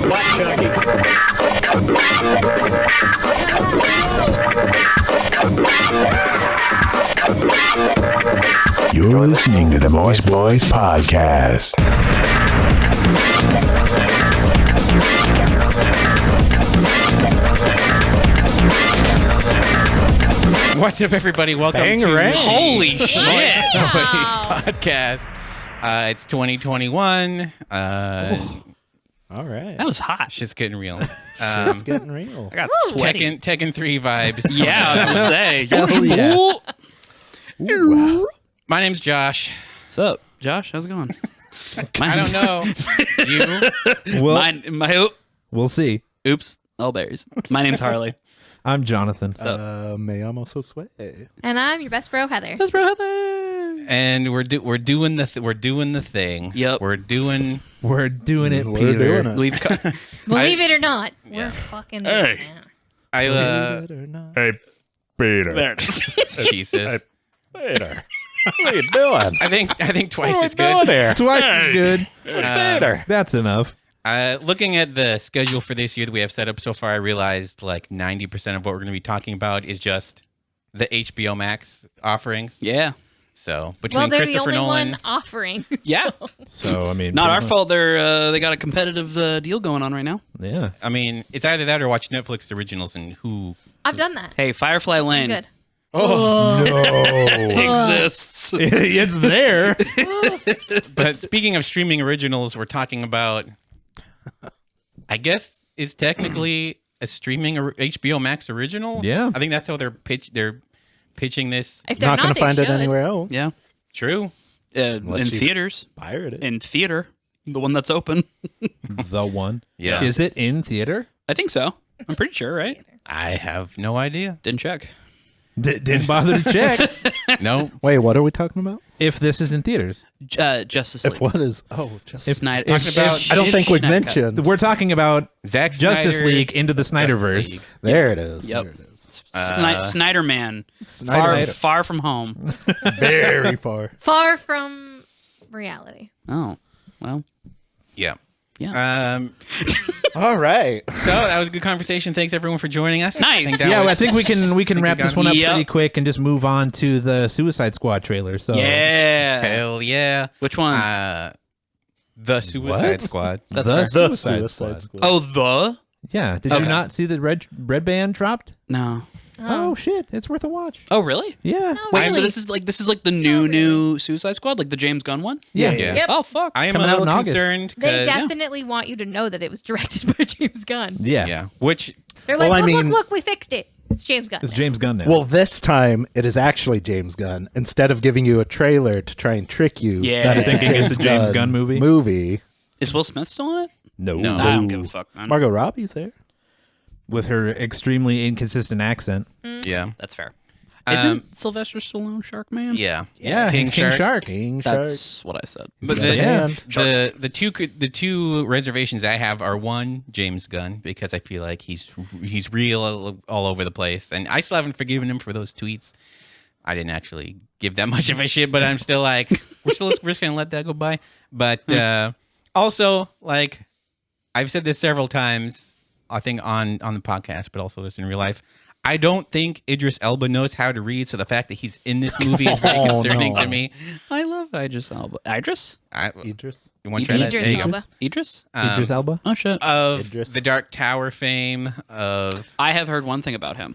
Butt chugging. You're listening to the Moist Boys Podcast. What's up, everybody? Welcome to Holy shit! Moist Podcast. It's 2021. All right. That was hot. Shit's getting real. It's getting real. I got sweaty. Tekken 3 vibes. Yeah, I was gonna say. Hell yeah. My name's Josh. What's up, Josh? How's it going? I don't know. You? We'll see. Oops. All berries. My name's Harley. I'm Jonathan. Me, I'm also sway. And I'm your best bro, Heather. That's bro Heather. And we're doing the thing. Yep. We're doing it, We're Peter. doing it. We've Believe it or not, Yeah. we're fucking doing it. I Believe it or not. Hey, Peter. there it is. Jesus. Peter. What are you doing? I think twice is Doing good. there. Twice is good. Peter. That's enough. Looking at the schedule for this year that we have set up so far, I realized like 90% of what we're going to be talking about is just the HBO Max offerings. Yeah. So between Well, they're the Christopher only Nolan, one offering. Yeah. So, I mean, Not our fault. They got a competitive deal going on right now. Yeah. I mean, it's either that or watch Netflix originals and who. I've done that. Hey, Firefly Lane Good. No. exists. It's there. But speaking of streaming originals, we're talking about. I guess is technically a streaming HBO Max original. Yeah. I think that's how they're pitching this. If they're Not going to they find it should. anywhere else. Yeah. True. In you- theaters. Pirate it. In theater. The one that's open. The one. Yeah. Is it in theater? I think so. I'm pretty sure, right? I have no idea. Didn't check. Didn't bother to check No. Wait, what are we talking about? if this is in theaters. Justice League. If what is... Oh, just... Snyder. Talking about- I don't think we've Snyder mentioned... We're talking about Zach Justice Snyder's League into the Snyderverse. Justice League. There it is. Yep. There it is. Snyder Man. Snyder. Far from home. Very far. Far from reality. Oh, well. Yeah. Yeah. All right. So that was a good conversation. Thanks everyone for joining us. Nice. think that Yeah, was- I think we can wrap this one up Yep. pretty quick and just move on to the Suicide Squad trailer. So Yeah. Hell yeah. Which one? The Suicide What? Squad. That's the fair. The Suicide Suicide Squad. Oh, the? yeah, did Okay. you not see the red band dropped? No. Oh shit, it's worth a watch. Oh, really? Yeah. No, Wait, really. so this is like the new Suicide Squad, like the James Gunn one? Yeah. Yep. Oh, fuck. I am Coming a out little in August. concerned They 'cause- definitely want you to know that it was directed by James Gunn. Yeah. yeah. Which They're like, Well, I look, mean- look, we fixed it. It's James Gunn. It's now. James Gunn now. Well, this time it is actually James Gunn. Instead of giving you a trailer to try and trick you Yeah. that it's a Thinking James, it's a James Gunn movie? Is Will Smith still in it? no. No. I don't give a fuck, man. Margot Robbie's there. With her extremely inconsistent accent. yeah. That's fair. Um, Isn't Sylvester Stallone Shark Man? Yeah. Yeah, King he's King Shark. Shark. King Shark. That's what I said. But Yeah. the two reservations I have are one, James Gunn, because I feel like he's real all over the place, and I still haven't forgiven him for those tweets. I didn't actually give that much of a shit, but I'm still like, we're just gonna let that go by. But also, like, I've said this several times, I think on the podcast, but also this in real life. I don't think Idris Elba knows how to read, so the fact that he's in this movie is very Oh, concerning no. to me. I love Idris Elba. Idris? Idris. You want to try that? Idris There you go. Elba. Idris? Idris Elba. Oh, shit. Of Idris. the Dark Tower fame of I have heard one thing about him.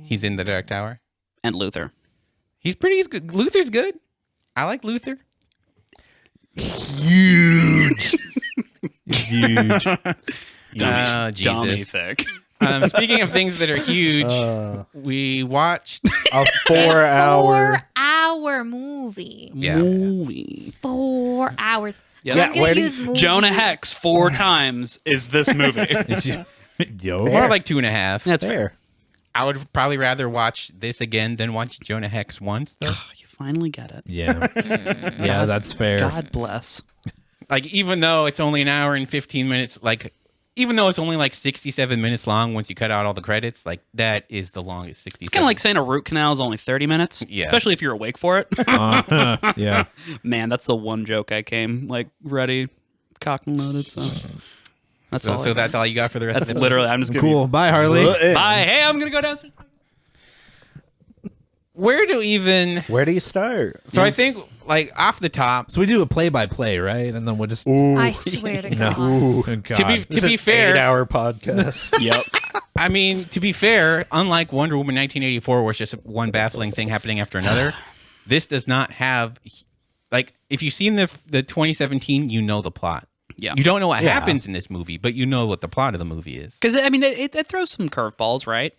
he's in the Dark Tower. And Luther. He's good. Luther's good. I like Luther. Huge. Huge. Dummy Jesus. thick. Speaking of things that are huge, we watched. A A 4-hour. 4-hour movie. Yeah. Movie. 4 hours. Yeah, I'm gonna where do use movie. Jonah Hex 4 times is this movie. Yo. More like 2.5. That's fair. Fair. I would probably rather watch this again than watch Jonah Hex once. Though. You finally get it. Yeah. Yeah, that's fair. God bless. Like, even though it's only an hour and 15 minutes, like, even though it's only like 67 minutes long once you cut out all the credits, like that is the longest 67. It's kind of like saying a root canal is only 30 minutes, Yeah. especially if you're awake for it. Yeah. Man, that's the one joke I came like ready, cock and loaded. So that's all. So that's all you got for the rest That's of the literally. I'm just gonna Cool. Bye, Harley. Bye. Hey, I'm gonna go downstairs. Where do you start? So I think like off the top, So we do a play-by-play, right? And then we'll just... I swear to God. Oh, God. to be fair, 8-hour podcast. Yep. I mean, to be fair, unlike Wonder Woman 1984, where it's just one baffling thing happening after another, this does not have, like, if you've seen the 2017, you know the plot. Yeah. You don't know what Yeah. happens in this movie, but you know what the plot of the movie is. Because I mean, it throws some curveballs, right?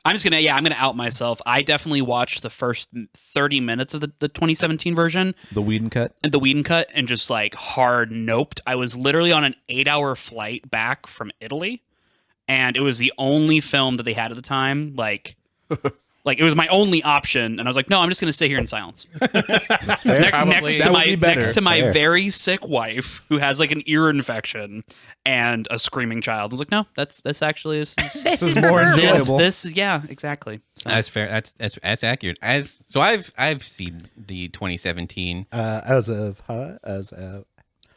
I'm gonna out myself. I definitely watched the first 30 minutes of the 2017 version, The Whedon cut. and the Whedon cut, and just like hard noped. I was literally on an 8-hour flight back from Italy, and it was the only film that they had at the time. Like it was my only option, and I was like, no, I'm just gonna sit here in silence. Next That would be better. to my Fair. very sick wife who has like an ear infection and a screaming child. I was like, no, that's actually This is more for her. enjoyable. this is yeah, exactly. So, That's fair. That's accurate. So I've seen the 2017. As of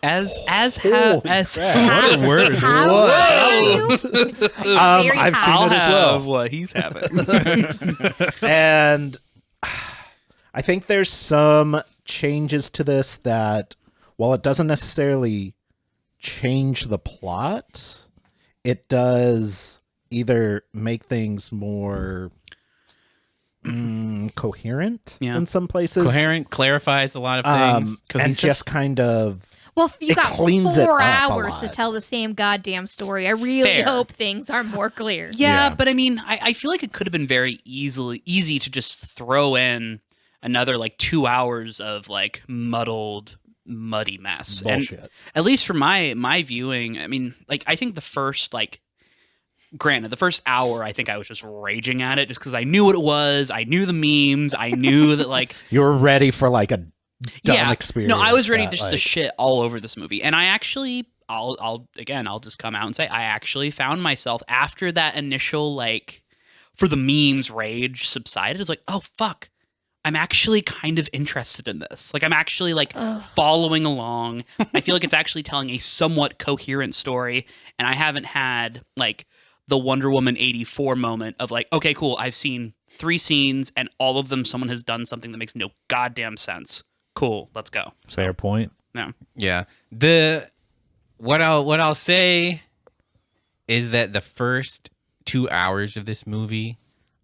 as crap. What a word. How dare you? Very I've seen high. it as well. what he's having. And I think there's some changes to this that, while it doesn't necessarily change the plot, it does either make things more coherent Yeah. in some places, Coherent, clarifies a lot of things. and Cohesive. just kind of Well, you It got cleans it 4 up a hours to lot. tell the same goddamn story. I really Fair. hope things are more clear. Yeah, but I mean, I feel like it could have been very easy to just throw in another like 2 hours of like muddy mess. bullshit. And at least for my viewing, I mean, like I think the first granted, the first hour, I think I was just raging at it just because I knew what it was. I knew the memes. I knew that like You were ready for like a dumb experience. No, I was ready that, just like, to shit all over this movie. And I actually I'll just come out and say I actually found myself after that initial like for the memes rage subsided. It's like, oh fuck. I'm actually kind of interested in this. Like I'm actually like following along. I feel like it's actually telling a somewhat coherent story, and I haven't had like the Wonder Woman 84 moment of like, okay, cool, I've seen 3 scenes and all of them someone has done something that makes no goddamn sense. Cool, let's go. Fair point. No. Yeah. What I'll say is that the first 2 hours of this movie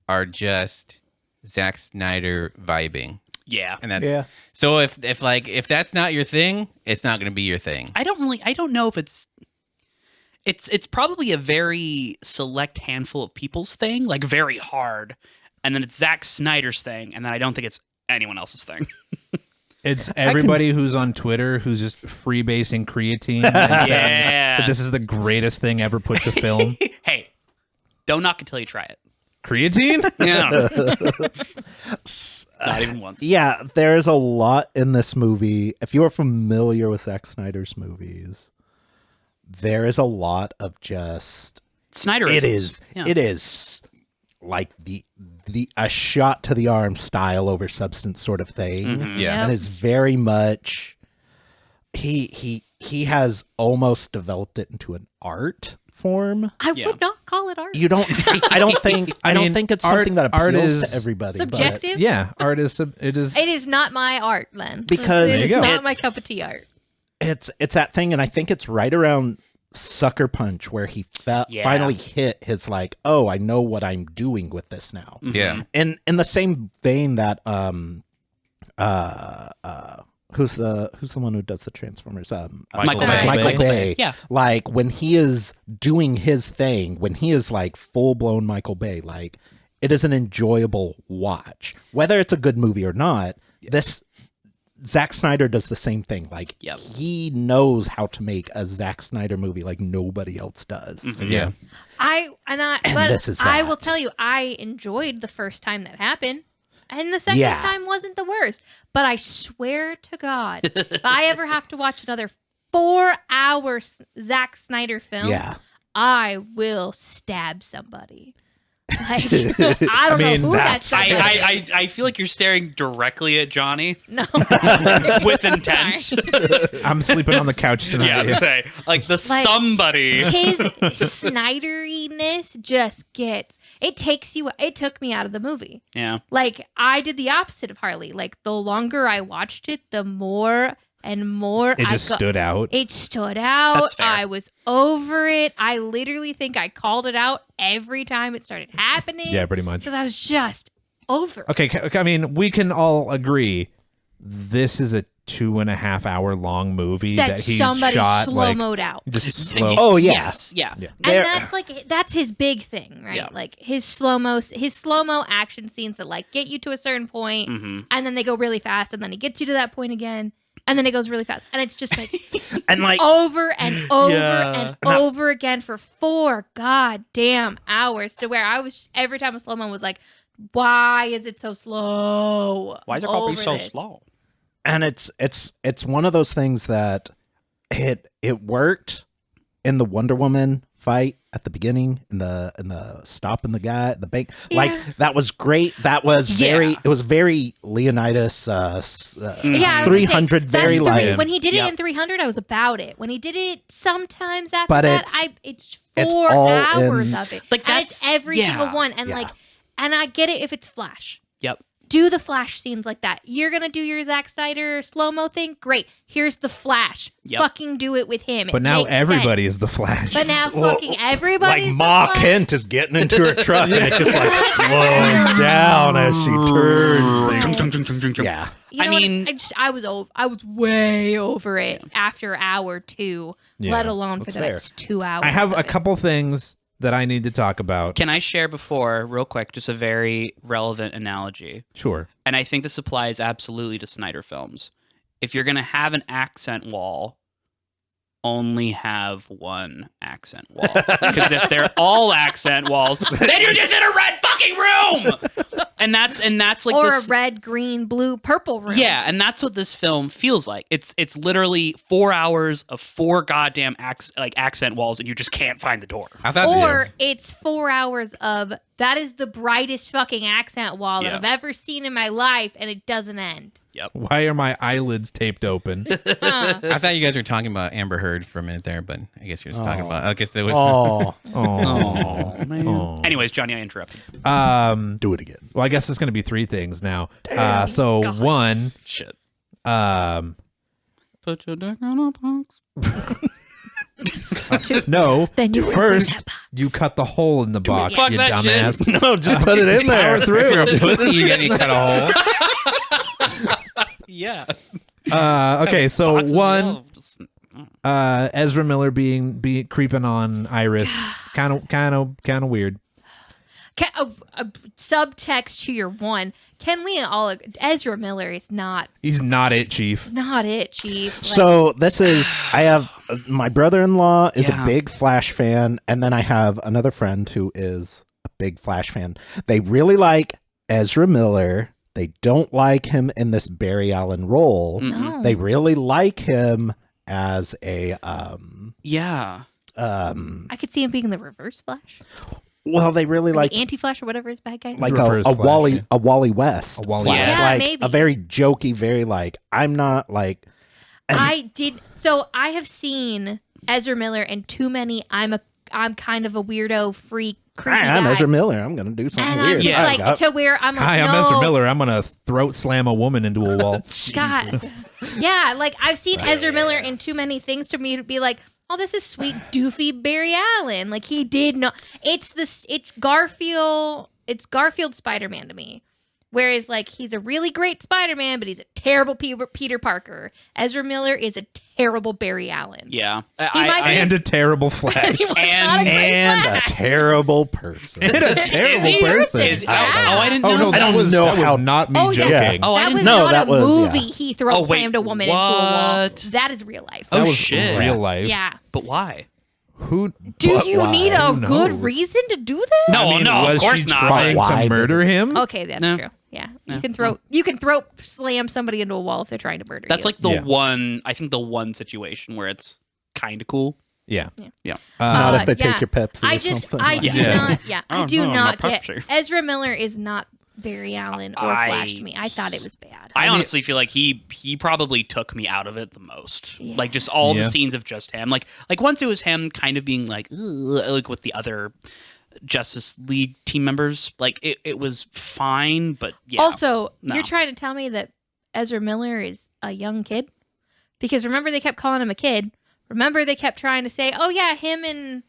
are just Zack Snyder vibing. Yeah. And that's Yeah. so if that's not your thing, it's not going to be your thing. I don't know if it's probably a very select handful of people's thing, like very hard. And then it's Zack Snyder's thing, and then I don't think it's anyone else's thing. It's everybody who's on Twitter who's just freebasing creatine. And saying Yeah. that this is the greatest thing ever put to film. Hey, don't knock it till you try it. Creatine? Yeah. Not even once. Yeah, there's a lot in this movie. If you are familiar with Zack Snyder's movies, there is a lot of just Snyder it is like the a shot to the arm style over substance sort of thing. Yeah. And it's very much he has almost developed it into an art form. I Yeah. would not call it art. You don't I don't think it's art- something that art appeals is to everybody. Subjective. Yeah, art is it is. It is not my art, Len. Because it There is you go. not my It's- cup of tea art. But it's that thing, and I think it's right around Sucker Punch where he Yeah. finally hit his like, oh, I know what I'm doing with this now. Yeah. And in the same vein that who's the one who does the Transformers? Michael Bay. Michael Bay. Yeah. Like when he is doing his thing, when he is like full blown Michael Bay, like it is an enjoyable watch. Whether it's a good movie or not, this Zack Snyder does the same thing. Like Yep. he knows how to make a Zack Snyder movie like nobody else does. Yeah. But this is I that. will tell you, I enjoyed the first time that happened. And the second Yeah. time wasn't the worst. But I swear to God, if I ever have to watch another 4-hour Zack Snyder film, Yeah. I will stab somebody. Like, I don't know who that's. I feel like you're staring directly at Johnny No. with intent. Sorry. I'm sleeping on the couch tonight. Yeah, say like the somebody. His Snyderiness just gets. It took me out of the movie. Yeah. Like, I did the opposite of Harley. Like, the longer I watched it, the more and more It just stood out. It stood out. That's fair. I was over it. I literally think I called it out every time it started happening. Yeah, pretty much. Because I was just over it. Okay, I mean, we can all agree this is a 2.5 hour long movie that he's somebody shot slow-moed out. just slow. Oh yeah. Yes. Yeah. And that's his big thing, right? Yeah. Like his slow-mo action scenes that like get you to a certain point, and then they go really fast, and then he gets you to that point again, and then it goes really fast, and it's just like And like over and over and over again for 4 goddamn hours, to where I was every time a slow-mo was like, why is it so slow? Why is it I'm probably over so this. slow? and it's one of those things that it worked in the Wonder Woman fight at the beginning in the stopping the guy at the bank. Yeah. Like that was great. That was very it was very Leonidas Yeah, I was gonna 300 say, very that's light. when he did it Yep. in 300, I was about it. When he did it sometimes after But that, it's 4 all hours in- of it. Like, and it's that's- every yeah. single one. And Yeah. like, and I get it if it's Flash. Yep. Do the Flash scenes like that. You're gonna do your Zack Snyder slow-mo thing? Great. Here's the Flash. Yep. Fucking do it with him. But It now makes everybody sense. is the Flash. But now fucking everybody's like the Ma Flash. Kent is getting into her truck and it just like slows down as she turns things. Yeah. You know I what? mean- I was way over it after hour 2, Yeah, let alone for that's the fair. next 2 hours. I have of a it. couple things that I need to talk about. Can I share before, real quick, just a very relevant analogy? Sure. And I think this applies absolutely to Snyder films. If you're going to have an accent wall, only have one accent wall. Because if they're all accent walls, then you're just in a red fucking room. And that's like or this. a red, green, blue, purple room. Yeah, and that's what this film feels like. It's literally 4 hours of 4 goddamn accent walls, and you just can't find the door. I thought Or it's 4 hours of that is the brightest fucking accent wall that Yeah. I've ever seen in my life, and it doesn't end. Why are my eyelids taped open? I thought you guys were talking about Amber Heard for a minute there, but I guess you're just talking about. I guess there was. Oh, Oh, Man. Anyways, Johnny, I interrupted. do it again. Well, I guess it's going to be 3 things now. So one, Shit. Put your dick on a box. no. Then you First, you cut the hole in the box, Fuck you that shit. dumbass. No, just put it in there. If you're a pussy, you gotta cut a hole. Yeah. Okay, so Boxes one, of love. Just- Ezra Miller being creeping on Iris, kind of weird. Subtext to your one. Can we all? Ezra Miller is not He's not it, Chief. it, Chief. Like, So this is I have my brother-in-law is Yeah. a big Flash fan, and then I have another friend who is a big Flash fan. They really like Ezra Miller. They don't like him in this Barry Allen role. no. They really like him as a Yeah. I could see him being the Reverse Flash, well, they really or like the Anti-Flash, or whatever his bad guy. like Reverse a Flash, Wally yeah. a Wally West. A Wally Flash. West. Yeah, Like maybe. a very jokey, very like I'm not like I did. So I have seen Ezra Miller in too many. I'm kind of a weirdo, freak, creepy I'm guy. Ezra Miller. I'm gonna do something And I'm weird. just Yeah. like to where I'm like, Hi, I'm no, Ezra Miller. I'm gonna throat slam a woman into a wall. God, yeah, like I've seen Ezra Miller in too many things to me to be like, oh, this is sweet, doofy Barry Allen. Like he did not. It's Garfield. It's Garfield Spider-Man to me. Whereas, like, he's a really great Spider-Man, but he's a terrible Peter Parker. Ezra Miller is a terrible Barry Allen. Yeah. might be- And a terrible Flash. He was And- not a great and a Flash. terrible person. And a terrible he? person. Is- Yeah. I didn't know. Oh no, I that don't was know that how- was not me Oh, yeah. joking. Oh, I That didn't was know. not That a was- movie. yeah. He throat Oh, wait, slammed a woman into a wall. what? That is real life. That Oh, was shit. real life. Yeah. But why? Who? Do But you why? need a Who good knows? reason to do that? No, I mean, no, was of course she not. trying Why to did murder him? Okay, that's No. true. Yeah. No. You can throw slam somebody into a wall if they're trying to murder That's you. like the Yeah. one. I think the one situation where it's kind of cool. Yeah. Yeah. It's not if they yeah. take your Pepsi or something. I like do that. not. Yeah, I Oh, do no, not my get. Pepsi. Ezra Miller is not Barry Allen or Flash to me. I thought it was bad. I honestly feel like he probably took me out of it the most. Yeah. Like just all the Yeah. scenes of just him. Like once it was him kind of being like "Ugh," like with the other Justice League team members, like it was fine, but yeah. Also, No. you're trying to tell me that Ezra Miller is a young kid? Because remember they kept calling him a kid. Remember they kept trying to say, "Oh yeah, him and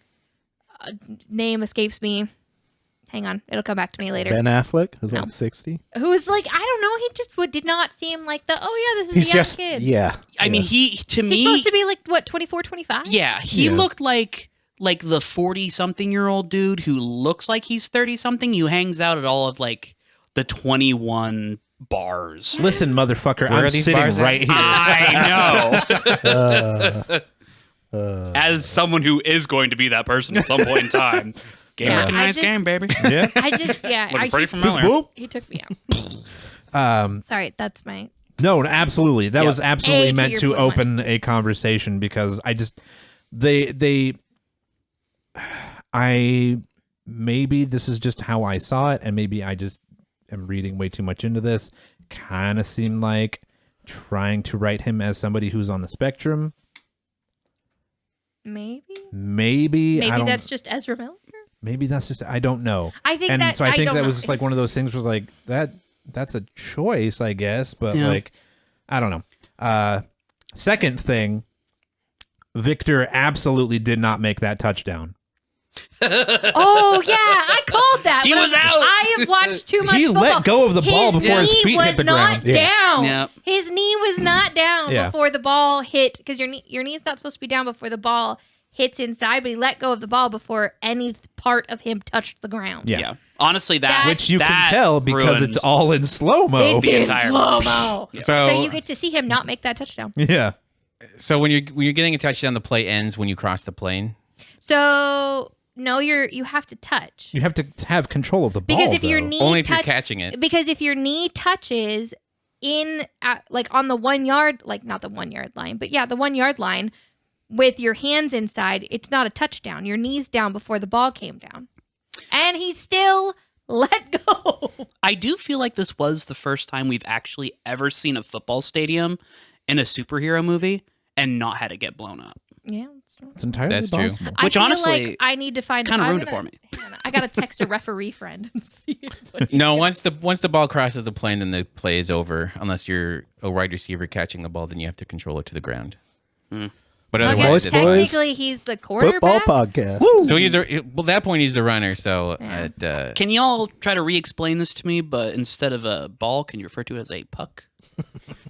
name escapes me. Hang on, it'll come back to me later." Ben Affleck is No. like 60. Who's like, I don't know, he just did not seem like the, oh yeah, this is He's a young just kid. yeah. I mean, He's to me supposed to be like what, 24, 25? yeah, he Yeah. looked like the 40-something-year-old dude who looks like he's 30-something who hangs out at all of like the 21 bars. Listen, motherfucker, Where are I'm these sitting bars at? right here. I know. As someone who is going to be that person at some point in time. Game Yeah, recognized I just- game, baby. Yeah. I just, yeah, Looking pretty he, familiar. he took me out. Sorry, that's my, No, absolutely. That was absolutely A, to meant your to point, open a conversation because I just I maybe this is just how I saw it, and maybe I just am reading way too much into this. Kind of seemed like trying to write him as somebody who's on the spectrum. Maybe I don't, that's just Ezra Miller. maybe that's just I don't know. I think and that so I think don't that know. was just like one of those things was like that's a choice, I guess, but Yeah. like I don't know. Second thing, Victor absolutely did not make that touchdown. Oh yeah, I called that. He When was out. I have watched too much He football. let go of the ball before his knee feet was hit the not ground. Yeah. down. Yep. His knee was not down Yeah. before the ball hit, because your knee's not supposed to be down before the ball hits inside. But he let go of the ball before any part of him touched the ground. Yeah. Yeah. Honestly, that Which you that can tell because ruined- it's all in slow-mo. It's The in entire- slow mo. So, So you get to see him not make that touchdown. Yeah. so when you're getting a touchdown, the play ends when you cross the plane. So no, you have to touch. You have to have control of the ball. Because if your though. knee Only if you're touch- catching it. Because if your knee touches like on the 1 yard, like not the 1 yard line, but yeah, the 1 yard line with your hands inside, it's not a touchdown. Your knee's down before the ball came down. And he still let go. I do feel like this was the first time we've actually ever seen a football stadium in a superhero movie and not had it get blown up. Yeah, that's true. It's entirely That's true. possible. I Which feel honestly like I need to find kinda I'm ruined it gonna- for me. hang on, I gotta text a referee friend and see. No, once the ball crosses the plane, then the play is over. Unless you're a wide receiver catching the ball, then you have to control it to the ground. But I otherwise, guess it's fine. technically he's the quarterback. Football podcast. So at that point he's the runner. So Can you all try to re-explain this to me, but instead of a ball, can you refer to it as a puck?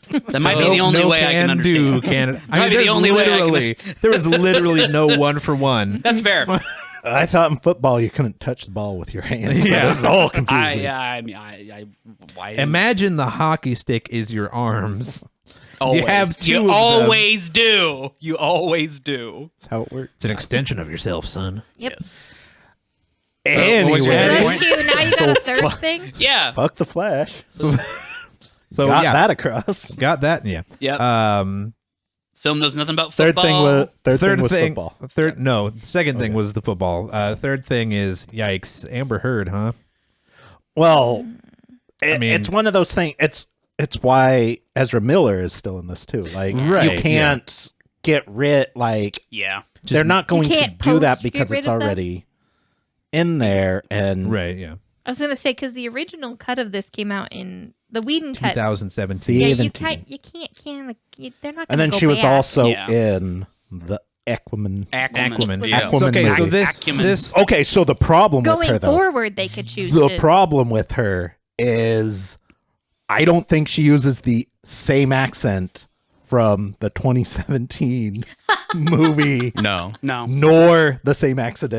That might be the only way I can understand. Canada. Might be the there's only way I can- literally there was literally no 1-for-1. That's fair. I thought in football you couldn't touch the ball with your hands. Yeah. Yeah, this is all confusing. Why Imagine the hockey stick is your arms. always. have two You of them. always do. You always do. That's how it works. It's an extension of yourself, son. Yep. Yes. what was your So other Anyway, that's you. Now you got a third thing. Yeah. fuck the Flash. So Got yeah, that across. got that. Yeah. Yep. Uh, Film knows nothing about Third football. thing was football. Second thing was the football. Third thing is yikes. Amber Heard, huh? Well, mean- it's one of those things. It's why Ezra Miller is still in this too. Like Right, you can't get rid. Like Yeah. they're not going to can't do that post get because rid it's of them? already in there. And Right. Yeah. I was gonna say because the original cut of this came out in the Whedon cut. 2017. See? Yeah, you 17. can't. They're not. and Gonna then go she was back. also Yeah. in the Aquaman. Aquaman. Yeah. So, okay, so movie. Aquaman. this Okay, so the problem with going her though, forward. They could choose the to. problem with her is I don't think she uses the same accent from the 2017 movie, No. No. nor the same accent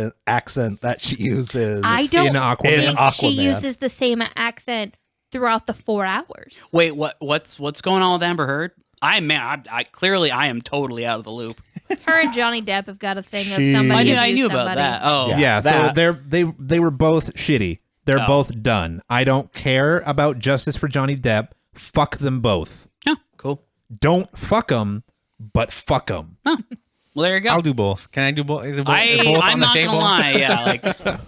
that she uses. I don't in Aquaman. In think she Aquaman. uses the same accent throughout the 4 hours. Wait, what's going on with Amber Heard? I clearly I am totally out of the loop. Her and Johnny Depp have got a thing of She- somebody. I knew abused about somebody. that. Oh. Yeah. Yeah, so that- they were both shitty. They're Oh. both done. I don't care about justice for Johnny Depp. Fuck them both. Oh, cool. Don't fuck them, but fuck them. Well, there you go. I'll do both. Can I do both? Both I'm on the not table? gonna lie. Yeah, like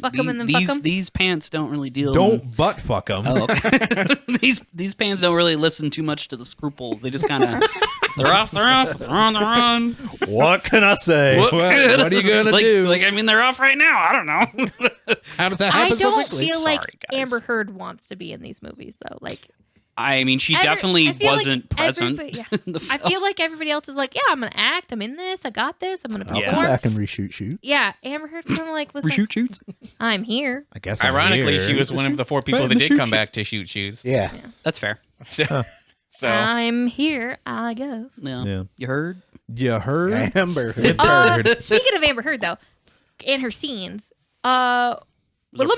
Fuck them and then fuck them. these pants don't really deal. Don't butt fuck them. Oh, okay. these pants don't really listen too much to the scruples. They just kind of they're off, they're on the run. What can I say? What are you gonna do? Like I mean, they're off right now. I don't know. How does that I happen so don't quickly? feel like Sorry, guys. Amber Heard wants to be in these movies though. Like I mean, she I definitely feel like wasn't present. everybody- in the I film. feel like everybody else is like, yeah, I'm gonna act. I'm in this. I got this. I'm gonna I'll Yeah. come perform. back and reshoot shoot. Yeah, Amber Heard kind of like was like, shoots. I'm here. I guess. I'm Ironically, here. she was one of the 4 people that did come back to shoot shoes. Yeah. That's fair. So, I'm here. I guess. Yeah. Yeah. You heard? You heard? Amber. Speaking of Amber Heard though, and her scenes, Willem.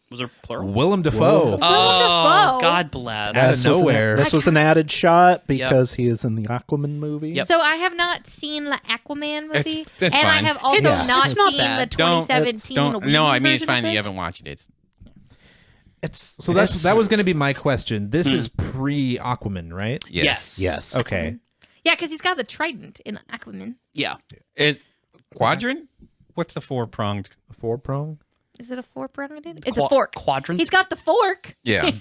Was there plural? Willem Dafoe. Dafoe. God bless. Out of nowhere. This was an added shot because he is in the Aquaman movie. Yep. So I have not seen the Aquaman movie, That's and I fine. have also It's- not it's not seen bad. the Don't- 2017. don't. Whedon No, I mean it's version fine of that you this. haven't watched it. It's So that was going to be my question. This is pre Aquaman, right? Yes. Yes. Okay. Yeah, because he's got the trident in Aquaman. Yeah. Is quadrant? What's the 4-pronged? Four prong. Is it a fork? It's a fork. Quadrant. He's got the fork. Yeah.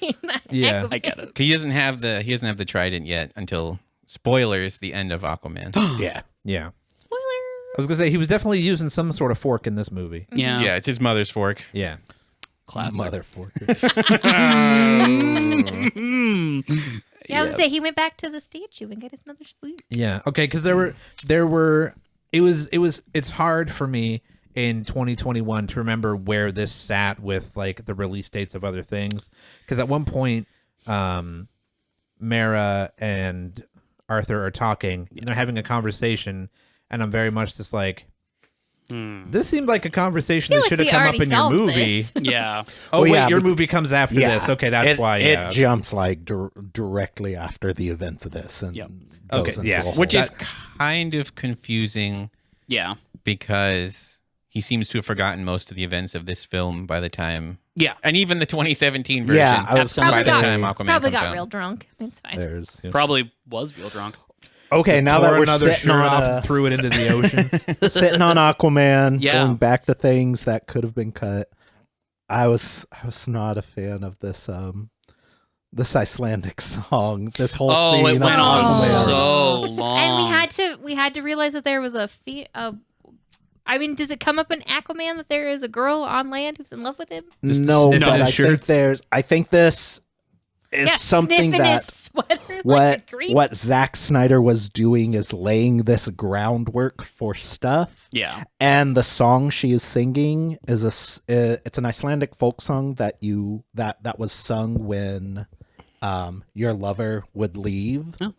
Yeah. Aquaman. I get it. He doesn't have the trident yet until spoilers the end of Aquaman. Yeah. Yeah. Spoiler. I was going to say he was definitely using some sort of fork in this movie. Yeah. Yeah, it's his mother's fork. Yeah. Classic. Motherfucker. Yeah, I was gonna say he went back to the statue and got his mother's food. Yeah. Okay. Because there were. It's hard for me in 2021 to remember where this sat with like the release dates of other things. Because at one point, Mara and Arthur are talking and they're having a conversation, and I'm very much just like, this seemed like a conversation that like should have we come up already in your solved movie. this. Yeah. Oh Well, wait, yeah, your but- movie comes after this. Okay, that's why. Yeah. It jumps like directly after the events of this and Yep. goes Okay, into yeah. a whole- Which is kind of confusing Yeah. because he seems to have forgotten most of the events of this film by the time, Yeah. and even the 2017 version. Yeah, I was Probably by the got- time Aquaman Probably comes got out. real drunk. It's fine. there's Probably was real drunk. okay. Now that Tore we're another sitting shirt on off a- and threw it into the ocean. sitting on Aquaman, Yeah. going back to things that could have been cut. I was not a fan of this Icelandic song. This whole Oh, scene it of went on Aquaman. so long. And we had to realize that there was I mean, does it come up in Aquaman that there is a girl on land who's in love with him? No, sniffing but his I think shirts. I think this is Yeah, something sniffing that his sweater like a creep. what Zach Snyder was doing is laying this groundwork for stuff. Yeah. And the song she is singing is it's an Icelandic folk song that was sung when your lover would leave Oh.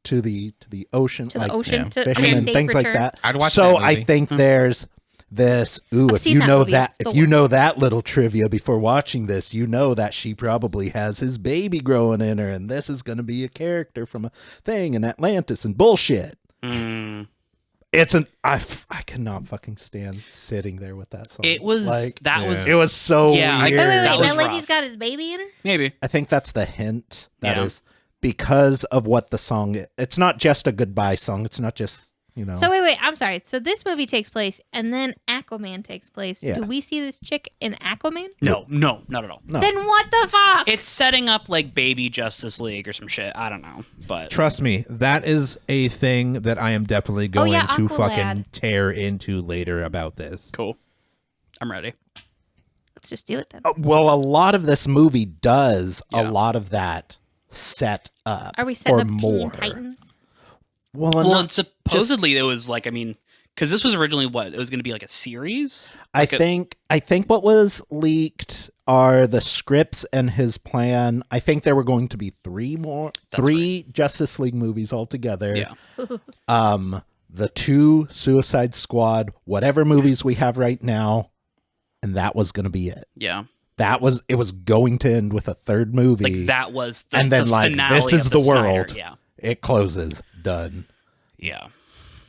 to the ocean, to the ocean yeah, to fishing their and safe things return. like that. I'd watch so that movie. I think there's this. Ooh, I've if seen you that know movie. that, It's the if you worst. know that little trivia before watching this, you know that she probably has his baby growing in her, and this is going to be a character from a thing in Atlantis and bullshit. Mm. It's I cannot fucking stand sitting there with that song. It was like, that was it was so Yeah, weird. Wait, That was that lady's rough. got his baby in her? maybe. I think that's the hint. That Yeah. is because of what the song is. It's not just a goodbye song. It's not just, So wait, I'm sorry. So this movie takes place and then Aquaman takes place. Yeah. Do we see this chick in Aquaman? No, not at all. No. Then what the fuck? It's setting up like baby Justice League or some shit. I don't know, but Trust me, that is a thing that I am definitely going yeah, to Aqualad. fucking tear into later about this. cool. I'm ready. Let's just do it then. well, a lot of this movie does Yeah. a lot of that set up. Are we setting or up more. Teen Titans? Well, Well, not- and supposedly it was like, I mean, because this was originally what it was going to be like a series. I think what was leaked are the scripts and his plan. I think there were going to be three Justice League movies altogether. Yeah. The 2 Suicide Squad, whatever movies we have right now, and that was going to be it. Yeah. It was going to end with a third movie. Like that was the, and then the like finale this is of the Snyder. world. Yeah. It closes. Done. Yeah.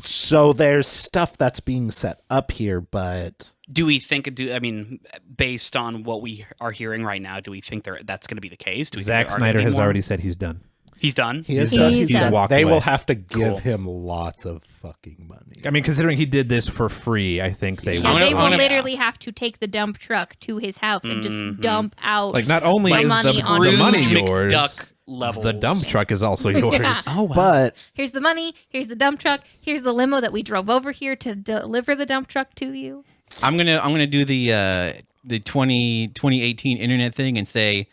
So there's stuff that's being set up here, but Do we think? I mean, based on what we are hearing right now, do we think that's going to be the case? Do we Zack think there are gonna Snyder be has more? already said he's done. He's done. He is He's done. done. He's walked They away. will have to give Cool. him lots of fucking money. I mean, considering he did this for free, I think they Yeah, would. they will I'm gonna- literally have to take the dump truck to his house and just dump out. Like, not only Like is money on the him. money Scrooge yours, McDuck levels. the dump truck is also yours. Yeah. Oh wow. But Here's the money. Here's the dump truck. Here's the limo that we drove over here to deliver the dump truck to you. I'm gonna do the 2018 internet thing and say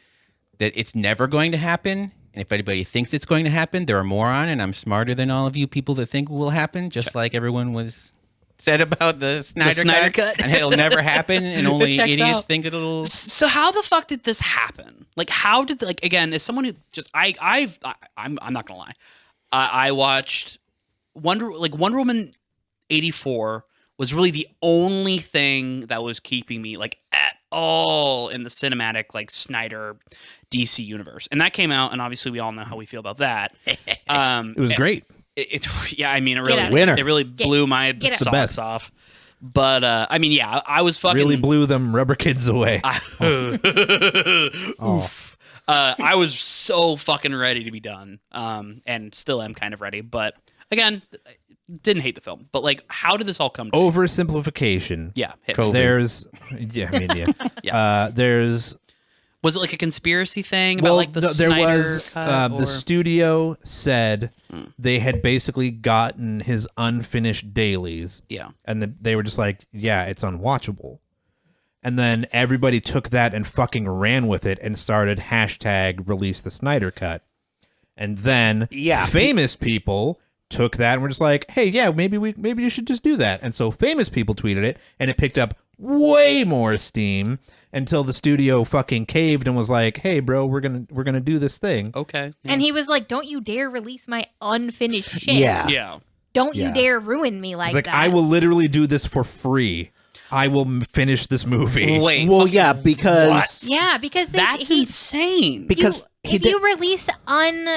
that it's never going to happen. And if anybody thinks it's going to happen, they're a moron, and I'm smarter than all of you people that think it will happen, just like everyone was said about the Snyder Cut. and it'll never happen, and only checks idiots out. think it'll. So how the fuck did this happen? Like, how did again? As someone who just I'm not gonna lie, I watched Wonder Woman 84 was really the only thing that was keeping me like at all in the cinematic like Snyder DC universe, and that came out, and obviously we all know how we feel about that. It was great. Yeah, I mean, it Get really out. Winner. it really blew my out. socks The best. off. But I mean, yeah, I was fucking Really blew them rubber kids away. Oof. I was so fucking ready to be done, and still am kind of ready. But again, didn't hate the film. But like, how did this all come to? Oversimplification. Yeah, hit me. COVID. There's, there's Was it like a conspiracy thing about like the there Snyder was cut? the or- studio said they had basically gotten his unfinished dailies, Yeah. and they were just like, yeah, it's unwatchable. And then everybody took that and fucking ran with it and started hashtag release the Snyder cut. And then famous people took that and were just like, hey, yeah, maybe you should just do that. And so famous people tweeted it, and it picked up way more steam until the studio fucking caved and was like, hey, bro, we're gonna do this thing. Okay. And he was like, "Don't you dare release my unfinished shit. yeah. Yeah. Don't Yeah. you dare ruin me like It's like, that." I will literally do this for free. I will finish this movie. Wait. Well, fucking- yeah, because Yeah, because That's insane. because he if did. you release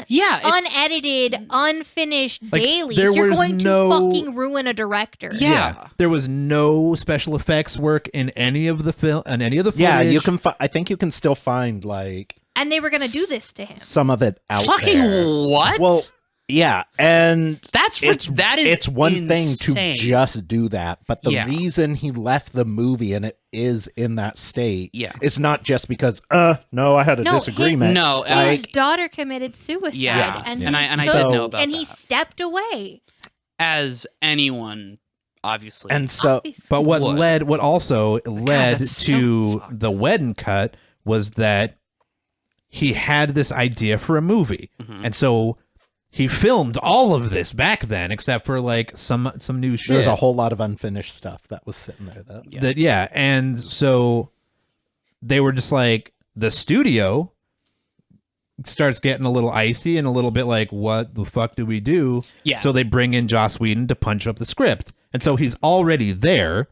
Yeah, it's- unedited, unfinished Like, dailies, there you're was going no- to fucking ruin a director. Yeah. There was no special effects work in any of the film and any of the footage. Yeah, you can. I think you can still find like And they were going to do this to him. some of it out Fucking there. what? Well, yeah, and that is it's one insane. thing to just do that, but the Yeah. reason he left the movie and it is in that state, Yeah. it's not just because no, I had a No, disagreement. No, His like daughter committed suicide, Yeah. and And I took- did know about and he that. stepped away. as anyone, obviously. And so, Obviously. But what Would. also led that's to so fucked. the Whedon cut was that he had this idea for a movie, Mm-hmm. and so he filmed all of this back then, except for like some new shit. there's a whole lot of unfinished stuff that was sitting there, though. And so they were just like, the studio starts getting a little icy and a little bit like, what the fuck do we do? Yeah. So they bring in Joss Whedon to punch up the script. And so he's already there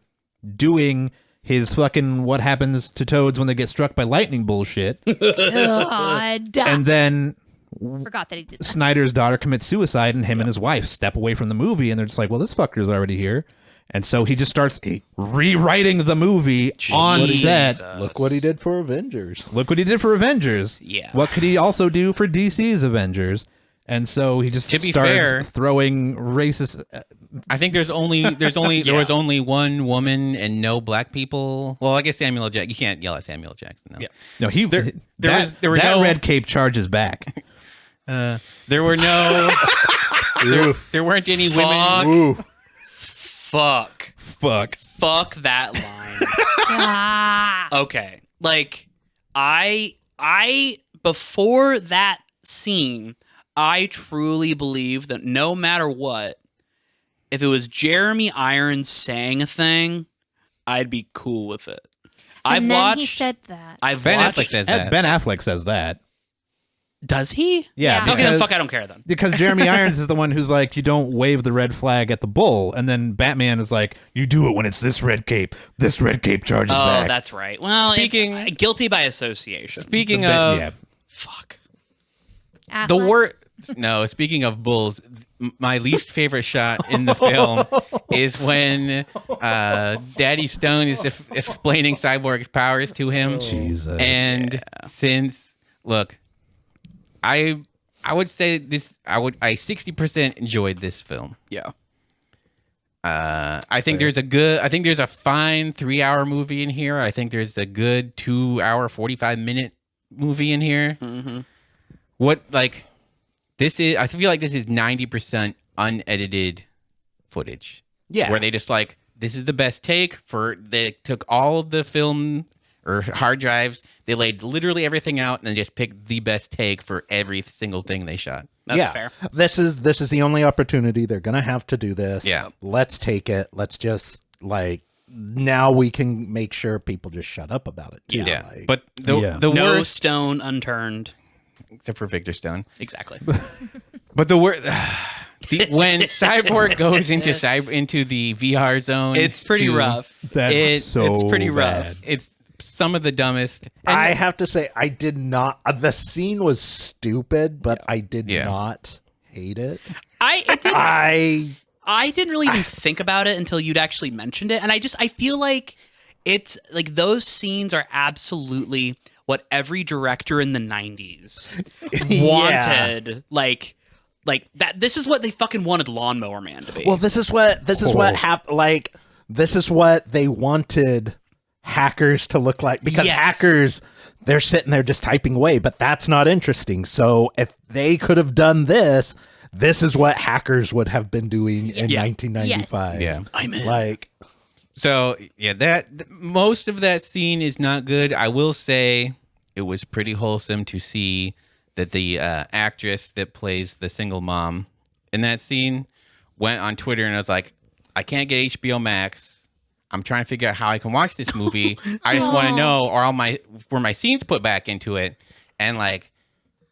doing his fucking what happens to toads when they get struck by lightning bullshit. God. And then Forgot that he did that. Snyder's daughter commits suicide and him and his wife step away from the movie, and they're just like, well, this fucker's already here. And so he just starts rewriting the movie on set. Look what he did for Avengers. Look what he did for Avengers. Yeah. What could he also do for DC's Avengers? And so he just To be starts fair- throwing racist. I think there was only one woman and no black people. Well, I guess Samuel L. Jackson. You can't yell at Samuel L. Jackson. No. Yeah. No, there were that no- red cape charges back. There were no. there weren't any women. Fuck. Fuck. Fuck that line. Ah. Okay. Like I before that scene, I truly believe that no matter what, if it was Jeremy Irons saying a thing, I'd be cool with it. And then he said that. I've Ben watched Affleck says that. Ben Affleck says that. Does he? Yeah. Yeah. Okay, then fuck, I don't care then. Because Jeremy Irons is the one who's like, you don't wave the red flag at the bull. And then Batman is like, you do it when it's this red cape. This red cape charges Oh, back. that's right. Well, Speaking- guilty by association. Speaking The of yeah. Fuck. the Affleck? word. No, speaking of bulls, my least favorite shot in the film is when Daddy Stone is explaining Cyborg's powers to him. Jesus. And since, look, I I would say this. I 60% enjoyed this film. Yeah. I think there's a fine 3-hour movie in here. I think there's a good 2-hour 45-minute movie in here. Mm-hmm. I feel like this is 90% unedited footage. Yeah. Where they just like, this is the best take they took all of the film or hard drives, they laid literally everything out and then just picked the best take for every single thing they shot. That's fair. This is the only opportunity they're gonna have to do this. Yeah. Let's take it. Let's just now we can make sure people just shut up about it too. Yeah. Like, But the No worst, stone unturned. except for Victor Stone. Exactly. But the worst, when Cyborg goes into the VR zone, It's pretty rough. That's it's pretty rough. bad. It's some of the dumbest. And I have to say, I did not. The scene was stupid, but I did not hate it. I didn't really even think about it until you'd actually mentioned it, and I feel like it's like those scenes are absolutely what every director in the 90s wanted. Like that. This is what they fucking wanted Lawnmower Man to be. Well, this is what happened. Like, this is what they wanted hackers to look like, because hackers, they're sitting there just typing away, but that's not interesting. So if they could have done this is what hackers would have been doing in 1995. Yeah. I'm in. Like, So that most of that scene is not good. I will say it was pretty wholesome to see that the actress that plays the single mom in that scene went on Twitter and was like, I can't get HBO Max. I'm trying to figure out how I can watch this movie. I just want to know were my scenes put back into it. And like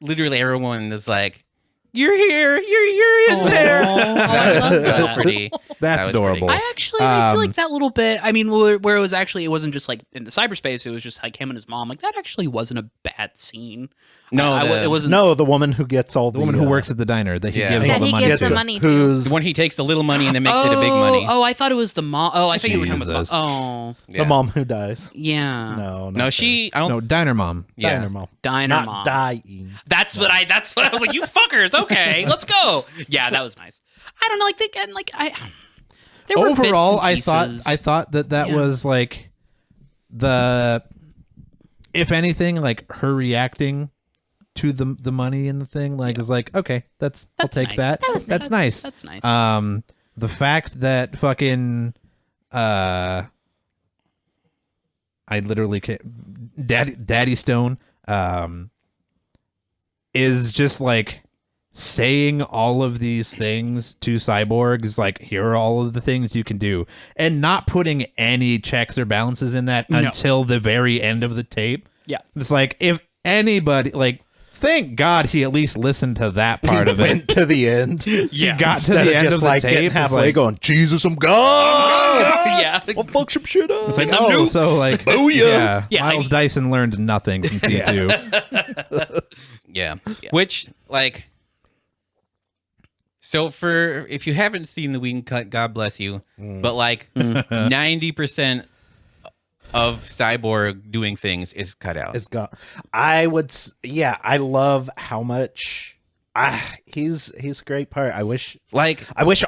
literally everyone is like, you're here in there. I love That was that. pretty. That's adorable. I feel like that little bit. I mean, where it wasn't just like in the cyberspace. It was just like him and his mom. Like that actually wasn't a bad scene. No, it wasn't. no, the woman who gets all the woman who works at the diner that he Yeah. gives That all the he money gives to. the money to. who's The one he takes the little money and then makes it a big money. Oh, I thought it was the mom. Oh, I thought you were talking about Jesus. the mom. Oh, the mom who dies. yeah. No, No, she. I don't. No, diner mom. Yeah. Diner mom. Diner Not mom. dying. That's what I was like. You fuckers. Okay, let's go. Yeah, that was nice. I don't know. There were bits Overall, and I thought that Yeah. was like if anything, like her reacting to the money and the thing, like is like, okay, I'll take nice. that. That's nice. That's nice. The fact that fucking I literally can't, Daddy Stone is just like saying all of these things to Cyborg is like, here are all of the things you can do, and not putting any checks or balances in that until the very end of the tape. Yeah. It's like, if anybody, like, thank God he at least listened to that part of it. Went to the end. Yeah. Got to Instead the of end just of the like tape. getting it's halfway like, going, Jesus, I'm gone. Yeah. I'll fuck some shit up. It's like, the oh, nukes. so like, Booyah. Yeah, Miles Dyson learned nothing from T2. Yeah. Which, like, so if you haven't seen the Whedon cut, God bless you. But like 90% of Cyborg doing things is cut out. Is gone. I love how much he's a great part. I wish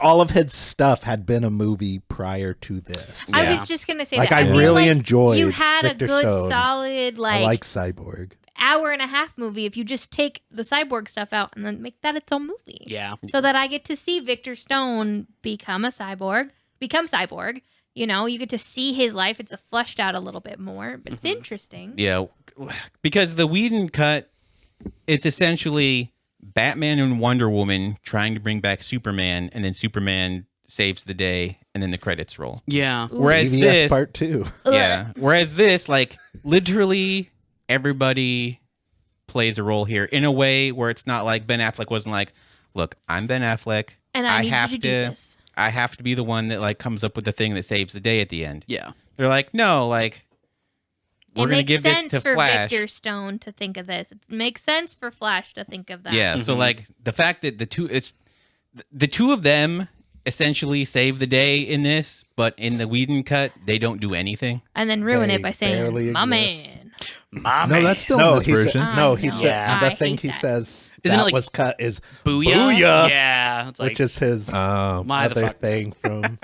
all of his stuff had been a movie prior to this. I Yeah. was just gonna say Like, that. I feel really like enjoyed You had Victor a good, Stone. solid, I like Cyborg. hour and a half movie if you just take the cyborg stuff out and then make that its own movie. Yeah. So that I get to see Victor Stone become cyborg. You know, you get to see his life. It's fleshed out a little bit more, but it's interesting. Yeah, because the Whedon cut, it's essentially Batman and Wonder Woman trying to bring back Superman, and then Superman saves the day, and then the credits roll. Yeah. Whereas BVS this, part 2. whereas this, like, literally everybody plays a role here in a way where it's not like Ben Affleck wasn't like, look, I'm Ben Affleck, And I need you to do this. I have to be the one that like comes up with the thing that saves the day at the end. Yeah. They're like, no, like, we're gonna give this to sense for Flash. Victor Stone to think of this. It makes sense for Flash to think of that. Yeah, so like the fact that the two of them essentially save the day in this, but in the Whedon cut, they don't do anything. And then ruin They it by saying, barely "My exist. man." My No, man. that's still No, in this he version. said, no, I he know. said Yeah. the I thing hate he that. says Isn't it that like was cut is Booyah. Booyah, Yeah, it's like which is his my the other fuck. thing from.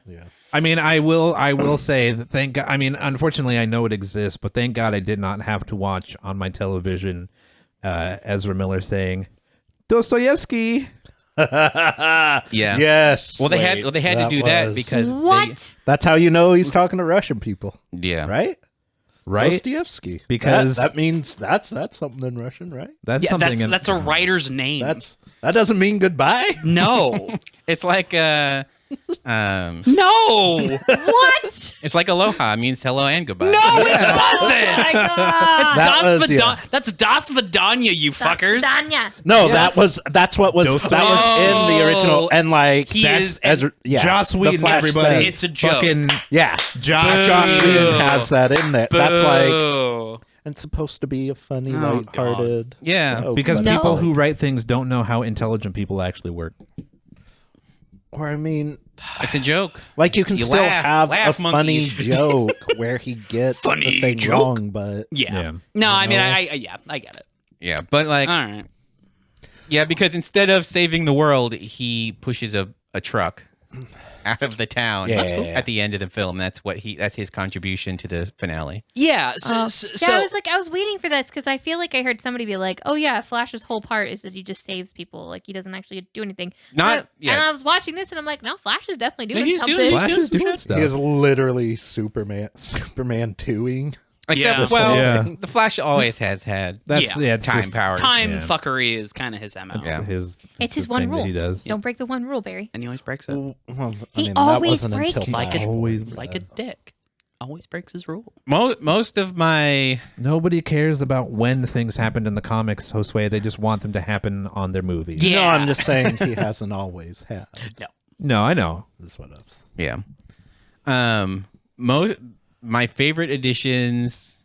Yeah. I mean, I will say that thank God. I mean, unfortunately, I know it exists, but thank God I did not have to watch on my television Ezra Miller saying Dostoevsky. Yeah. Yes. Well, they had to That do that was- because they- What? That's how you know he's talking to Russian people, yeah. right? Right? Dostoevsky. Because- that means that's something in Russian, right? That's Yeah, something. that's a writer's name. That doesn't mean goodbye. no. It's like No. What? it's like aloha means hello and goodbye. No, it Oh doesn't. my god. That was- yeah. That's Das Vidanya, you fuckers. Danya. No, Yes. that's what was that was in the original, and like He that's is- Ezra, yeah. Joss The Whedon, Flash everybody. says- It's a joke. Fucking yeah. Joss Joss Boo. Whedon has that in there. That's like Boo. it's supposed to be a funny, Oh, lighthearted. Yeah. joke, because but No. people who write things don't know how intelligent people actually work. or I mean, It's a joke. like you can You still laugh, have laugh, a funny monkeys. joke where he gets Funny the thing joke. wrong, but Yeah. Yeah. No, I mean, know? I get it. Yeah, but like All right. yeah, because instead of saving the world, he pushes a truck out of the town Yeah. at the end of the film. That's his contribution to the finale. Yeah. So, Yeah, so I was waiting for this because I feel like I heard somebody be like, "Oh yeah, Flash's whole part is that he just saves people. Like he doesn't actually do anything." And I was watching this and I'm like, "No, Flash is definitely doing he's something." doing- Flash is some doing shit. stuff. he is literally Superman 2ing. Except, Yeah. well, Yeah. the Flash always has had That's Yeah. it's time just- powers. time Yeah. fuckery is kind of his MO. It's Yeah. his. It's the his one thing that rule. he does. Don't break the one rule, Barry. And he always breaks it. Well, He that always wasn't breaks until it. Like a- Always like a dick. Always breaks his rule. Most of my Nobody cares about when things happened in the comics, Josue. They just want them to happen on their movies. Yeah. No, I'm just saying he hasn't always had. No, I know. Is what I was. yeah. My favorite additions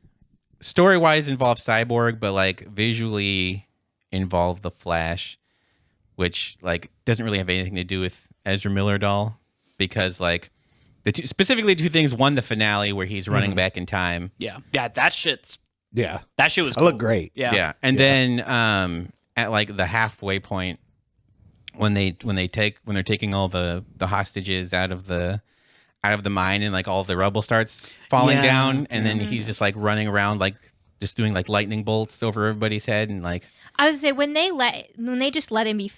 story-wise involve Cyborg, but like visually involve the Flash, which like doesn't really have anything to do with Ezra Miller at all, because like specifically two things. One, the finale where he's running back in time. Yeah. Yeah. That shit was I cool. look great. Yeah. And then at like the halfway point when they're taking all the hostages out of the mine and like all the rubble starts falling Yeah. down, and then he's just like running around like just doing like lightning bolts over everybody's head, and like I was gonna say when they just let him be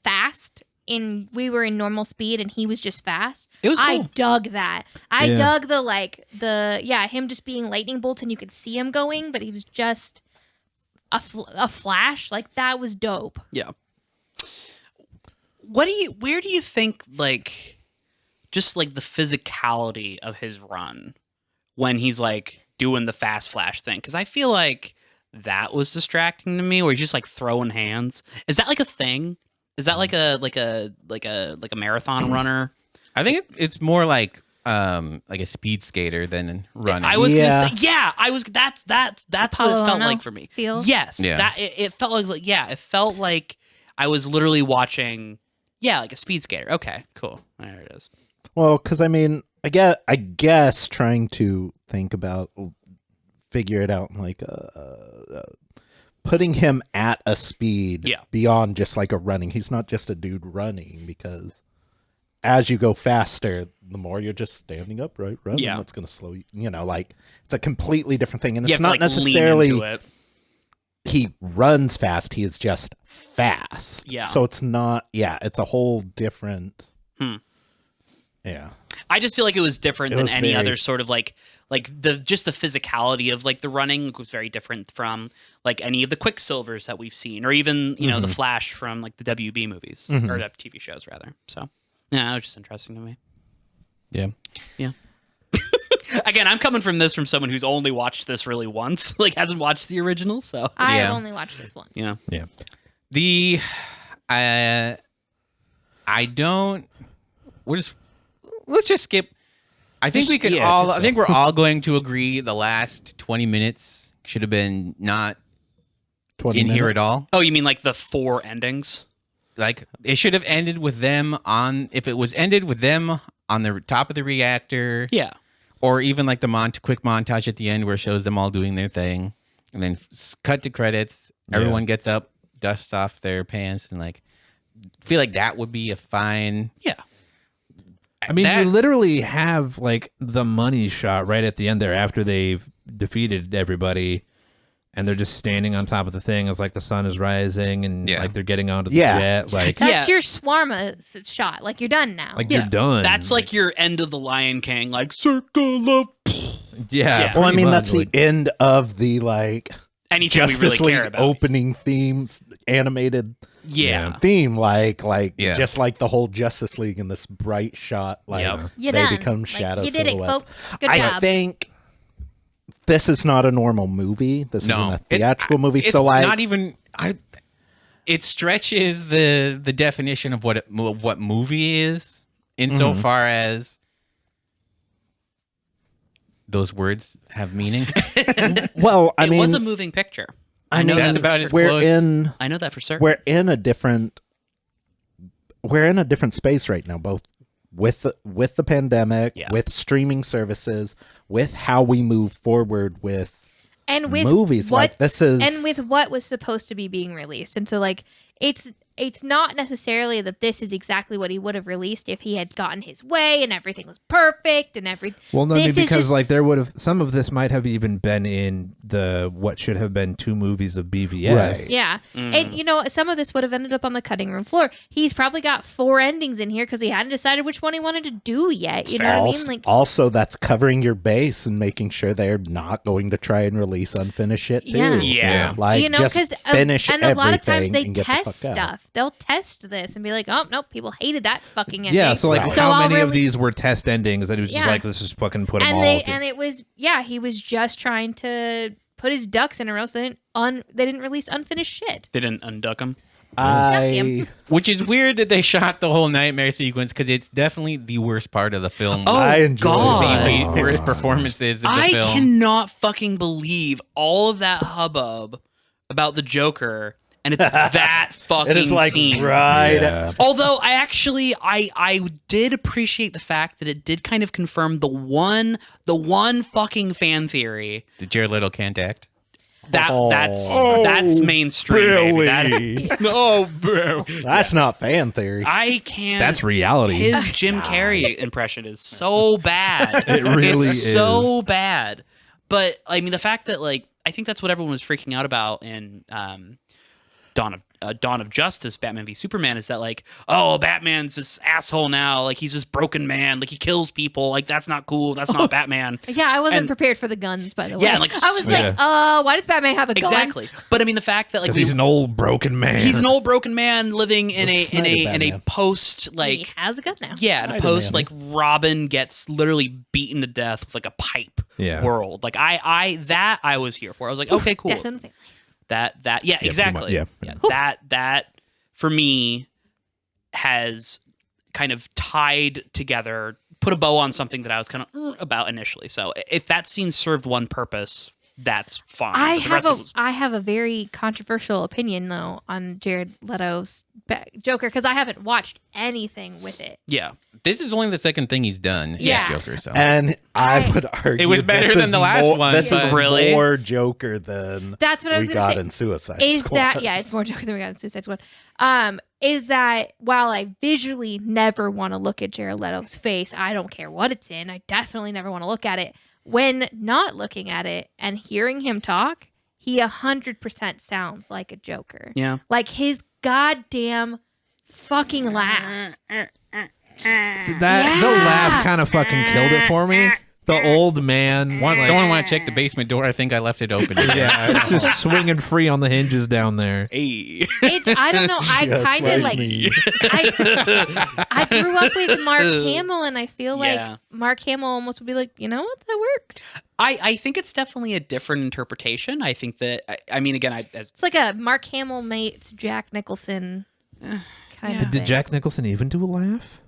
fast. We were in normal speed and he was just fast. It was I cool. dug that. I Yeah. dug him just being lightning bolts and you could see him going, but he was just a flash. Like that was dope. Yeah. Where do you think like just like the physicality of his run when he's like doing the fast Flash thing? Because I feel like that was distracting to me, where he's just like throwing hands. Is that like a thing? Is that like a marathon runner? I think it's more like a speed skater than running. I was Yeah. gonna say, yeah, I was. That's what it Apollo felt Ono like for me. feel? Yes, Yeah. that it felt like it felt like I was literally watching, like a speed skater. Okay, cool. There it is. Well, because I mean, I guess trying to figure it out, like putting him at a speed beyond just like a running. He's not just a dude running, because as you go faster, the more you're just standing upright running, that's going to slow you. You know, like it's a completely different thing, and You it's have to, not like, lean necessarily into it. he runs fast. He is just fast. Yeah. So it's not. Yeah, it's a whole different. Yeah. I just feel like it was different It than was any very- other sort of like the physicality of like the running was very different from like any of the Quicksilvers that we've seen, or even the Flash from like the WB movies or the TV shows rather. So yeah, it was just interesting to me. yeah. Again, I'm coming from someone who's only watched this really once, like hasn't watched the original. So I Yeah. have only watched this once. yeah, Yeah. I don't. Let's just skip. I think we can yeah, all. just, I think we're all going to agree the last 20 minutes should have been not 20 in here minutes. at all. Oh, you mean like the 4 endings? Like it should have ended with them on. If it was ended with them on the top of the reactor, Yeah. Or even like the quick montage at the end where it shows them all doing their thing, and then cut to credits. Everyone gets up, dusts off their pants, and like feel like that would be a fine. Yeah. I mean, you literally have like the money shot right at the end there after they've defeated everybody, and they're just standing on top of the thing as like the sun is rising and like they're getting onto the jet. Like That's your shawarma shot. Like you're done now. like you're done. That's like your end of the Lion King, like circle of. yeah. Well, I pretty mean, much, that's like- the end of the like Anything Justice we really League care about. opening themes animated Yeah. theme, like Yeah. just like the whole Justice League in this bright shot, like You're they done. become Like, shadow you did it, silhouettes. folks. Good I job. think this is not a normal movie. This isn't a theatrical movie. It's So like, not even. It stretches the definition of what movie is insofar as those words have meaning. well, I It mean, was a moving picture. I know mean, that's that about for as sure. we're close. in I know that for certain. we're in a different space right now, both with the pandemic, with streaming services, with how we move forward with and with movies. Like this is and with what was supposed to be being released. And so like it's not necessarily that this is exactly what he would have released if he had gotten his way and everything was perfect and everything. Well, no, I mean, This is because just- like there would have some of this might have even been in the what should have been 2 movies of BVS. Right. Yeah. And, you know, some of this would have ended up on the cutting room floor. He's probably got 4 endings in here because he hadn't decided which one he wanted to do yet. You know what I mean? Like, also, that's covering your base and making sure they're not going to try and release unfinished shit too. Yeah. Yeah. Like you know, just because finish and a lot of times everything they and get the test fuck out. stuff. They'll test this and be like, "Oh nope, people hated that fucking ending." Yeah, so like Right. So how I'll many of really- these were test endings that he was just Yeah. like, let's just fucking put them and all. and it was he was just trying to put his ducks in a row so they didn't release unfinished shit. They didn't unduck him. I Which is weird that they shot the whole nightmare sequence because it's definitely the worst part of the film. Oh, I enjoyed God. The worst performances of the I film. cannot fucking believe all of that hubbub about the Joker, and it's that fucking it is like scene. right. Yeah. Although I actually I did appreciate the fact that it did kind of confirm the one fucking fan theory The Jared Leto can't act. that's mainstream, baby. No, bro. That's not fan theory. I can't. That's reality. His Jim Carrey impression is so bad. It really it's is. so bad. But I mean, the fact that like I think that's what everyone was freaking out about in Dawn of Justice, Batman v Superman, is that like, oh, Batman's this asshole now, like he's this broken man, like he kills people, like that's not cool, that's not Batman. Yeah, I wasn't And- prepared for the guns, by the way. Yeah, like, I was yeah. like, why does Batman have a gun? Exactly. But I mean, the fact that like Because he's an old broken man. he's an old broken man living in a Snyder in a Batman. post He like has a gun now. yeah, in a Snyder post Man. like Robin gets literally beaten to death with like a pipe Yeah. world. Like I was here for. I was like, okay, cool. Death in the family. That yeah, pretty exactly. much, yeah. That for me has kind of tied together, put a bow on something that I was kind of about initially. So if that scene served one purpose, that's fine. I But the rest of it was- have a very controversial opinion though on Jared Leto's Joker because I haven't watched anything with it. yeah. This is only the second thing he's done Yeah. as Joker. So And I would argue It was better this than is the last more, one, This is but- Really? more Joker than That's what I was we gonna got say. in Suicide Is Squad. that it's more Joker than we got in Suicide Squad. Is that while I visually never want to look at Jared Leto's face, I don't care what it's in. I definitely never want to look at it. When not looking at it and hearing him talk, he 100% sounds like a Joker. Yeah. Like his goddamn fucking laugh. The laugh kind of fucking killed it for me. The old man. someone want to check the basement door? I think I left it open. Yeah, it's just swinging free on the hinges down there. Hey. I don't know. I Just kind of like like me. I grew up with Mark Hamill, and I feel like Yeah. Mark Hamill almost would be like, you know what, that works. I think it's definitely a different interpretation. I think that I mean again It's like a Mark Hamill meets Jack Nicholson kind of thing. Did Jack Nicholson even do a laugh?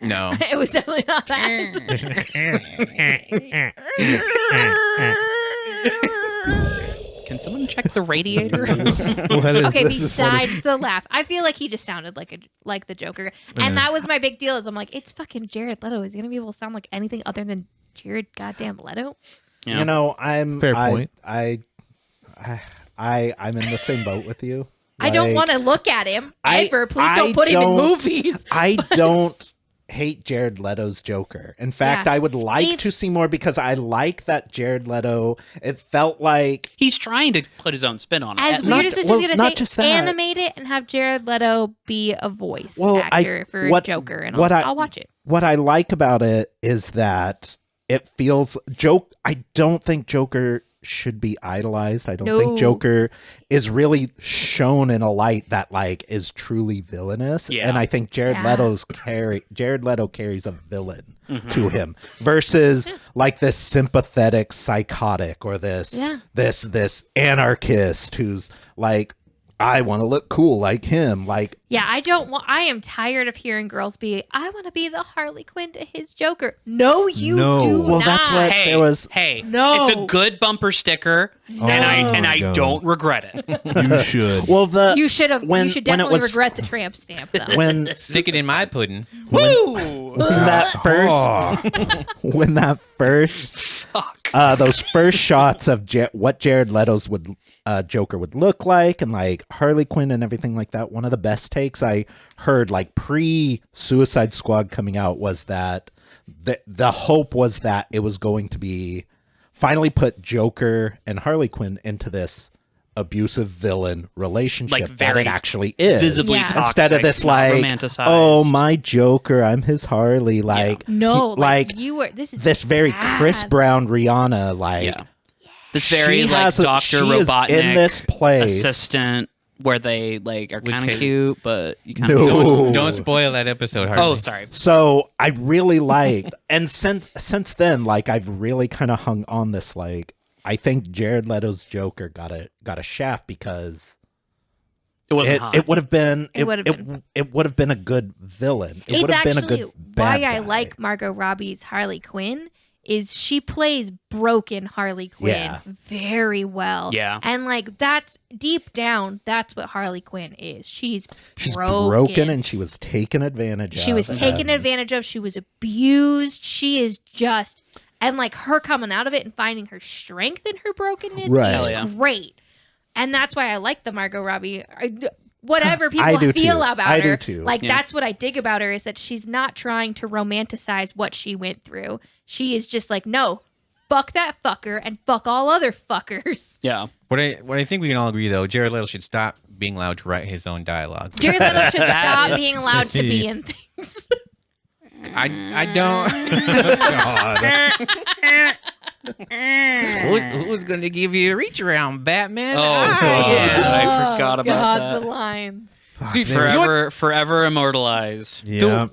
No. It was definitely not that. can someone check the radiator? What is Okay, this? besides the laugh, I feel like he just sounded like the Joker, and that was my big deal. Is I'm like, it's fucking Jared Leto. Is he gonna be able to sound like anything other than Jared goddamn Leto. Yeah. You know, I'm Fair point. I'm in the same boat with you. I don't Like, want to look at him I- ever. Please I don't put him in don't- movies. I don't hate Jared Leto's Joker. In fact, Yeah. I would like He's- to see more because I like that Jared Leto. It felt like He's trying to put his own spin on it. As And weird not- as this well, is going not to just say, that. animate it and have Jared Leto be a voice Well, actor for Joker, and I'll watch it. What I like about it is that it feels I don't think Joker should be idolized. I don't No. think Joker is really shown in a light that like is truly villainous. Yeah. And I think Jared Yeah. Jared Leto carries a villain to him versus like this sympathetic psychotic or this anarchist who's like, I want to look cool like him. Like, Yeah, I am tired of hearing girls be, I want to be the Harley Quinn to his Joker. No, you No. do Well, not. that's what- Hey, there was- no. It's a good bumper sticker, and I God. don't regret it. You should. well, You should have. when- You should when it definitely was- regret the tramp stamp, though. when Stick it in my pudding. Woo! that first Oh, when that first Fuck. those first shots of what Jared Leto's Joker would look like and like Harley Quinn and everything like that, one of the best takes I heard like pre Suicide Squad coming out was that the hope was that it was going to be finally put Joker and Harley Quinn into this abusive villain relationship Like, that very it actually is. Visibly Yeah. toxic. Instead of this not like, romanticized. oh, my Joker, I'm his Harley, like No, like you were. This is this very bad. Chris Brown Rihanna, like Yeah. This very she like has Dr. she is Robotnik in this place. assistant where they like are kind of Kate. cute, but you kind No. of Don't spoil that episode, Harley. Oh, sorry. So I really liked, and since then, like I've really kind of hung on this. Like I think Jared Leto's Joker got a shaft because It wasn't hot. it would have been It would've been. it would have been a good villain. It It's would have been a actually good why bad I guy. like Margot Robbie's Harley Quinn is she plays broken Harley Quinn Yeah. very well. Yeah. And like that's deep down, that's what Harley Quinn is. She's broken and she was taken advantage of. she was taken and- advantage of. She was abused. She is just and like her coming out of it and finding her strength in her brokenness Right. is Hell yeah. great. And that's why I like the Margot Robbie. Whatever people I do feel too. about I do her, too. like Yeah. that's what I dig about her is that she's not trying to romanticize what she went through. She is just like, no, fuck that fucker and fuck all other fuckers. Yeah. What I think we can all agree though, Jared Leto should stop being allowed to write his own dialogue. Jared Leto should That stop is being allowed to be in things. I don't. Who's going to give you a reach around, Batman? Oh, Ah, God. yeah. I forgot about God, that. the lines. Forever immortalized. yeah.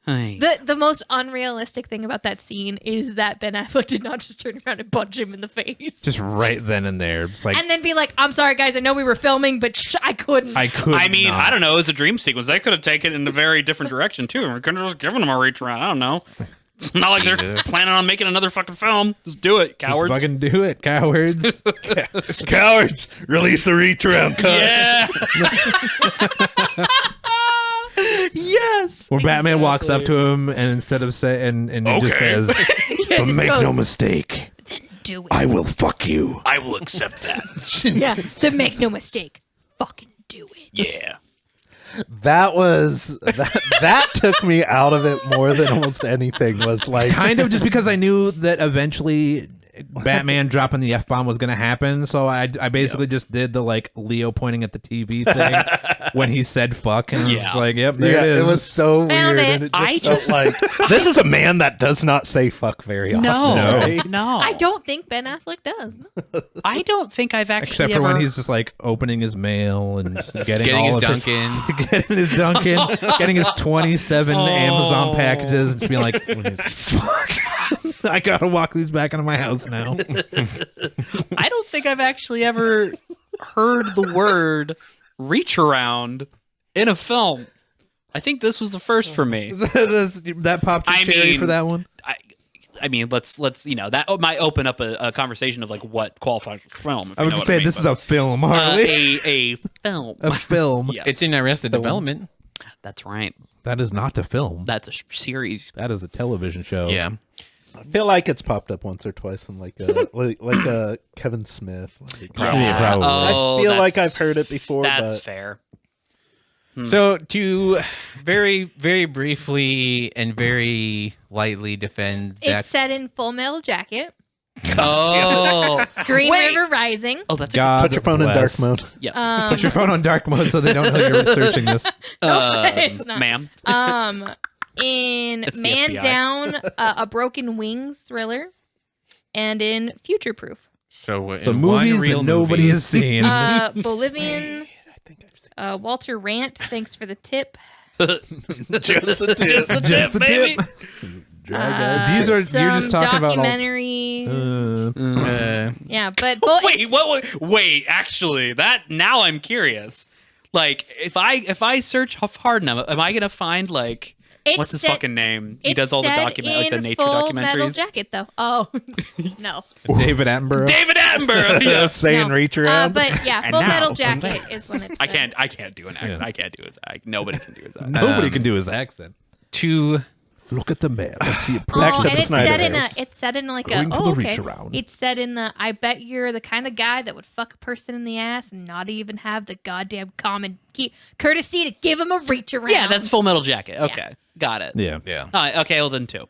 Hey. The most unrealistic thing about that scene is that Ben Affleck did not just turn around and punch him in the face. Just right then and there. It's like, And then be like, I'm sorry, guys. I know we were filming, but I couldn't. I could I mean, not. I don't know. It was a dream sequence. They could have taken it in a very different direction, too. We could have just given them a reach around. I don't know. It's not like they're Jesus. planning on making another fucking film. Just do it, cowards. Fucking do it, cowards. Cowards, release the reach around cut. Yeah. Yes. Where Batman walks up to him and instead of say and he just Okay. says, Yeah, "But just make goes, no mistake, do it. I will fuck you." I will accept that. Yeah. So make no mistake. Fucking do it. Yeah. That was that took me out of it more than almost anything. Was like Kind of just because I knew that eventually Batman dropping the F-bomb was going to happen, so I basically just did the like Leo pointing at the TV thing when he said fuck, and I was Yeah. just like, yep, there yeah, it is. it was so Found weird, it. and it I just felt like this is a man that does not say fuck very often. No. right? No. I don't think Ben Affleck does. I don't think I've actually Except for ever... when he's just like opening his mail and just getting Getting all his of Dunkin'. getting his Dunkin', getting his 27 Amazon packages, and just being like, fuck. I gotta walk these back into my house now. I don't think I've actually ever heard the word reach around in a film. I think this was the first for me. That popped your I cherry mean, for that one. I mean, let's that might open up a conversation of like what qualifies as film. I would just say this is a film, Harley. a film. A film. Yes. It's in Arrested Development. That's right. That is not a film. That's a series. That is a television show. Yeah. I feel like it's popped up once or twice in like a Kevin Smith. Like, Probably. Oh, I feel like that's- I've heard it before. That's but fair. So to very, very briefly and very lightly defend Zach, It's set in Full Metal Jacket, Oh, Green Wait. River Rising. oh, that's a God put your phone in dark bless. mode. good. Put your phone on dark mode so they don't know you're researching this. it's not. Ma'am. In It's the Man FBI. Down, a Broken Wings thriller, and in Future Proof. so So in one movies real that nobody movie, has seen. Bolivian. I think I've seen Walter Rant, thanks for the tip. just the tip. Just the baby. tip. Guys. These are you're just some talking about all. documentary. Yeah, but Wait. Actually, that now I'm curious. Like, if I search hard enough, am I gonna find like It's what's his set- fucking name? He it's does all the set like the in nature Full Metal documentaries. Jacket, though. Oh no, David Attenborough. David Attenborough. Yeah, Yeah. saying no. reach around. But yeah, And Full now, Metal from Jacket is when it's. I can't do an accent. Yeah. I can't do his accent. Nobody can do his accent. Nobody can do his accent. to Look at the man. Let's see it. Back to and the it's set in a. Snyderverse. It's set in like Going a. for Oh, the okay. reach around. It's set in the. I bet you're the kind of guy that would fuck a person in the ass and not even have the goddamn common courtesy to give him a reach around. Yeah, that's Full Metal Jacket. Okay, got it. Yeah. Okay, well then 2.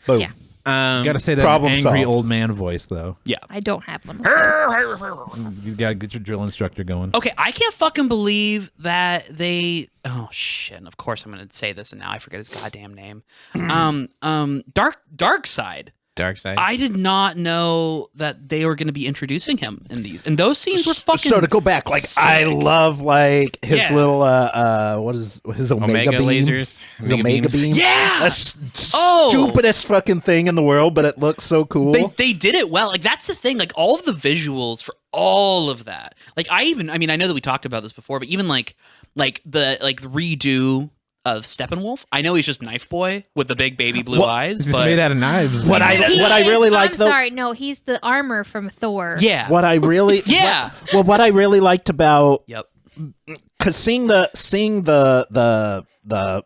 Boom. Yeah. Gotta say that Problem angry solved. old man voice though. Yeah. I don't have one. Of those. You gotta get your drill instructor going. Okay, I can't fucking believe that they. Oh shit! And of course, I'm gonna say this, and now I forget his goddamn name. Dark Side. Dark Side. I did not know that they were going to be introducing him in these, and those scenes were fucking. So to go back, like sick. I love like his Yeah. little what is his Omega beam? lasers. His Omega beams. beam. Yeah! That's Oh! stupidest fucking thing in the world, but it looks so cool. They did it well. Like that's the thing. Like all of the visuals for all of that. Like I know that we talked about this before, but even like the redo of Steppenwolf. I know he's just Knife Boy with the big baby blue eyes, It's but made out of knives. What I really like I'm though. sorry, no, he's the armor from Thor. yeah. What I really Yeah. what I really liked about Yep. because seeing the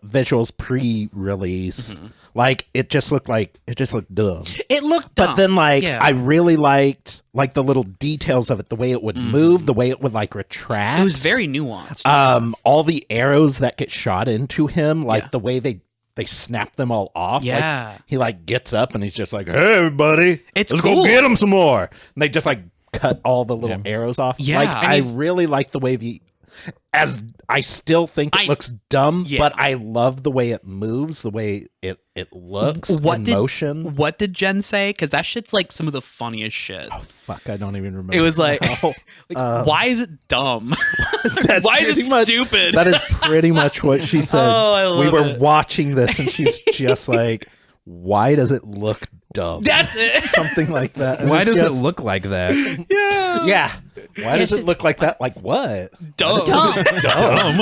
visuals pre-release, like it just looked dumb. It looked dumb. But then like Yeah. I really liked like the little details of it, the way it would move, the way it would like retract. It was very nuanced. all the arrows that get shot into him, like Yeah. the way they snap them all off. Like, Yeah. he like gets up and he's just like, "Hey everybody, It's let's cool. go get him some more." And they just like cut all the little arrows off. Yeah, like and I he's- really like the way as I still think it looks dumb, Yeah. but I love the way it moves, the way it looks in motion. What did Jen say? Because that shit's like some of the funniest shit. Fuck, I don't even remember. It was like, now. why is it dumb? That's Why is pretty it much- stupid? That is pretty much what she said. Oh, I love we were it. watching this, and she's just like, "Why does it look dumb?" That's it. Something like that. And Why it's does it just- look like that? Yeah. Why does it's it look like that? Like what? Dumb. Dumb.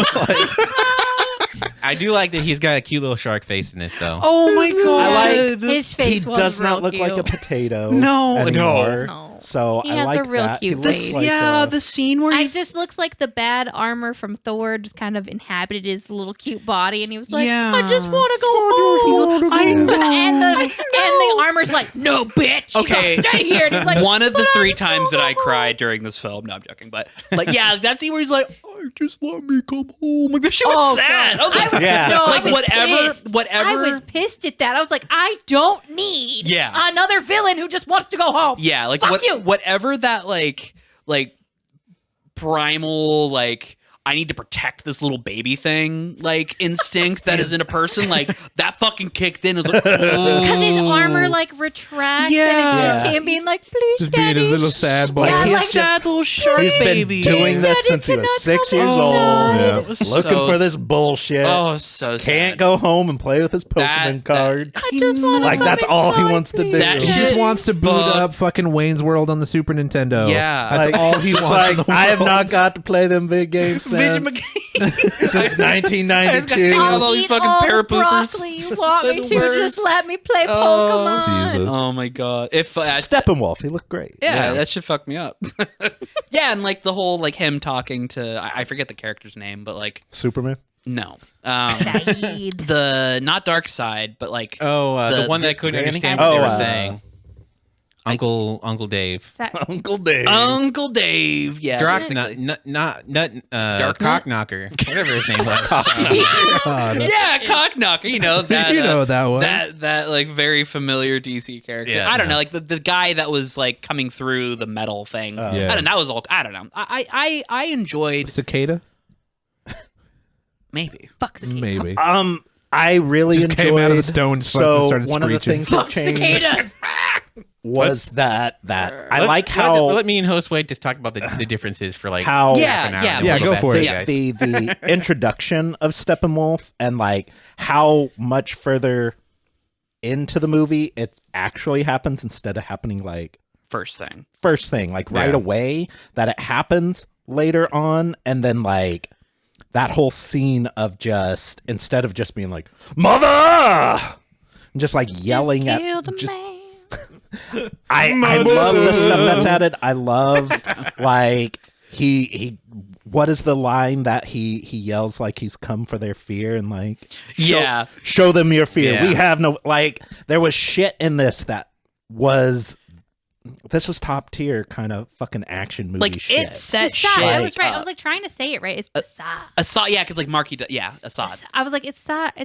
I do like that he's got a cute little shark face in this, though. Oh my god. I like His He face was does not real look cute. like a potato. No, anymore. no. So He I has like a real that. cute He looks face. like, the scene where It he's just looks like the bad armor from Thor just kind of inhabited his little cute body, and he was like, Yeah. "I just want to go home." I know. and the armor's like, "No, bitch. You Okay. gotta stay here." And he's like, one of the "But I 3 just times that wanna I go cried during this film. No, I'm joking, but like, yeah, that scene where he's like, "Oh, just let me come home." Like, that shit was Oh, sad. God. I was like, Yeah. No, like I was whatever. I was pissed at that. I was like, I don't need another villain who just wants to go home. Yeah, like Fuck you. whatever that like primal like I need to protect this little baby thing like instinct that is in a person like that fucking kicked in. It was like Because his armor like retracts, and it's just Yeah. him being like, "Please, Just being his Daddy." little sad boy. Yeah, He's like just- sad little shark He's been baby. doing this Daddy since he was cannot 6 come years outside. old. Yeah. It was Looking so- for this bullshit. Oh, so sad. Can't go home and play with his Pokemon That- cards. I just want to Like, that's all he wants to do. That He shit just wants to boot fucked. up fucking Wayne's World on the Super Nintendo. Yeah. That's Like, all he it's wants. in like the I have world. not got to play them big games Vidge since, McGee. since 1992. All those eat fucking all the parapoopers. broccoli you want me The to. worst. Just let me play Oh, Pokemon. Jesus. Oh my god! If Steppenwolf, he looked great. yeah, that should fuck me up. Yeah, and like the whole like him talking to I forget the character's name, but like Superman. No. Saeed. The not Dark Side, but like the one that I couldn't granny understand guy? what they were Oh, saying. Uncle Dave. Uncle Dave. Uncle Dave. Yeah. Drox, basically. not cock knocker, whatever his name was. Yeah, Cockknocker. You know that. You know that one. That like very familiar DC character. Yeah. I don't know, like the guy that was like coming through the metal thing. Yeah. I don't know. That was all. I don't know. I enjoyed Cicada? maybe. Fuck cicada. Maybe. I really Just enjoyed. came out of the stones, fucking So started one of the screeching. things that Fuck changed cicadas. was that I like how Let me and Host Wade just talk about the differences for like How- half Yeah, an hour, yeah. and Yeah, we'll go back for to it. you guys. the introduction of Steppenwolf and like how much further into the movie it actually happens instead of happening like First thing. first thing, like right Yeah. away, that it happens later on, and then like that whole scene of just instead of just being like mother, just like yelling at Killed a just man. I love the stuff that's added. I love like he what is the line that he yells like he's come for their fear and like show them your fear. Yeah. We have no like there was shit in this that was top tier kind of fucking action movie Like shit. it set Assad. shit. I was right. I was like trying to say it right. It's Assad. Assad. Yeah, because like Marky. Yeah, Assad. I was like, it's Sade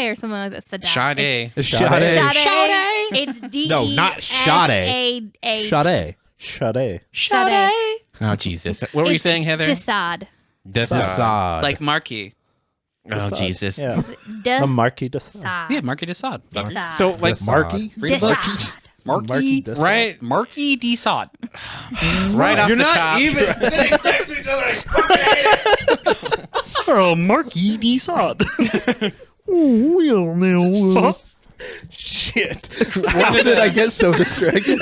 or something like that. Sadat. Sade. It's Sade. Sade. Sade. It's D. No, not Sade. Sade. Sade. Sade. Oh Jesus! What were you saying, Heather? Desaad. Assad. Like Marky. Oh Jesus! Yeah. The Marquis de Desaad. Yeah, Marky Assad. Desaad. So like Assad. Marquis? Desaad. Marky. de right, Marky Assad. right off You're the not top. even sitting next to each other. I fucking hate it. Oh, Marky Assad. Shit. How did I get so distracted?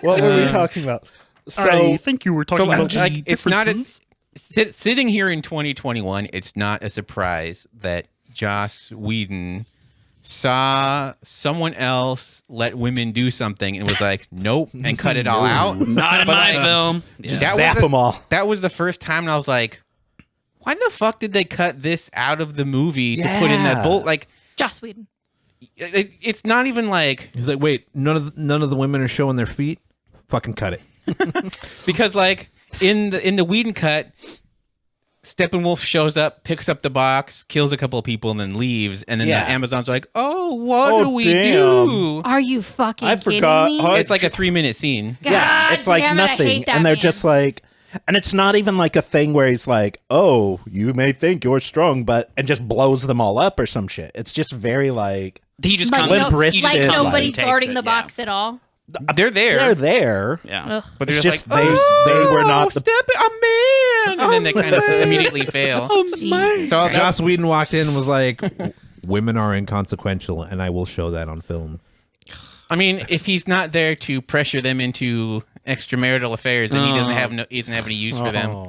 What were we talking about? So think you were So like, it's not as sitting here in 2021. It's not a surprise that Joss Whedon saw someone else let women do something and was like, nope, and cut it all out. Not in But, my like, film. that zap was them all. That was the first time, and I was like, why the fuck did they cut this out of the movie to put in that Yeah. bolt? Like, Joss Whedon. it's not even like He's like, wait, none of the women are showing their feet? Fucking cut it. because like in the Whedon cut, Steppenwolf shows up, picks up the box, kills a couple of people, and then leaves. And then Yeah. the Amazon's like, "Oh, what Oh, do we damn. do?" Are you fucking I kidding forgot. me? Oh, It's like a 3-minute scene. Yeah, God it's like damn it, I nothing. hate that And they're man. just like, and it's not even like a thing where he's like, oh, you may think you're strong, but, and just blows them all up or some shit. It's just very like, He just like, comes. Limp no, wristed, like like- nobody's takes guarding it, the yeah. box at all. They're there. they're there. Yeah. Ugh. But they're It's just just like, they were not the. step a man, and then they kind of immediately fail. Jesus. So that, Joss Whedon walked in and was like, women are inconsequential, and I will show that on film. I mean, if he's not there to pressure them into extramarital affairs, then he doesn't have any use for them.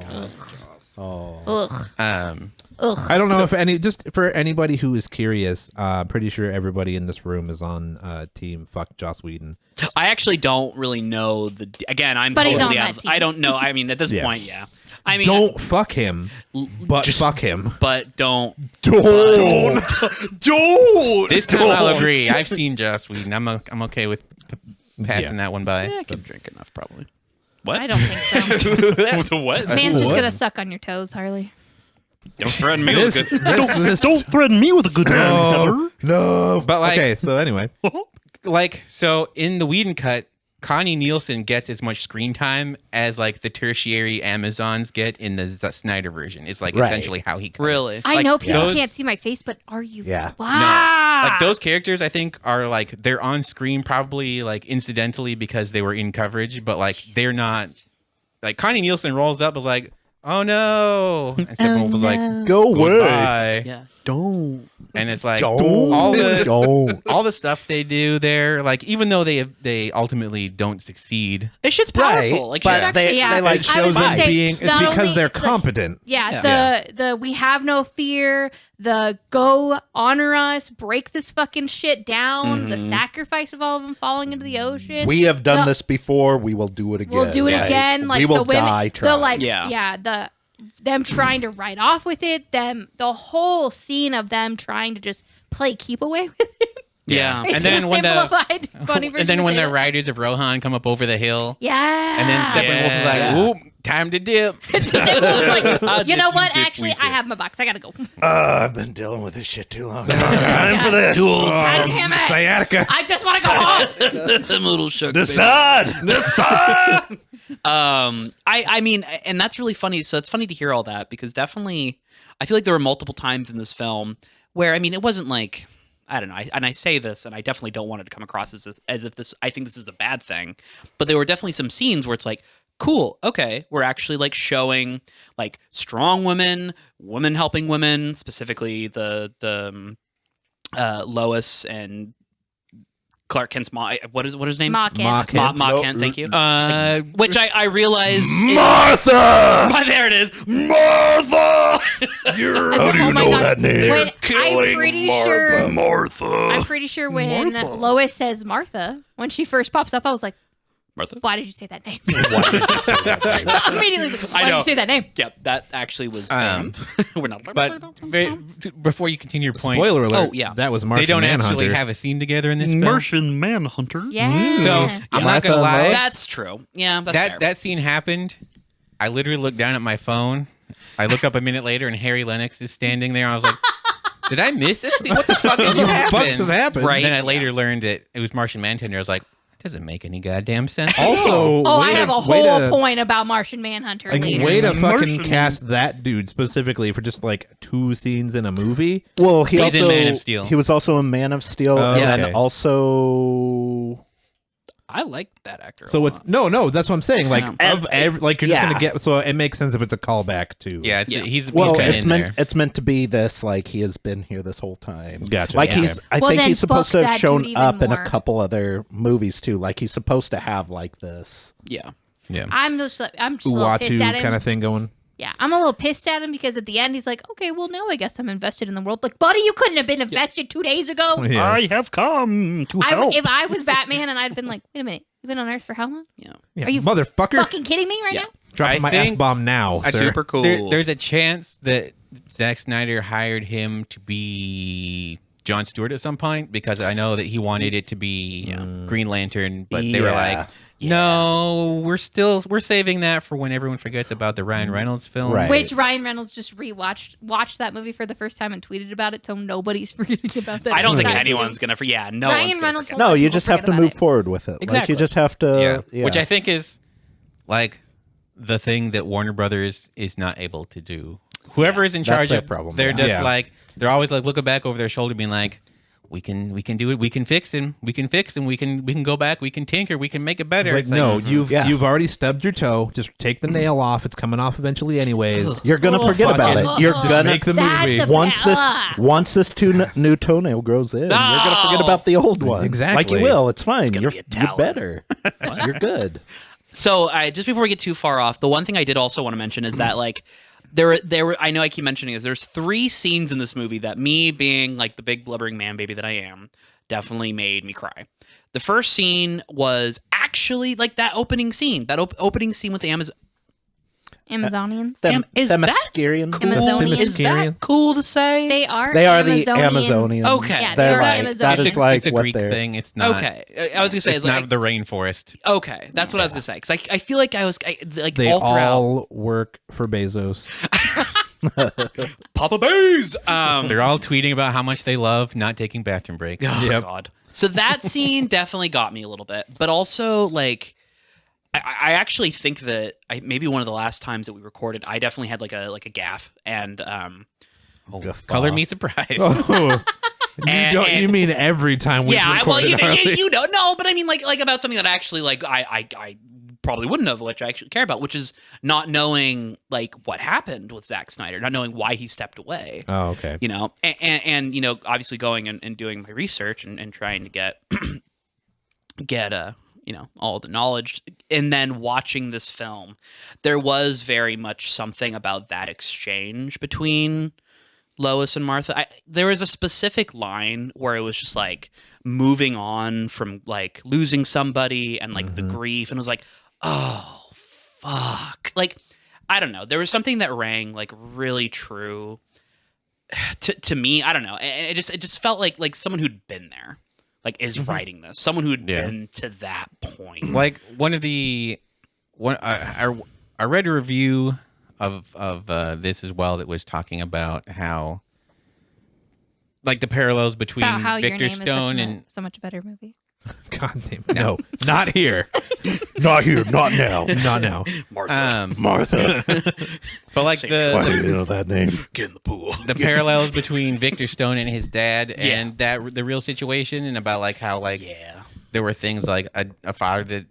Ugh. I don't know if just for anybody who is curious, I'm pretty sure everybody in this room is on team fuck Joss Whedon. I actually don't really know again. I'm But he's totally on out that of, team. I don't know. I mean, at this Yeah. point, yeah. I mean, Don't fuck him, but just- fuck him. but don't. Don't. This time I'll agree. I've seen Joss Whedon. I'm okay with passing that one by. I can drink enough, probably. I don't think so. What? Man's just What? gonna suck on your toes, Harley. Don't threaten me This- with good. this- Don't threaten me with a good Oh, no. But like, Okay, so anyway, so in the Whedon cut, Connie Nielsen gets as much screen time as like the tertiary Amazons get in the Snyder version. It's like Right. essentially how he cut. Really? I Like, know people those- can't see my face, but are you? Yeah. Wow. Like those characters, I think are like they're on screen probably like incidentally because they were in coverage, but like they're not. Like Connie Nielsen rolls up, was like, "Oh no!" And Steppenwolf was like, Go away. "Goodbye." Yeah. Don't. And it's like Don't. all the Don't. all the stuff they do there, like even though they ultimately don't succeed. This shit's Right. powerful. Like, But shit's they Yeah. like it I shows was gonna them say, being. It's not because only- they're it's like- competent. Yeah, the we have no fear, the go honor us, break this fucking shit down, the sacrifice of all of them falling into the ocean. We have done The- this before. We will do it again. We'll do it Like, again. Like we will the women, die the trying. like, Yeah. yeah, the them trying to ride off with it, the whole scene of them trying to just play keep away with it. Yeah. It's And then a when the- simplified, funny version And then of when it. the riders of Rohan come up over the hill, Yeah. and then Steppenwolf is like, Yeah. "Oop, time to dip." like, you know what? Actually, I have my box. I gotta go. I've been dealing with this shit too long. Time for this. God damn it. Sciatica. I just want to go home. I'm a little shook. Decide. I mean, and that's really funny. So it's funny to hear all that because definitely, I feel like there were multiple times in this film where, I mean, it wasn't like, I don't know, and I say this, and I definitely don't want it to come across as if this, I think this is a bad thing, but there were definitely some scenes where it's like, cool, okay, we're actually like showing like strong women helping women, specifically the Lois and Clark Kent's mom. What is his name? Ma Kent. Ma Kent. Ma Kent, thank you. Uh, Which I realize Martha! there it is. Martha! How do you know that name? Wait, I'm pretty sure when Martha. Lois says Martha, when she first pops up, I was like, Martha? why did you say that name? Why did you say that name? Immediately, was like, why did know. you say that name? Yep, that actually was we're not but before you continue your point, Spoiler alert. Oh, yeah. That was they Martian don't Manhunter. actually have a scene together in this film. Martian Manhunter. Yeah. So I'm not gonna Martha lie. Lois? That's true. Yeah, that's fair. That scene happened. I literally looked down at my phone. I looked up a minute later, and Harry Lennox is standing there. I was like, "Did I miss this scene? What the fuck What just the fuck happened?" just happened? Right. Then I later learned it was Martian Manhunter. I was like, "That doesn't make any goddamn sense." Also, Oh, way I have to- a way whole to- point about Martian Manhunter Like, later. way to fucking Martian- cast that dude specifically for just like 2 scenes in a movie. Well, he He's in also Man of Steel. he was also in Man of Steel, Oh, and okay. then also I like that actor. So it's no, that's what I'm saying. Like Yeah. of every, like you're just Yeah. gonna get. So it makes sense if it's a callback to. Yeah, Yeah. he's well, been it's in meant there. it's meant to be this like he has been here this whole time. Gotcha. Like Yeah. he's I Well, think then he's supposed to fuck have that shown dude even up in more. a couple other movies too. Like he's supposed to have like this. yeah. Yeah. I'm just a little pissed Uatu at him. kind of thing going. Yeah, I'm a little pissed at him because at the end he's like, okay, well now I guess I'm invested in the world. Like, buddy, you couldn't have been invested 2 days ago. Yeah. have come to If I was Batman and I'd been like, wait a minute, you've been on Earth for how long? Yeah. Yeah. Are you motherfucker? Fucking kidding me right Yeah. now? Dropping I my think- F bomb now, sir. Super cool. There's a chance that Zack Snyder hired him to be Jon Stewart at some point because I know that he wanted it to be Green Lantern, but they were Yeah. like, no, we're saving that for when everyone forgets about the Ryan Reynolds film. Right. Which Ryan Reynolds just watched that movie for the first time and tweeted about it, so nobody's forgetting about that. I don't think entire anyone's movie. gonna. Yeah, no Ryan one's gonna Reynolds forget. won't No, let you people just have forget to about move it. forward with it. Like Exactly. you just have to. Yeah. Which I think is like the thing that Warner Brothers is not able to do. Whoever is in That's charge their of problem, they're yeah. just Yeah. like they're always like looking back over their shoulder being like, we can do it, we can fix him, we can go back, we can tinker, we can make it better. Like, It's no, Yeah. you've already stubbed your toe. Just take the nail off. It's coming off eventually, anyways. You're gonna forget about fucking- it. You're Just gonna make the That's movie. a once this new toenail grows in, you're gonna forget about the old one. Exactly. Like you will. It's fine. gonna You're be a talon. better. You're good. So, just before we get too far off, the one thing I did also want to mention is that like there were. I know I keep mentioning this. There's 3 scenes in this movie that me being like the big blubbering man baby that I am definitely made me cry. The first scene was actually like that opening scene. That opening scene with the Amazonians. Is that Themyscirian. cool? Amazonians. Is that cool to say? They are. They are the Amazonian. Amazonians. Okay. Yeah, They're they are like Amazonians. that is like it's a what Greek they're. thing. It's not. Okay, I was gonna say It's like, not the rainforest. okay, that's what I was gonna say because I feel like like They all throughout all work for Bezos. Papa Bays. They're all tweeting about how much they love not taking bathroom breaks. Oh, Yep. God. So that scene definitely got me a little bit, but also like I actually think that maybe one of the last times that we recorded, I definitely had like a gaffe, and Color me surprised. Oh, And- you mean every time we yeah, well, recorded, Harley? you know, no, but I mean like about something that actually like I probably wouldn't have, which I actually care about, which is not knowing like what happened with Zack Snyder, not knowing why he stepped away. Oh, okay. You know, and you know, obviously going and doing my research and trying to get you know, all the knowledge, and then watching this film, there was very much something about that exchange between Lois and Martha. There was a specific line where it was just like moving on from like losing somebody and like the grief, and it was like, oh fuck, like I don't know. There was something that rang like really true to me. I don't know. And it just felt like someone w'd been there, like is writing this. Someone who'd been to that point. Like I read a review of this as well that was talking about how like the parallels between About how Victor your name Stone is and so much better movie. God damn it. No, not here. Not here, not now. Not now. Martha. but like Why do you know that name? Get in the pool. the parallels between Victor Stone and his dad and the real situation, and about like how like there were things like a father that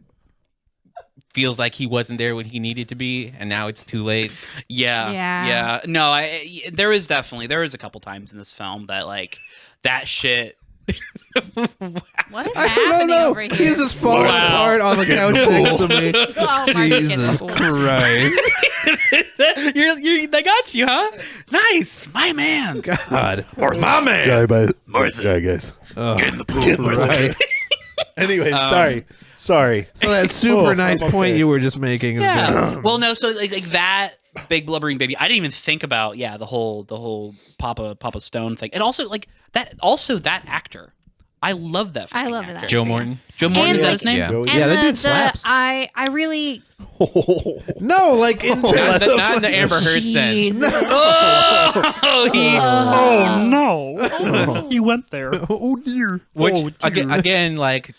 feels like he wasn't there when he needed to be, and now it's too late. Yeah. No, there is a couple times in this film that like that shit. What is happening over here? He's just falling apart on the couch next to me. Oh, Mark, get in the Jesus pool. Christ. They got you, huh? Nice, my man. God. My man. Yeah, guys. Get in the pool. Right. Anyway, sorry. So that super nice point you were just making is good. Well, no, so like that big blubbering baby. I didn't even think about the whole Papa Stone thing, and also like that. Also, that actor, I love that. I fucking love actor. that. Joe Morton. Joe Morton, is that like- his name? Yeah. And Yeah, that dude slaps. I really No, like in Not in the Amber Heard sense. No, he went there. Oh dear. Which again, like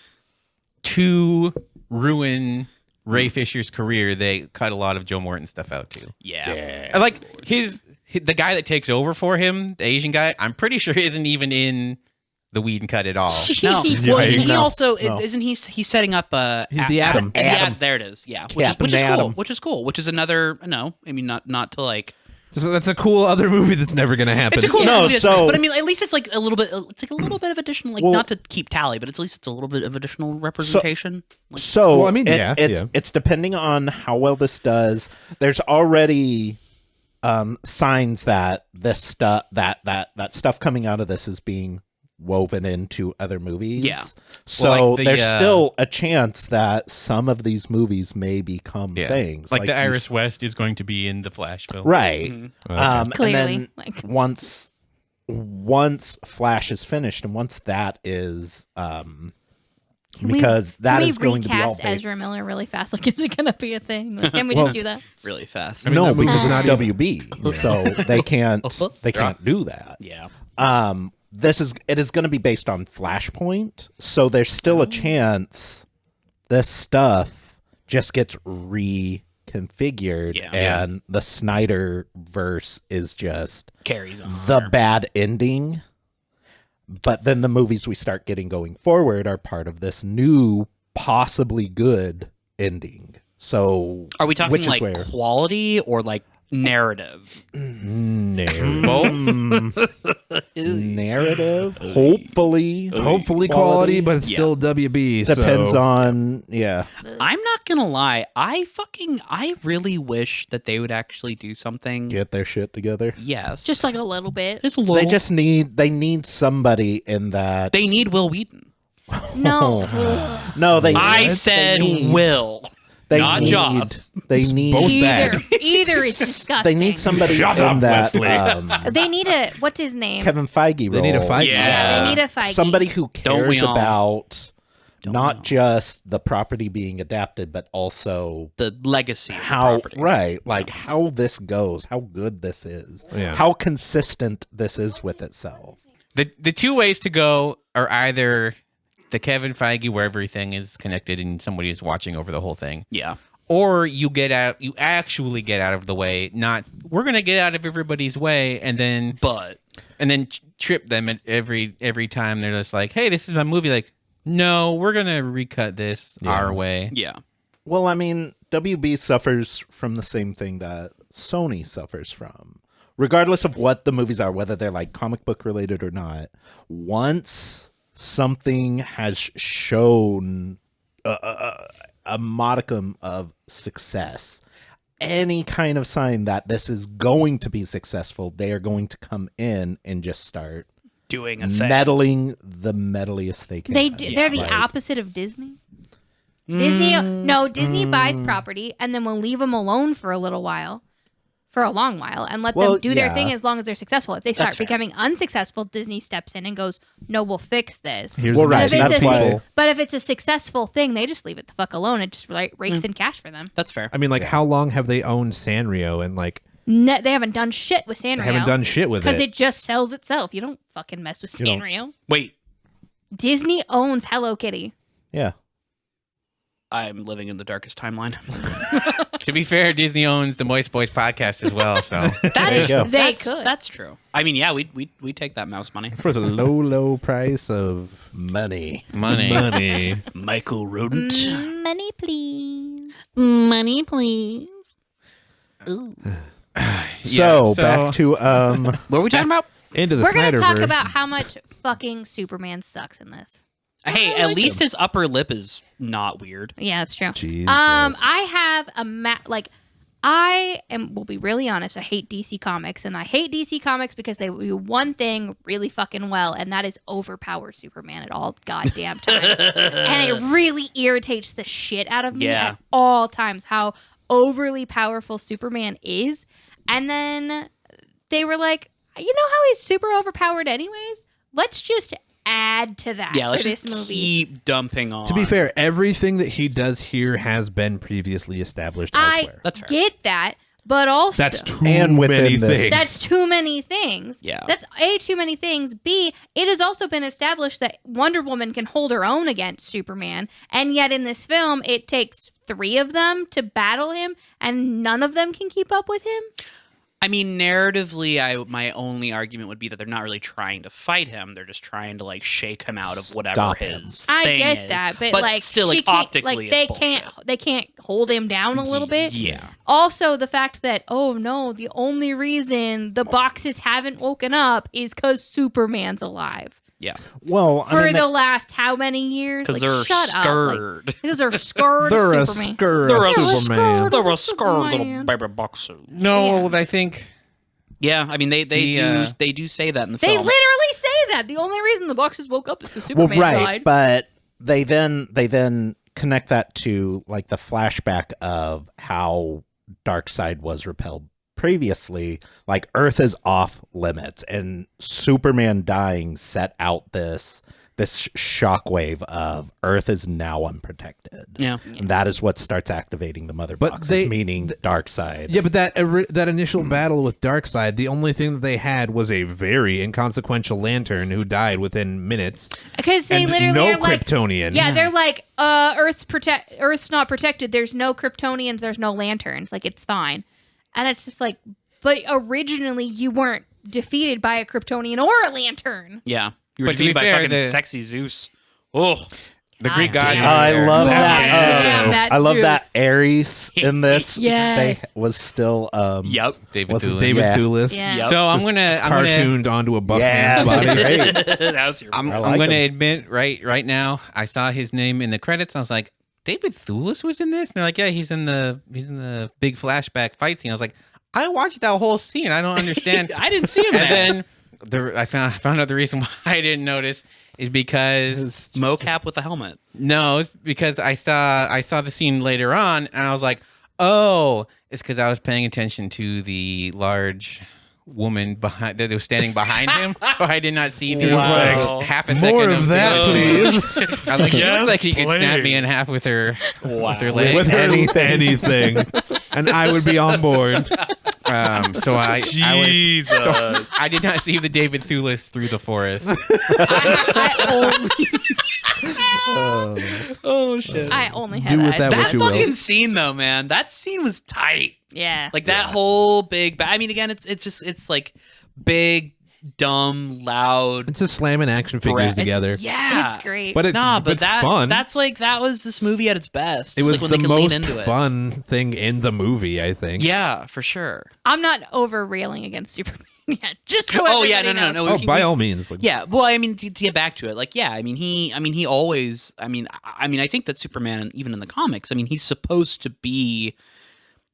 to ruin Ray Fisher's career, they cut a lot of Joe Morton stuff out too. Yeah. And, like the guy that takes over for him, the Asian guy, I'm pretty sure isn't even in the Whedon cut at all. No. Well, and he No. also No. isn't he's setting up He's the Atom. there it is. Yeah. Which Captain is cool. Atom. Which is cool. Which is another not to like. So that's a cool other movie that's never going to happen. It's a cool No, movie, so- but I mean, at least it's like a little bit. It's like a little bit of additional, like Well- not to keep tally, but at least it's a little bit of additional representation. So Well, I mean, it's depending on how well this does. There's already signs that this stuff that stuff coming out of this is being woven into other movies. Yeah. So Well, like there's still a chance that some of these movies may become Yeah. things. Like the these- Iris West is going to be in the Flash film. Right. Clearly, And then like- once Flash is finished, and once that is because that is going to be all recast based. Ezra Miller really fast. Like, is it going to be a thing? Like, can we just do that? Really fast. I mean, no, that movie's because not it's even- WB, so they can't do that. Yeah. It is going to be based on Flashpoint, so there's still a chance this stuff just gets reconfigured, Yeah. and the Snyder verse is just Carries on. the bad ending. But then the movies we start getting going forward are part of this new, possibly good ending. So, Are we talking which is like where? quality or like narrative? Narrative, hopefully Hopefully but it's still WB. depends so. on I'm not gonna lie. I really wish that they would actually do something. get their shit together. Yes. Just like a little bit. Just a little. They need somebody in that. They need Will Wheaton. No. no, they. I they said need- Will. They not need, Joss. They need Either is disgusting. They need somebody Shut in up, that. Wesley. They need a what's his name? Kevin Feige role. They need a Feige. Yeah. They need a Feige. Somebody who Don't we cares all? about not we all? just the property being adapted, but also The legacy. Of the how property. right, like how this goes, how good this is, Yeah. how consistent this is with itself. The two ways to go are either the Kevin Feige where everything is connected and somebody is watching over the whole thing, Yeah. or you actually get out of the way. Not we're gonna get out of everybody's way, and then trip them at every time they're just like, hey, this is my movie. Like, no, we're gonna recut this our way. Yeah. Well, I mean, WB suffers from the same thing that Sony suffers from. Regardless of what the movies are, whether they're like comic book related or not, once something has shown a modicum of success, any kind of sign that this is going to be successful, they are going to come in and just start Doing a thing. meddling the meddliest they can. They're the Like, opposite of Disney. Disney buys property and then will leave them alone for a little while, for a long while and let Well, them do their yeah. thing as long as they're successful. If they start That's fair. becoming unsuccessful, Disney steps in and goes, "No, we'll fix this." Here's Well, the right, magic that's people. why- But if it's a successful thing, they just leave it the fuck alone. It just rakes in cash for them. That's fair. I mean, like, how long have they owned Sanrio and like They haven't done shit with Sanrio. they haven't done shit with because it? it just sells itself. You don't fucking mess with You don't- Sanrio. Wait, Disney owns Hello Kitty. Yeah. I'm living in the darkest timeline. To be fair, Disney owns the Moist Boys podcast as well, so That's go. They could. That's true. I mean, yeah, we take that mouse money. For the low price of Money. money. money. Michael Rodent. Money, please. Money, please. So, so- back to What were we talking about? Into the We're going to Snyderverse. talk about how much fucking Superman sucks in this. Hey, at least his upper lip is not weird. Yeah, that's true. Jesus. I have will be really honest, I hate DC Comics, and I hate DC Comics because they do one thing really fucking well, and that is overpower Superman at all goddamn times. And it really irritates the shit out of me Yeah. at all times how overly powerful Superman is. And then they were like, you know how he's super overpowered anyways? Let's just add to that Yeah, let's for just this movie. keep dumping on. to be fair, everything that he does here has been previously established I elsewhere. That's fair. get that, but also That's too And within many this- things. that's too many things. Yeah. That's A, too many things. B, it has also been established that Wonder Woman can hold her own against Superman, and yet in this film it takes 3 of them to battle him, and none of them can keep up with him. I mean, narratively, my only argument would be that they're not really trying to fight him. They're just trying to like shake him out of whatever Stop him. his I thing get is. that, but like still, she like can't- optically, like it's bullshit. they can't hold him down a little bit. Yeah. Also, the fact that, oh no, the only reason the boxes haven't woken up is because Superman's alive. Yeah. well, For I mean, the last how many years? Because Like, they're shut up. scared. Because they're scared They're a of Superman. scur They're of a Superman. scur. They're a scared little Superman. baby boxer. No, Yeah. I think Yeah, I mean they do say that in the They film. literally say that. The only reason the boxes woke up is because well, Superman right, died. but they then connect that to like the flashback of how Darkseid was repelled previously. Like Earth is off limits, and Superman dying set out this shockwave of Earth is now unprotected. Yeah. And that is what starts activating the mother But boxes, they- meaning Darkseid. Yeah, but that initial battle with Darkseid, the only thing that they had was a very inconsequential lantern who died within minutes. Because they and literally no are like, Kryptonian. yeah, they're like, Earth's not protected. There's no Kryptonians. There's no lanterns. Like, it's fine. And it's just like, but originally you weren't defeated by a Kryptonian or a lantern. Yeah. You were But to be defeated by fair, fucking the- sexy Zeus. Oh. the Greek gods. damn. are I there. love Damn, that. that I love Zeus. that Ares in this. Yes. They was still Yep. David What's his Thewlis. David Yeah. Thewlis. Yeah. Yep. So I'm Just gonna cartooned onto a buff Yeah, man's that's body. great. that was your I'm I like gonna him. admit right now I saw his name in the credits. I was like, David Thewlis was in this, and they're like, yeah, he's in the big flashback fight scene. I was like, I watched that whole scene. I don't understand. I didn't see him there. And then I found out the reason why I didn't notice is because mocap with a helmet. no, it's because I saw the scene later on, and I was like, oh, it's because I was paying attention to the large woman behind that was standing behind him. So I did not see the Wow. half a second More of that, please. I was like, she Yes, looks like she could snap please. me in half with her with her Wow. leg. With anything. And I would be on board. So I Jesus. was, I did not see the David Thewlis through the forest. oh shit. I only had Do with eyes. that for what That you will. fucking scene though, man. That scene was tight. Yeah. Like that whole big. I mean, again, it's like big, dumb, loud. It's just slamming action figures together. Yeah, It's great. But it's, but it's that fun. that's like that was this movie at its best. it Just, was like, when the they could most lean into it. fun thing in the movie, I think. Yeah, for sure. I'm not over railing against Superman. Yeah, just so Oh yeah, everybody no. Oh, we- by we- all means. Like, Yeah, well, I mean, to get back to it, like, yeah, I mean, he always, I mean, I think that Superman, even in the comics, I mean, he's supposed to be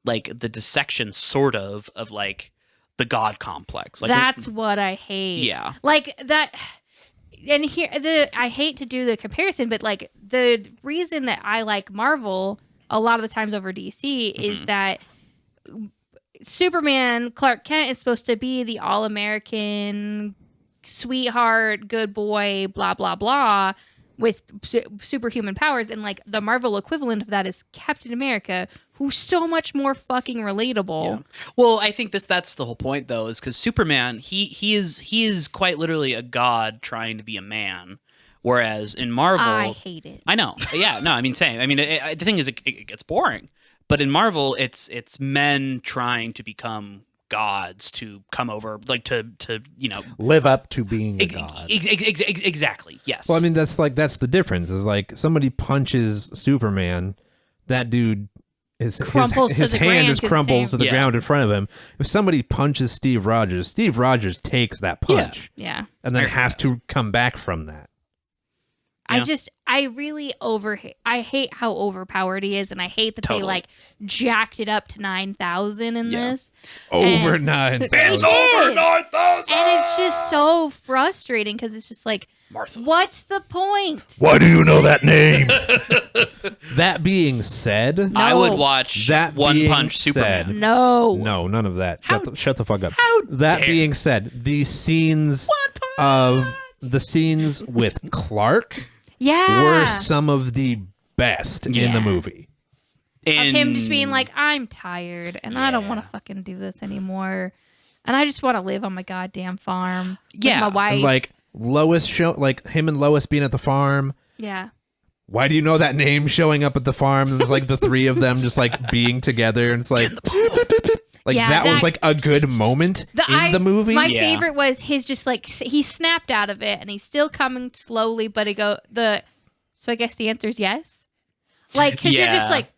like the dissection, sort of like the God complex. Like, That's what I hate. Yeah. Like that. And here, I hate to do the comparison, but like the reason that I like Marvel a lot of the times over DC is Mm-hmm. that Superman, Clark Kent is supposed to be the all-American sweetheart, good boy, blah, blah, blah, with superhuman powers. And like the Marvel equivalent of that is Captain America, who's so much more fucking relatable. Yeah. Well, I think that's the whole point, though, is because Superman, he is quite literally a god trying to be a man, whereas in Marvel, I hate it. I know, yeah, no, I mean, same. I mean, the thing is, it gets boring, but in Marvel, it's men trying to become gods to come over, like to live up to being a god. Exactly. Yes. Well, I mean, that's the difference. Is like somebody punches Superman, that dude. His Crumples to his the hand ground, is crumbles to the Yeah. ground in front of him. If somebody punches Steve Rogers takes that punch Yeah. and then America has to come back from that. I Yeah. I hate how overpowered he is, and I hate that Totally. they like jacked it up to 9,000 in Yeah. this. Over And- 9,000. They did. 9,000. And it's just so frustrating because it's just like, Martha. what's the point? Why do you know that name? That being said, I No. would watch That One being Punch Superman. said- No. no, none of that. Shut the fuck up. how That dare- being said, the scenes with Clark Yeah. were some of the best in Yeah. the movie. Of And him just being like, I'm tired and I don't want to fucking do this anymore. And I just want to live on my goddamn farm Yeah. with my wife. And like Lois him and Lois being at the farm. yeah. Why do you know that name showing up at the farm? And it's like the three of them just like being together, and it's like Yeah, that was that- like a good moment in the movie. My Yeah. favorite was his just like he snapped out of it and he's still coming slowly, but so I guess the answer is yes. Like, because you're just Yeah. like,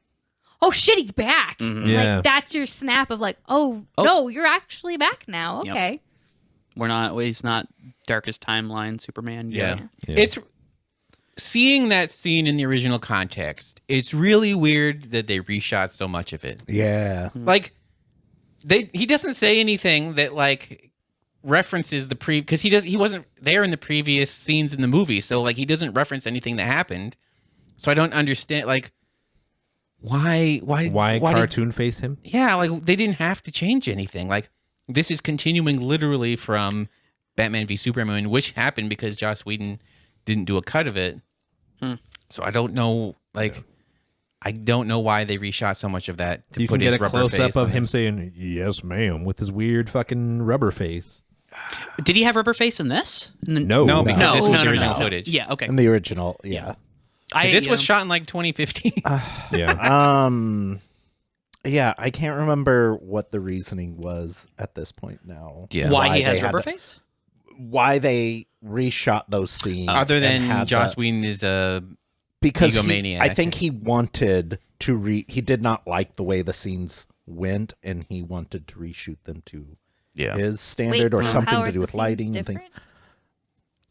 oh shit, he's back. Yeah. Like that's your snap of like, oh no, you're actually back now. Yep. Okay. he's not darkest timeline Superman. Yeah. Yeah. It's seeing that scene in the original context. It's really weird that they reshot so much of it. Yeah. Like he doesn't say anything that like references the because he wasn't there in the previous scenes in the movie, so like he doesn't reference anything that happened. So I don't understand like why did- cartoon face him? yeah, like they didn't have to change anything. Like this is continuing literally from Batman v Superman, which happened because Joss Whedon didn't do a cut of it. So I don't know, like, I don't know why they reshot so much of that. To You put can get his a rubber close up face of on him it. saying "yes, ma'am" with his weird fucking rubber face. Did he have rubber face in this? No, No, because No, this was no, the no, original no. footage. Yeah. Okay. In the original, yeah. This was shot in like 2015. Yeah, Yeah, I can't remember what the reasoning was at this point now. Yeah. Why he they has had rubber to- face? Why they reshot those scenes. Other and than had Joss that- Whedon is a because egomaniac, I think he wanted to he did not like the way the scenes went, and he wanted to reshoot them to his standard or so something how to are do the with scenes lighting and things. different?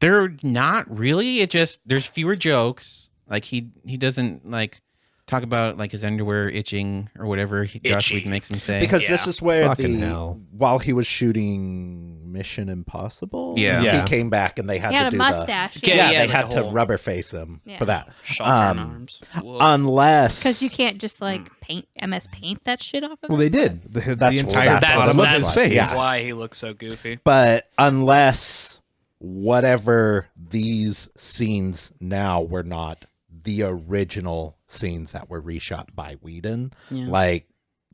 They're not really. It just there's fewer jokes. Like he doesn't like talk about like his underwear itching or whatever Joss Whedon makes him say. Because this is where Fucking hell. while he was shooting Mission Impossible, Yeah. Yeah. he came back and they had He had to a do mustache. the Yeah, they like had the to whole- rubber face him Yeah. for that. Shotgun arms. Whoa. Unless Because you can't just like paint that shit off of well, him. they did the That's- entire that's bottom what of it his looks face. like, yeah. why he looks so goofy. but unless whatever these scenes now were not the original scenes that were reshot by Whedon. Yeah. Like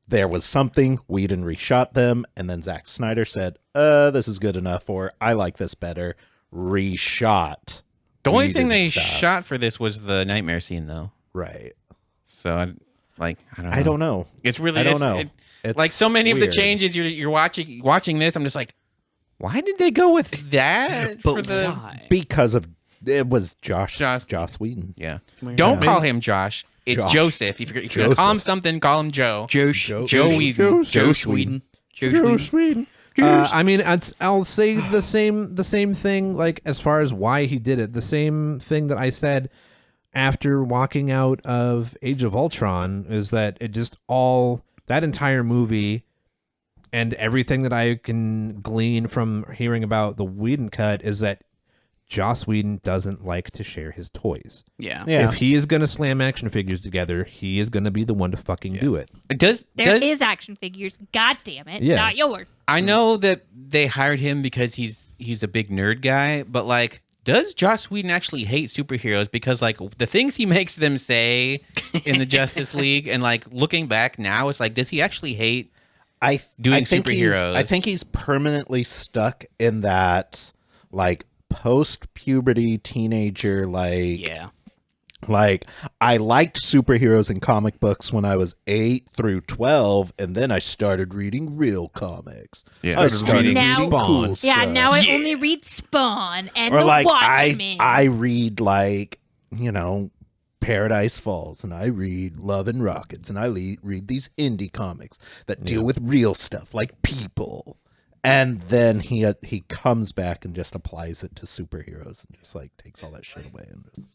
there was something, Whedon reshot them, and then Zack Snyder said, this is good enough, or I like this better. Reshot. the only thing Whedon they stuff. shot for this was the nightmare scene, though. Right. So I don't know. I don't know. It's really I don't it's- know. it- It's like so many of weird. the changes you're watching this. I'm just like, why did they go with that But for the? why? Because of it was Joss Joss- Whedon. Yeah. Don't call him Josh. It's Josh. Joseph. If you're gonna call him something, call him Joe. Joe Whedon. Joe Sweden. Joe Sweden. I mean, I'll say the same thing. Like as far as why he did it, the same thing that I said after walking out of Age of Ultron is that it just all that entire movie and everything that I can glean from hearing about the Whedon cut is that Joss Whedon doesn't like to share his toys. Yeah. Yeah. If he is going to slam action figures together, he is going to be the one to fucking do it. There is action figures. God damn it. Yeah. Not yours. I know that they hired him because he's a big nerd guy, but like, does Joss Whedon actually hate superheroes? Because like the things he makes them say in the Justice League, and like looking back now, it's like, does he actually hate doing superheroes? I think he's permanently stuck in that like post-puberty teenager Yeah. like I liked superheroes in comic books when I was 8 through 12, and then I started reading real comics. Yeah. I started reading reading Spawn. cool Yeah, stuff. now I only read Spawn and or The like Watchmen. I read like, you know, Paradise Falls, and I read Love and Rockets, and I read these indie comics that deal with real stuff like people. And then he comes back and just applies it to superheroes and just like takes all that shit away and just...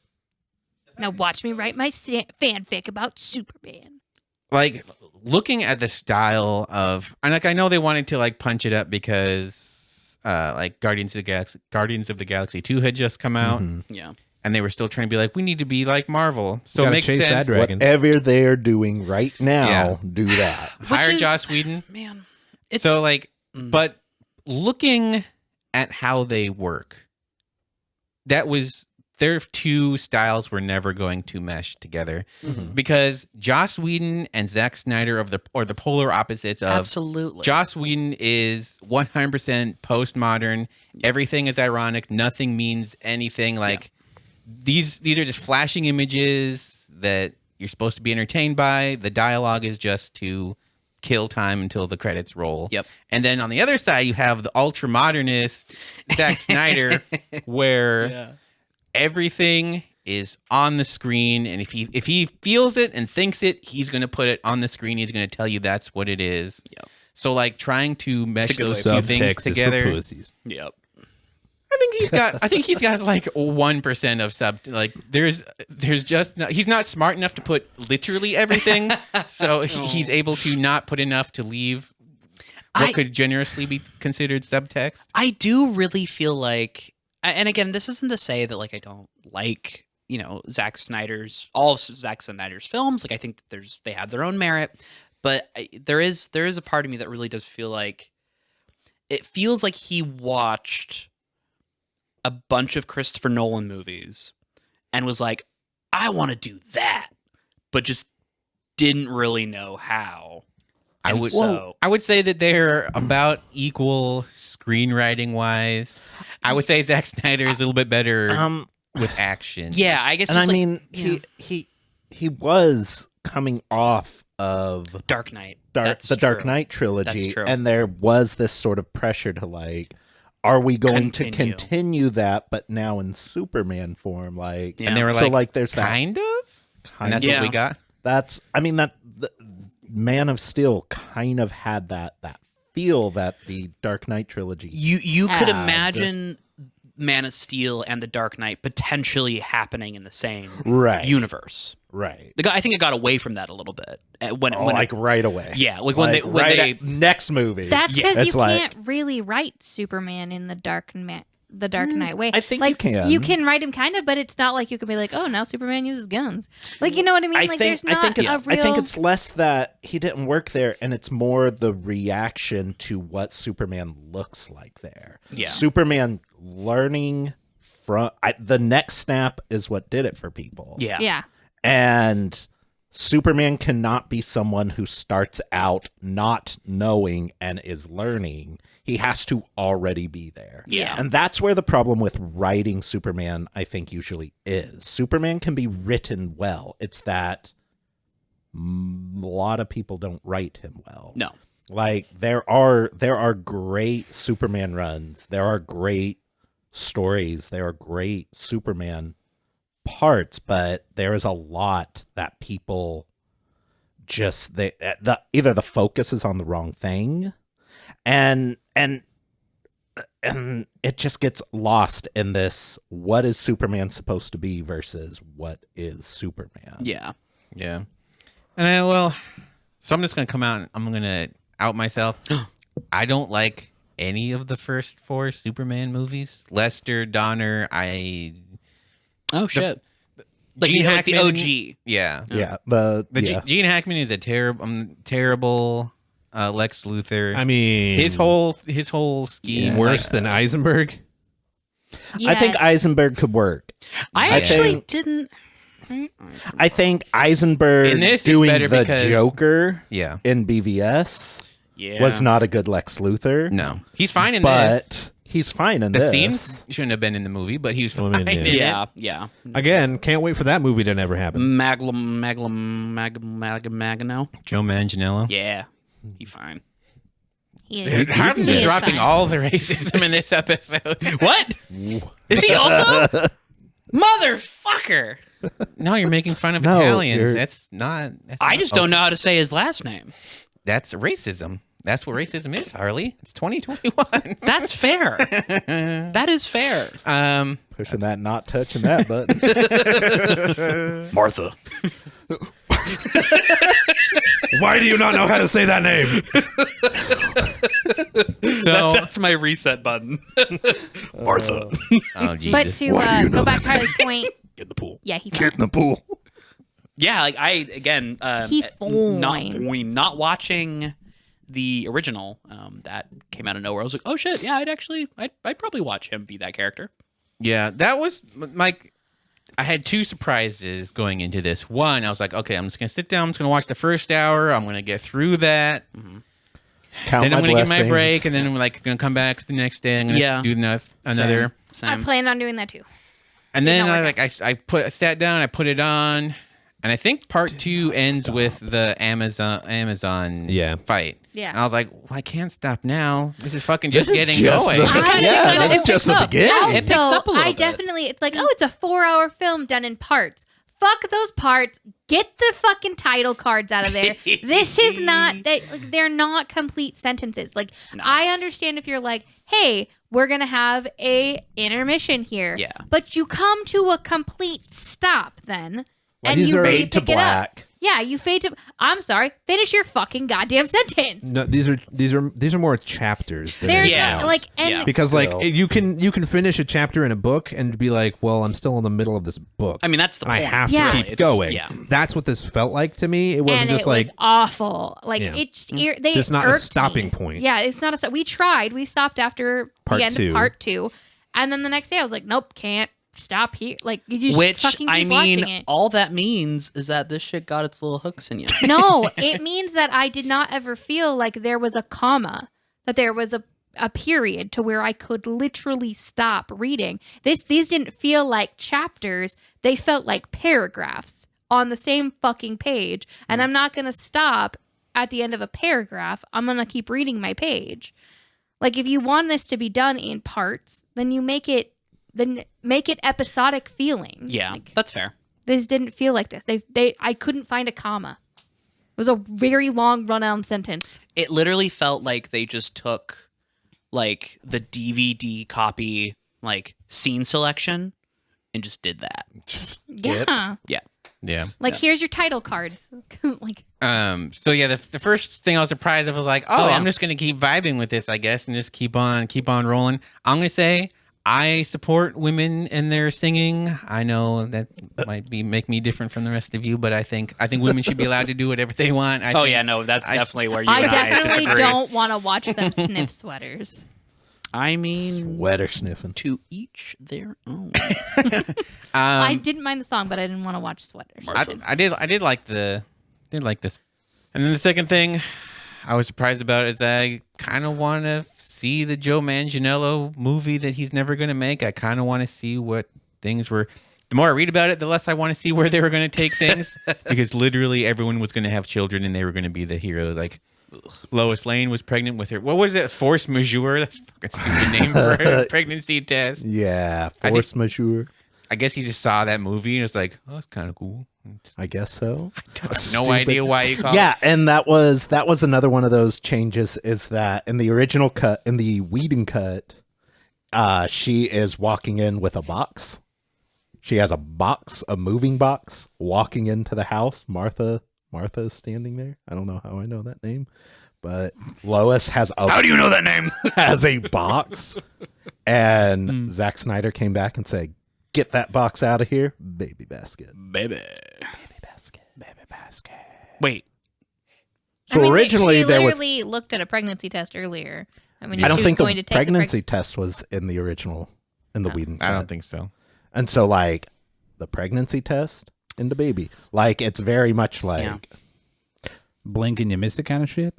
Now watch me write my fanfic about Superman. Like looking at the style of, and like I know they wanted to like punch it up because like Guardians of the Galaxy 2 had just come out, Yeah. and they were still trying to be like, we need to be like Marvel, so it Gotta makes chase that sense. dragon. Whatever they're doing right now, Yeah. do that. Hire is- Joss Whedon. Man. So like, but looking at how they work, that was their two styles were never going to mesh together because Joss Whedon and Zach Snyder are the polar opposites of. Absolutely. Joss Whedon is 100% postmodern. Everything is ironic. Nothing means anything. Like these are just flashing images that you're supposed to be entertained by. The dialogue is just to kill time until the credits roll. Yep. And then on the other side, you have the ultra modernist Zack Snyder, where everything is on the screen, and if he feels it and thinks it, he's going to put it on the screen. He's going to tell you that's what it is. Yep. So like trying to mesh It's a good those way two of things Subtext is for together. pussies. Yep. I think he's got like 1% of sub. Like there's just not, he's not smart enough to put literally everything. So he's able to not put enough to leave what could generously be considered subtext. I do really feel like, and again, this isn't to say that like I don't like, you know, all of Zack Snyder's films. Like I think that they have their own merit, but there is a part of me that really does feel like it feels like he watched a bunch of Christopher Nolan movies and was like, I want to do that, but just didn't really know how. I would say that they're about equal screenwriting wise. I would say Zack Snyder is a little bit better with action. Yeah, I guess. And I just like, mean, he was coming off of Dark Knight. the Dark Knight trilogy, That's true. and there was this sort of pressure to like, are we going to Continue. continue that, but now in Superman form? Like, Yeah. And they were so like, like there's that kind of, and kind that's of. what we got. That's I mean that the Man of Steel kind of had that feel that the Dark Knight trilogy. You could had. imagine Man of Steel and the Dark Knight potentially happening in the same Right. universe. Right. I think it got away from that a little bit when Like right away. yeah, like when Right they at next movie. That's Yeah, because it's you like- can't really write Superman in the Dark Knight way. I think like, you can. You can write him kind of, but it's not like you could be like, oh, now Superman uses guns. Like, you know what I mean? Like, there's not a real... I think it's less that he didn't work there, and it's more the reaction to what Superman looks like there. Yeah. Superman learning from the neck snap is what did it for people. yeah. Yeah. And Superman cannot be someone who starts out not knowing and is learning. He has to already be there. Yeah. And that's where the problem with writing Superman, I think, usually is. Superman can be written well. It's that a lot of people don't write him well. No. Like there are great Superman runs. There are great stories. There are great Superman parts, but there is a lot that people just either the focus is on the wrong thing and it just gets lost in this what is Superman supposed to be versus what is Superman. Yeah. Yeah. And so I'm just going to come out and I'm going to out myself. I don't like any of the first 4 Superman movies. Lester, Donner, Oh shit! Gene Like the Hackman. OG. Yeah. Yeah. Gene Hackman is a terrible Lex Luthor. I mean, his whole scheme worse than Eisenberg. I think Yes. Eisenberg could work. I I actually think- didn't. I think Eisenberg And this is doing better the because- Joker Yeah. in BVS Yeah. was not a good Lex Luthor. No, he's fine in this. But he's fine in The this. scenes shouldn't have been in the movie, but he was I fine mean, in it. Yeah. Again, can't wait for that movie to never happen. Magno. Joe Manganiello. Yeah. He's fine. Dude, how is he dropping all the racism in this episode? What? Is he also? Motherfucker! No, you're making fun of No, Italians. you're- That's not. I just don't know how to say his last name. That's racism. That's what racism is, Harley. It's 2021. That's fair. That is fair. Pushing that, not touching that button. Martha. Why do you not know how to say that name? So, That's my reset button. Martha. oh Jesus. But to Why do you know go back that? to Tyler's point, Get in the pool. yeah, he's Get in the pool. Yeah, like again, He not watching the original that came out of nowhere. I was like, oh shit, yeah, I'd probably watch him be that character. Yeah, that was Mike. I had 2 surprises going into this. One, I was like, okay, I'm just gonna sit down. I'm just gonna watch the first hour. I'm gonna get through that. Count Then my I'm gonna get my blessings. break, and then I'm like gonna come back the next day. I'm gonna Yeah. do another. Same. I planned on doing that too. And then not I work I sat down, I put it on, and I think part 2 ends with the Amazon Yeah. fight. Yeah. And I was like, well, I can't stop now. This is fucking just This is getting just going. the- I yeah, don't- this is just the up. beginning. It picks up a little I bit. definitely, it's like, oh, it's a 4-hour film done in parts. Fuck those parts. Get the fucking title cards out of there. This is not, they're not complete sentences. Like, I understand if you're like, hey, we're going to have a intermission here. Yeah. But you come to a complete stop then. And He's you fade read to pick it up. black. Yeah, you fade to, I'm sorry, finish your fucking goddamn sentence. No, these are more chapters. Than There's anything Yeah. else. like, and Yeah. Because Still. like you can finish a chapter in a book and be like, well, I'm still in the middle of this book. I mean, that's the and I point. have Yeah. to keep It's- going. yeah. That's what this felt like to me. It wasn't and just it like was awful. Like Yeah. it's they. There's not a irked stopping me. point. Yeah, it's not a. We tried. We stopped after Part the end 2. of part 2, and then the next day I was like, nope, can't stop here. Like you just Which fucking keep I mean, watching it. all that means is that this shit got its little hooks in you. No, it means that I did not ever feel like there was a comma, that there was a period to where I could literally stop reading. These didn't feel like chapters. They felt like paragraphs on the same fucking page. And I'm not going to stop at the end of a paragraph. I'm going to keep reading my page. Like if you want this to be done in parts, then you make it episodic feeling. Yeah, Like, that's fair. this didn't feel like this. I couldn't find a comma. It was a very long run-on sentence. It literally felt like they just took like the DVD copy like scene selection and just did that. Just Yeah. Yeah. Yeah. Like here's your title cards. Like So yeah, the first thing I was surprised of was like, oh, Oh, yeah. I'm just gonna keep vibing with this, I guess, and just keep on rolling. I'm gonna say I support women and their singing. I know that might make me different from the rest of you, but I think women should be allowed to do whatever they want. I think, Yeah, no, that's definitely where you I and I definitely disagree. don't want to watch them sniff sweaters. I mean, Sweater sniffing. to each their own. I didn't mind the song, but I didn't want to watch sweaters. I did like this. And then the second thing I was surprised about is I kind of want to see the Joe Manganiello movie that he's never going to make. I kind of want to see what things were. The more I read about it, the less I want to see where they were going to take things, because literally everyone was going to have children and they were going to be the hero. Like Lois Lane was pregnant with her. What was it? Force majeure. That's a fucking stupid name for a pregnancy test. Yeah, I force majeure. I guess he just saw that movie and was like, "Oh, it's kind of cool." I guess so. No Stupid. idea why you call Yeah, and that was another one of those changes, is that in the original cut, in the Whedon cut, she is walking in with a box. She has a box, a moving box, walking into the house. Martha is standing there. I don't know how I know that name, but Lois has a How do you know that name? has a box, and Zack Snyder came back and said, "Get that box out of here, baby basket." Baby. Wait. So originally she there was. literally looked at a pregnancy test earlier. I mean, I she don't was think going the to take pregnancy test was in the original, in the Whedon cut. I don't think so. And so, like, the pregnancy test and the baby, like, it's very much like. Yeah. Blink and you miss it kind of shit.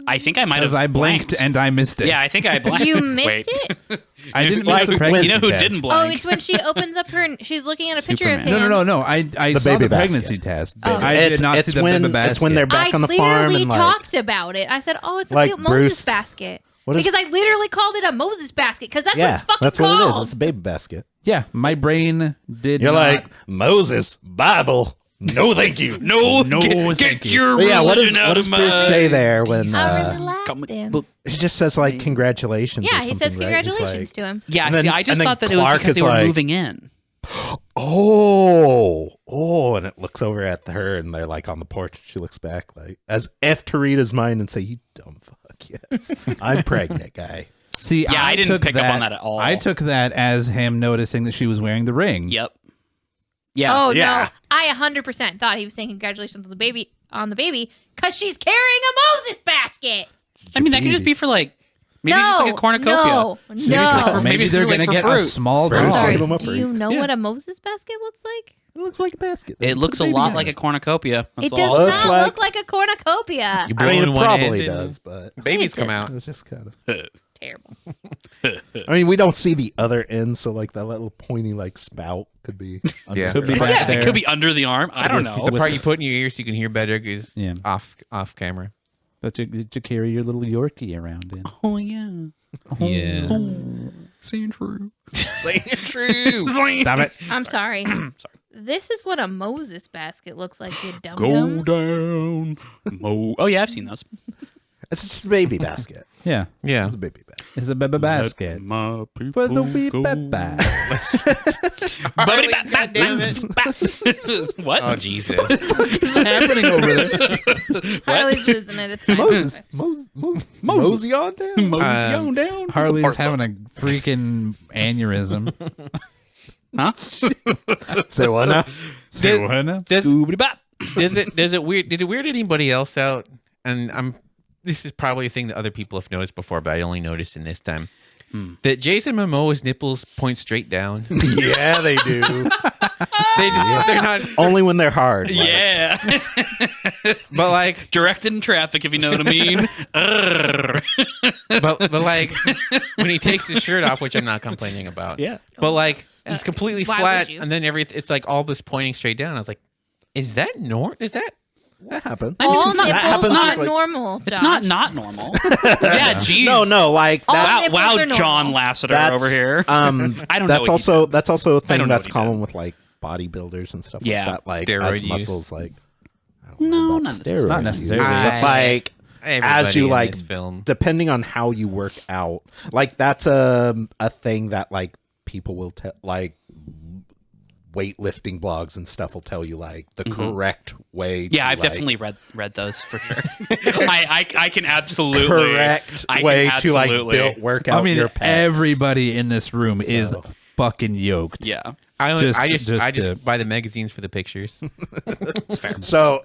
I think I might Because have I blinked blanked. and I missed it. Yeah, I think I blanked. You missed Wait. it? I didn't Like, miss the when- pregnancy You know who test. didn't Oh, blank? it's when she opens up her. She's looking at a picture of Superman. him. No. I The saw baby the basket. pregnancy test. Oh. I it's, did not it's see the when baby basket. it's when they're back on the farm literally and like talked about it. I said, "Oh, it's a Like cute Moses Bruce- basket." What is- Because I literally called it a Moses basket because that's what yeah, it's fucking that's called. what it is. It's a baby basket. Yeah, my brain did. You're not, like Moses Bible. No, thank you. No, thank get you. your But yeah, what religion out does of Bruce my- say there when I really Come liked with- him. well, he just says like congratulations? Yeah, or he something, says right? He's congratulations like, to him. Yeah, And then- see, I just and then thought that it was Clark because is they were like- moving in. Oh, and it looks over at her, and they're like on the porch. She looks back like as if to read his mind and say, "You dumb fuck, yes, I'm pregnant, guy." See, Yeah, I didn't took pick up on that at all. I took that as him noticing that she was wearing the ring. Yep. Yeah. Oh Yeah. no, I 100% thought he was saying congratulations on the baby because she's carrying a Moses basket. I mean, that could just be for like maybe no, just like a cornucopia. No, Maybe it's like for- no. Maybe Maybe they're it's like gonna for get fruit. a small Bruce dog. Sorry, gave him a do free. you know Yeah. what a Moses basket looks like? It looks like a basket. It looks a Baby lot in like a cornucopia. That's It all. does Looks not like- look like a cornucopia. You I mean, blow it in one probably end and does, but Babies It come does out. it's just kind of. Terrible. I mean, we don't see the other end, so like that little pointy like spout could be. Yeah. Could be there. back Yeah, there. it could be under the arm. I don't know. The part you put in your ear so you can hear better is Yeah. off camera. That you carry your little Yorkie around in. Oh yeah. Yeah. Saying true. Saying it true. Stop it. I'm sorry. This is what a Moses basket looks like, you dum Go dums. down. Oh yeah, I've seen those. It's just a baby basket. Yeah, Yeah. It's a baby basket. it's a baby basket My people for the wee go. baby. Bubbly God bap, damn bap. What? Oh Jesus! What's happening over there? Harley's losing it. It's fine. Mosey on down. Mosey on down. Harley's having a freaking aneurysm. Huh? Say what now? Does Scoobity bap. did it weird anybody else out? And this is probably a thing that other people have noticed before, but I only noticed in this time. That Jason Momoa's nipples point straight down. Yeah, they do. They're not, Only when they're hard. like- Yeah. but like, Directed in traffic, if you know what I mean. but like when he takes his shirt off, which I'm not complaining about. Yeah. But like he's completely Why flat, would you? and then it's like all this pointing straight down. I was like, is that Is that? That happens. All it's not- nipples happens not like- normal. It's Josh. not normal. Yeah, geez. No, like All that. nipples Wow, are normal. John Lasseter That's over here. I I don't know That's what he also did. that's also a I thing don't know that's what he did. common with like bodybuilders and stuff Yeah. like that. Like Steroid as use. muscles, like I don't No, know about not necessarily. steroid Not use, necessarily. but like Everybody as you in like this film. depending on how you work out, like that's a thing that like people will tell, like weightlifting blogs and stuff will tell you like the correct way. Yeah, to, I've like, definitely read those for sure. I can absolutely correct I can way to like absolutely- build work out I mean, your pecs. everybody in this room is So. fucking yoked. Yeah. I Just just buy the magazines for the pictures. So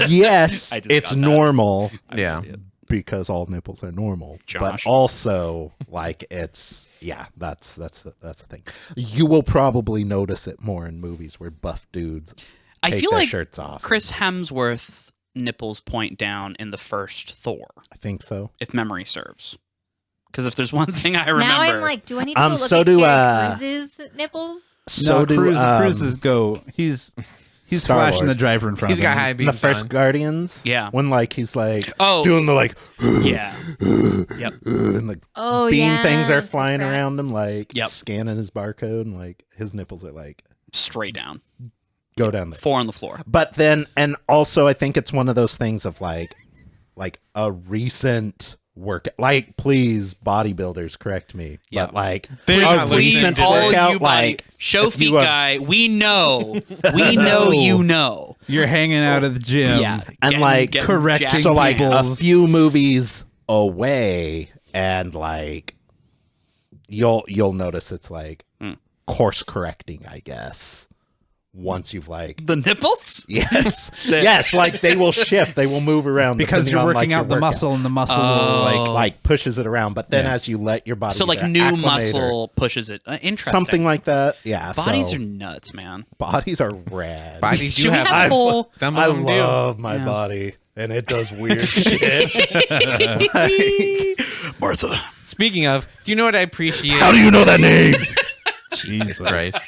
yes, I just it's got that. normal Yeah. because all nipples are normal, Josh. but also like it's that's the thing. You will probably notice it more in movies where buff dudes I take feel their like shirts off. Chris Hemsworth's nipples point down in the first Thor, I think so. if memory serves. Because if there's one thing I remember, Now I'm like, do I need to go look so at do, Terry Cruz's nipples? So no, do Cruises go. He's Star flashing the Lords. driver in front He's of got him. high in beams the first on. Guardians. Yeah. When like he's like Oh. doing the like yeah, yep, and the Oh, beam yeah. things are That's flying right. around him like Yep. scanning his barcode and like his nipples are like straight down, go down there. 4 on the floor. But then, and also, I think it's one of those things of like a recent work. Like, please, bodybuilders, correct me. Yeah. But like, They're a not Please, listening recent to all this. workout, you body like show if feet you have- guy, we know you know. You're hanging out at the gym. Yeah, and like correcting jacked so like down. a few movies away, and like you'll notice it's like course correcting, I guess. Once you've like the nipples. yes Sick. yes, like they will shift, they will move around Because depending you're on, working like, out your the workout. muscle, and the muscle Oh. will like pushes it around, but then Yeah. as you let your body So like get new acclimated or muscle pushes it. Interesting. something like that. Yeah, Bodies so are nuts, man. bodies are rad. Bodies do Should we have. have a whole? Some I of them do. love my Yeah. body, and it does weird shit. Martha. Speaking of, do you know what I appreciate? How do you know that name? Jesus Christ.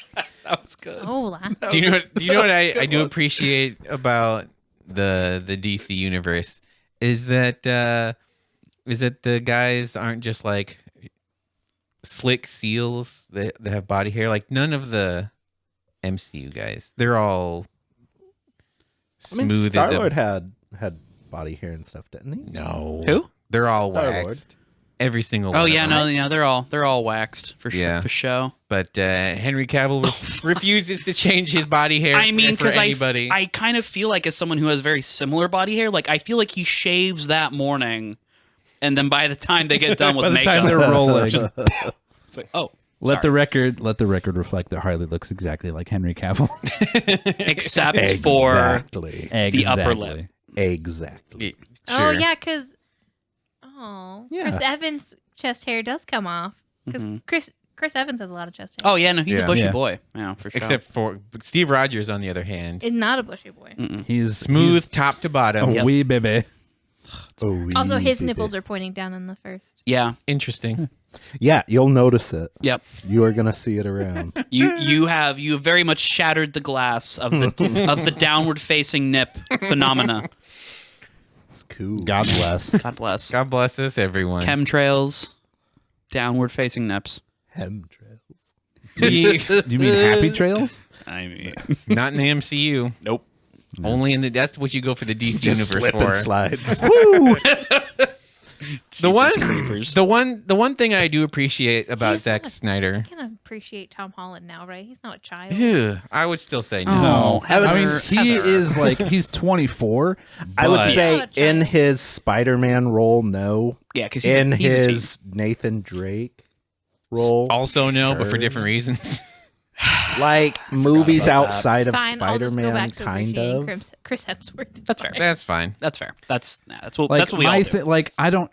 That was good. Oh, laugh. Do you know what I do appreciate about the DC universe is that the guys aren't just like slick seals that have body hair. Like none of the MCU guys. They're all I mean, smooth as Star-Lord a, had body hair and stuff, didn't he? no. Who? They're all Star-Lord. waxed. Every single one. Oh of yeah, them. no, yeah, they're all waxed for sure. Yeah. For show. But Henry Cavill refuses to change his body hair. I mean, for because anybody. I kind of feel like as someone who has very similar body hair, like I feel like he shaves that morning, and then by the time they get done with By the makeup, time they're rolling, it's like, oh, let sorry. the record reflect that Harley looks exactly like Henry Cavill. except for Exactly. the upper lip. Exactly. Oh Sure. yeah, because Yeah. Chris Evans' chest hair does come off because Chris Evans has a lot of chest hair. Oh yeah, no, he's Yeah. a bushy Yeah. boy. Yeah, for sure. Except for Steve Rogers, on the other hand, It's not a bushy boy. He's smooth top to bottom. he's a wee baby. Also, his nipples are pointing down in the first. yeah, Interesting. Yeah, you'll notice it. yep. You are gonna see it around. You have very much shattered the glass of the of the downward facing nip phenomena. It's cool. God bless. God bless. God bless us, everyone. Chemtrails, downward facing nips. Chemtrails. You mean Happy Trails? I mean, Not in the MCU. nope. Only in the. That's what you go for the DC Just universe slip and for. slides. The one, creepers. the one thing I do appreciate about Zack Snyder. I can appreciate Tom Holland now, right? He's not a child. Ew, I would still say no. Oh, I mean, Heather, he Heather. is like he's 24. I would but- say Not a in child. his Spider-Man role, no. Yeah, because In he's a teen. his Nathan Drake role, Also no, but for Sure. different reasons. like movies about that. outside of Fine, I'll just go Spider-Man, back to kind appreciating of. Chris Hemsworth. It's That's fair. fine. That's fine. That's fair. That's what Like that's what we all do. like I don't.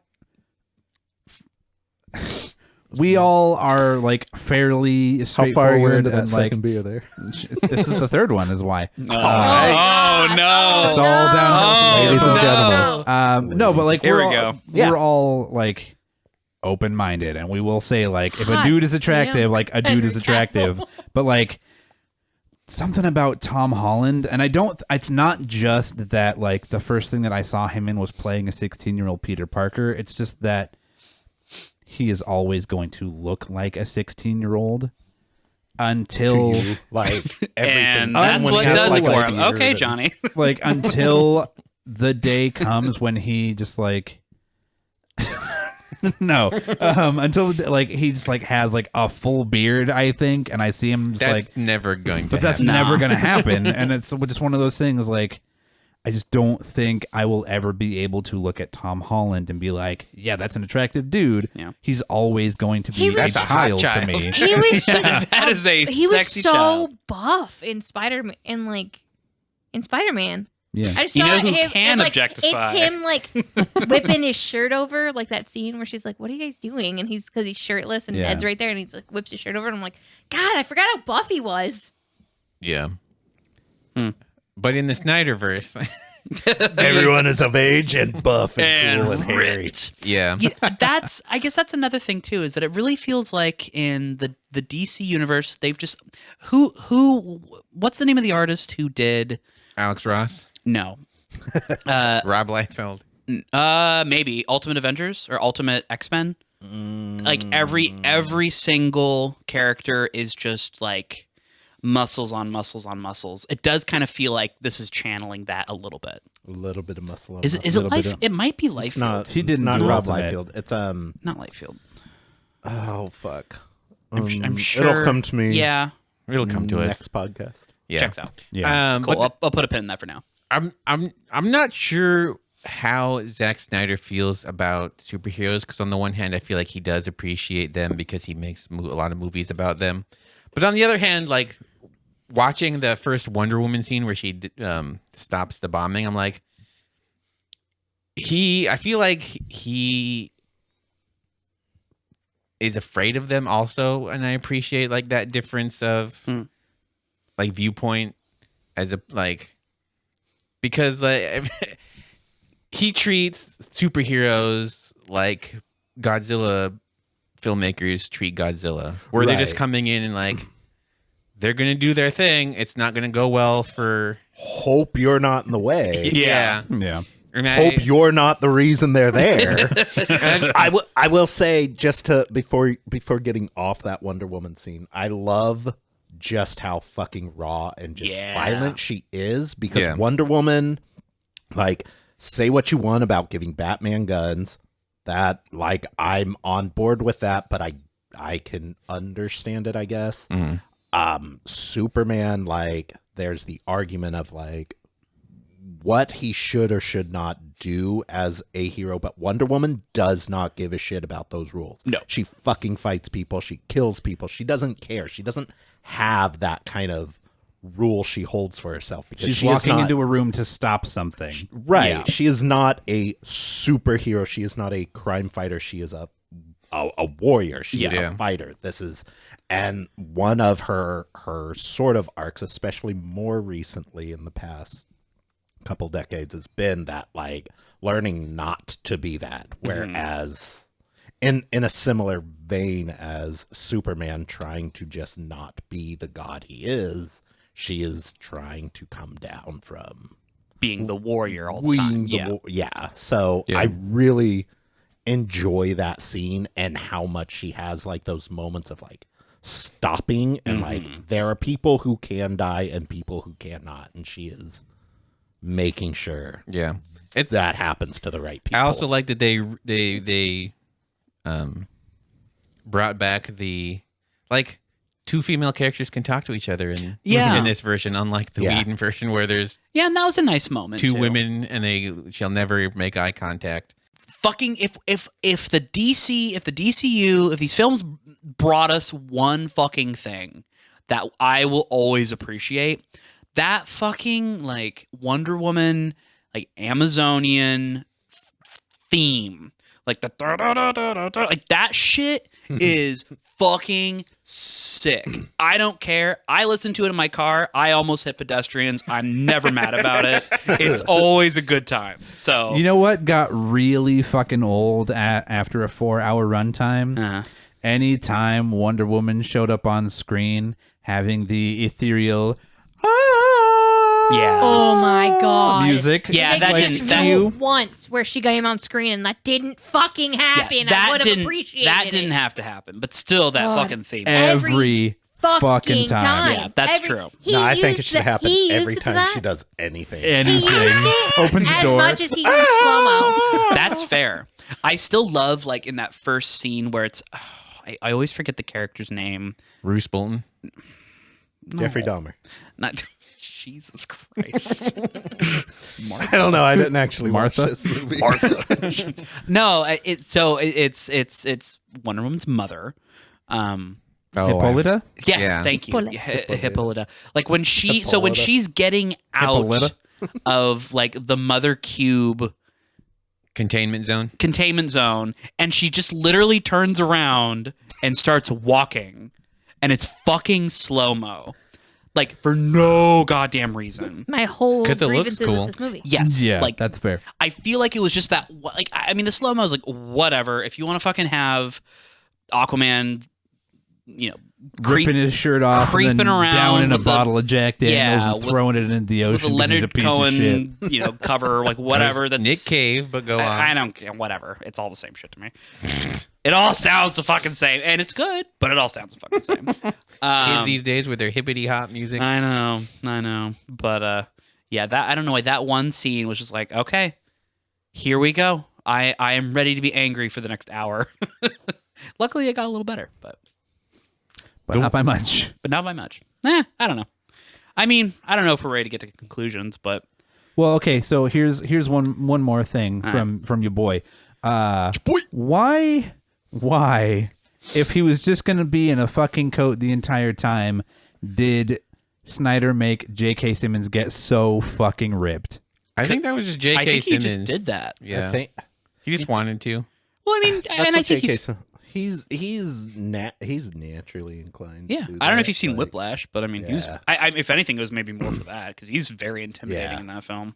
We all are like fairly How straightforward far are you into that and like second beer there? this is the third one is why. Oh, God. no! It's all downhill. Ladies and no. gentlemen. No, but like Here we're we all, go. Yeah. we're all like open-minded, and we will say like if a Hot dude is attractive, damn. like a dude is Henry attractive. Cavill. But like something about Tom Holland, and I don't. It's not just that like the first thing that I saw him in was playing a 16-year-old Peter Parker. It's just that he is always going to look like a 16-year-old until To you, like everything. And Oh, that's when what he has, does like, it for a him. beard Okay, and- Johnny. like until the day comes when he just like no until like he just like has like a full beard, I think, and I see him just That's like never going to but that's happen. never gonna happen. And it's just one of those things like I just don't think I will ever be able to look at Tom Holland and be like, yeah, that's an attractive dude. Yeah. He's always going to He be was- a That's a hot child to child. me. He was just That is a he was sexy so child. buff in Spider-Man and like in Spider-Man. Yeah. I just You saw know who him, can it's like, objectify? It's him like whipping his shirt over, like that scene where she's like, "What are you guys doing?" And he's because he's shirtless and Yeah. Ed's right there, and he's like whips his shirt over, and I'm like, God, I forgot how buff he was. Yeah. But in the Snyderverse, Everyone is of age and buff and, cool and And hairy. ripped. yeah. Yeah, I guess that's another thing too, is that it really feels like in the DC universe they've just what's the name of the artist who did Alex Ross, no Rob Liefeld. maybe Ultimate Avengers or Ultimate X-Men. Like every single character is just like muscles on muscles on muscles. It does kind of feel like this is channeling that a little bit. A little bit of muscle. Is it Life? It might be Liefeld. It's not. He didn't It's not do Rob Ultimate. Liefeld. It's Not Liefeld. Oh fuck. I'm sure. It'll come to me. Yeah. It'll come to us. next podcast. Yeah. Checks out. Yeah. Cool. But I'll put a pin in that for now. I'm not sure how Zack Snyder feels about superheroes, because on the one hand I feel like he does appreciate them because he makes a lot of movies about them, but on the other hand, like watching the first Wonder Woman scene where she stops the bombing, I'm like, I feel like he is afraid of them also, and I appreciate like that difference of like viewpoint as a like, because like he treats superheroes like Godzilla filmmakers treat Godzilla, where they're just Right. coming in and like they're gonna do their thing. It's not gonna go well for Hope you're not in the way. yeah. Yeah. And Hope you're not the reason they're there. I will say, just to before getting off that Wonder Woman scene, I love just how fucking raw and just violent she is, because Wonder Woman, like, say what you want about giving Batman guns, that like I'm on board with that, but I can understand it, I guess. Superman, like, there's the argument of like what he should or should not do as a hero, but Wonder Woman does not give a shit about those rules. No. She fucking fights people, she kills people, she doesn't care. She doesn't have that kind of rule she holds for herself, because She's she is walking not, into a room to stop something. right. Yeah. She is not a superhero. She is not a crime fighter. She is a warrior. She is Yeah. a fighter. This is, and one of her sort of arcs, especially more recently in the past couple decades, has been that like learning not to be that. Whereas in a similar vein as Superman trying to just not be the god he is, she is trying to come down from Being the warrior all the time. yeah. So I really enjoy that scene and how much she has like those moments of like stopping and like there are people who can die and people who cannot, and she is making sure it's that happens to the right people. I also like that they brought back the like two female characters can talk to each other in this version, unlike the Whedon version where there's Yeah, and that was a nice moment. two too. women and shall never make eye contact. Fucking if the DCU, if these films brought us one fucking thing that I will always appreciate, that fucking like Wonder Woman, like Amazonian theme, like the like that shit is fucking sick. I don't care. I listen to it in my car. I almost hit pedestrians. I'm never mad about it. It's always a good time. So You know what got really fucking old after a 4-hour runtime? Anytime Wonder Woman showed up on screen having the ethereal yeah. Oh my god. music. Yeah, They that just didn't. wrote once where she came on screen and that didn't fucking happen. I would have appreciated That it. didn't have to happen, but still, that God. fucking theme. Every fucking time. Yeah, that's true. No, I think it used should happen he every used time that. she does anything. He Anything. used it Opens the as door. much as he used slow mo. That's fair. I still love like in that first scene where it's. I always forget the character's name. Bruce Bolton. Jeffrey Dahmer. Not Jesus Christ. I don't know. I didn't actually Martha? watch this movie. No, it's Wonder Woman's mother. Hippolyta? Yes, Yeah. thank you, Hippolyta. Hippolyta. Like when so when Hippolyta. she's getting out Hippolyta? of like the Mother Cube Containment zone. containment zone, and she just literally turns around and starts walking, and it's fucking slow mo, like for no goddamn reason. My whole 'Cause it looks grievances cool. with this movie. Yes, Yeah, like that's fair. I feel like it was just that. Like I mean, the slow mo is like whatever. If you want to fucking have Aquaman ripping his shirt off, creeping and then around down in a with bottle of Jack Daniels and with- throwing it into the with ocean a 'cause he's a Leonard piece of shit. Cohen, cover, like whatever. That's Nick Cave, but go on. I don't care. Whatever. It's all the same shit to me. It all sounds the fucking same, and it's good, but it all sounds the fucking same. Kids these days with their hippity hop music. I know, but yeah, that I don't know why that one scene was just like, okay, here we go. I am ready to be angry for the next hour. Luckily, it got a little better, but Not by much. not by much. I don't know. I mean, I don't know if we're ready to get to conclusions, but Well, okay, so here's one more thing from your boy. Why, if he was just gonna be in a fucking coat the entire time, did Snyder make J.K. Simmons get so fucking ripped? I think that was just J.K. I think Simmons. he just did that. Yeah, I think he just wanted to. Well, I mean, that's and I what think JK he's naturally inclined. yeah. To do I don't know that, if you've seen like- Whiplash, but I mean, he was, Yeah. if anything, it was maybe more for that because he's very intimidating Yeah. in that film.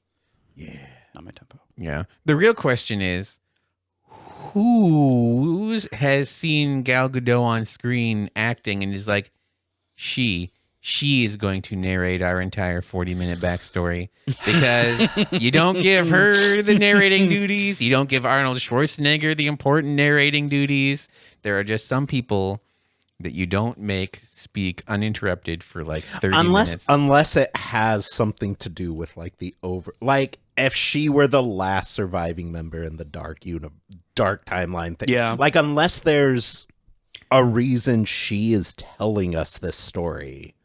Yeah. Not my tempo. Yeah. The real question is, who has seen Gal Gadot on screen acting and is like, she is going to narrate our entire 40-minute backstory, because you don't give her the narrating duties. You don't give Arnold Schwarzenegger the important narrating duties. There are just some people that you don't make speak uninterrupted for like 30 minutes. Unless it has something to do with like like if she were the last surviving member in the dark timeline thing. Yeah. Like unless there's a reason she is telling us this story.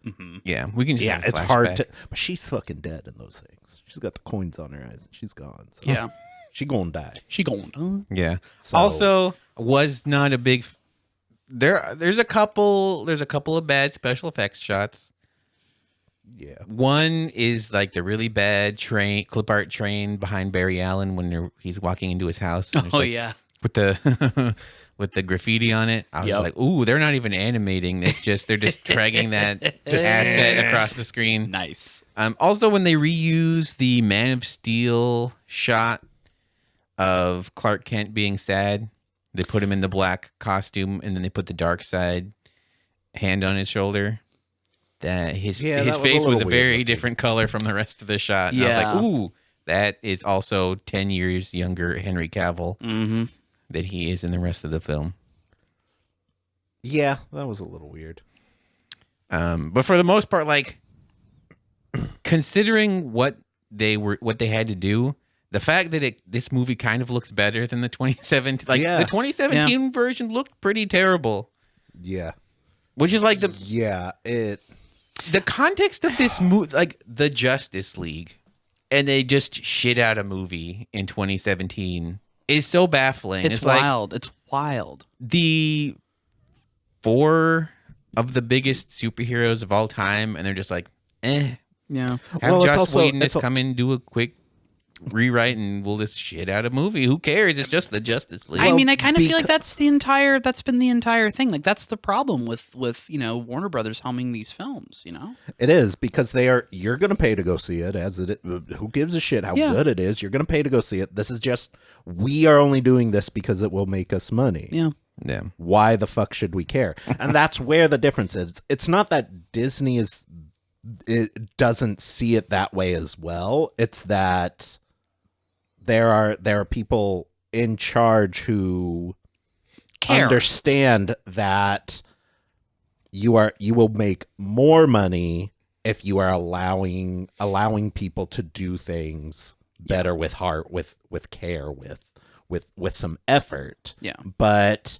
Yeah, we can just Yeah, have a it's hard flashback. to, but she's fucking dead in those things. She's got the coins on her eyes and she's gone. So Yeah. she gonna die. She going. Yeah. So- Also, was not a big. There's a couple of bad special effects shots. Yeah. One is like the really bad clip art train behind Barry Allen when he's walking into his house. And there's, Oh like, yeah. with the with the graffiti on it. I was Yep. like, ooh, they're not even animating. They're just dragging that asset across the screen. Nice. Also, when they reuse the Man of Steel shot of Clark Kent being sad, they put him in the black costume and then they put the dark side hand on his shoulder. That his Yeah, that was a face was little a weird very looking. different color from the rest of the shot. And I Yeah. was like, ooh, that is also 10 years younger Henry Cavill Mm-hmm. that he is in the rest of the film. Yeah, that was a little weird. But for the most part, like considering what they had to do, the fact that this movie kind of looks better than the 2017, like Yeah. the 2017 version looked pretty terrible, Yeah. which is like Yeah. the context of this movie, like the Justice League, and they just shit out a movie in 2017 is so baffling. It's like wild. It's wild. the 4 of the biggest superheroes of all time, and they're just like, Yeah. Have Well, it's Joss also- Whedon it's just come in, do a quick rewrite, and we'll just shit out a movie. Who cares? It's just the Justice League. I mean, I kind of feel like because- that's been the entire thing. Like that's the problem with Warner Brothers helming these films. It is because you're going to pay to go see it who gives a shit how Yeah. good it is. You're going to pay to go see it. This is just, we are only doing this because it will make us money. Yeah. yeah. Why the fuck should we care? And that's where the difference is. It's not that Disney it doesn't see it that way as well. It's that there are people in charge who Care. understand that you will make more money if you are allowing people to do things better with heart, with care, with some effort. Yeah. But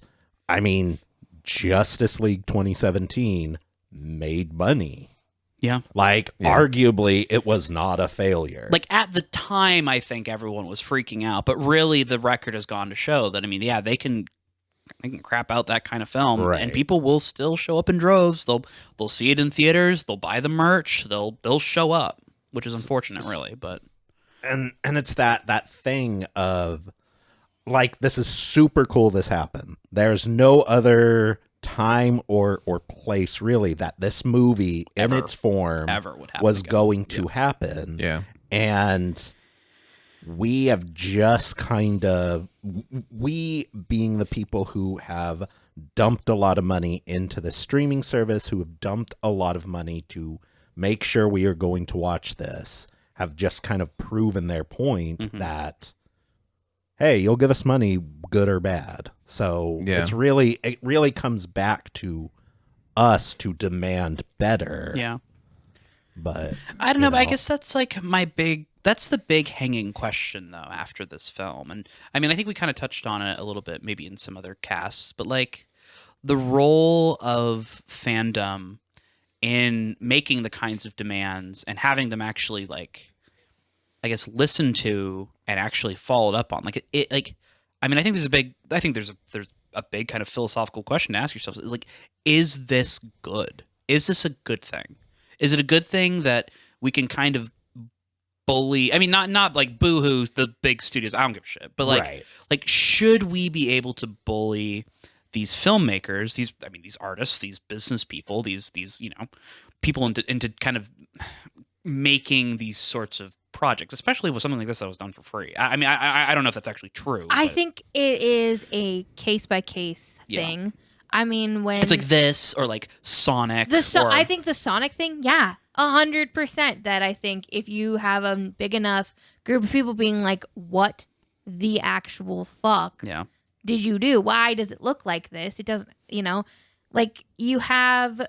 I mean, Justice League 2017 made money. Yeah. Like arguably it was not a failure. Like at the time, I think everyone was freaking out, but really the record has gone to show that, I mean, yeah, they can crap out that kind of film, Right. and people will still show up in droves. They'll see it in theaters. They'll buy the merch. They'll show up, which is unfortunate, really. But and it's that thing of like, this is super cool this happened. There's no other time or place really that this movie in its form ever would happen was again. going to happen. Yeah. And we have just kind of, we being the people who have dumped a lot of money into the streaming service, who have dumped a lot of money to make sure we are going to watch this, have just kind of proven their point that, hey, you'll give us money, good or bad. So it really comes back to us to demand better. Yeah. But I don't know, but I guess that's like that's the big hanging question though after this film. And I mean, I think we kind of touched on it a little bit maybe in some other casts, but like the role of fandom in making the kinds of demands and having them actually like, I guess, listened to and actually followed up on. Like it like, I mean, I think there's a big kind of philosophical question to ask yourself. Like, is this good? Is this a good thing? Is it a good thing that we can kind of bully? I mean, not like boohoo the big studios. I don't give a shit. But like, should we be able to bully these filmmakers, these artists, these business people, these people into kind of making these sorts of projects, especially with something like this that was done for free? I mean, I don't know if that's actually true. I think it is a case by case thing. I mean, when it's like this or like Sonic. I think the Sonic thing, 100%. That I think if you have a big enough group of people being like, "What the actual fuck did you do? Why does it look like this? It doesn't, like you have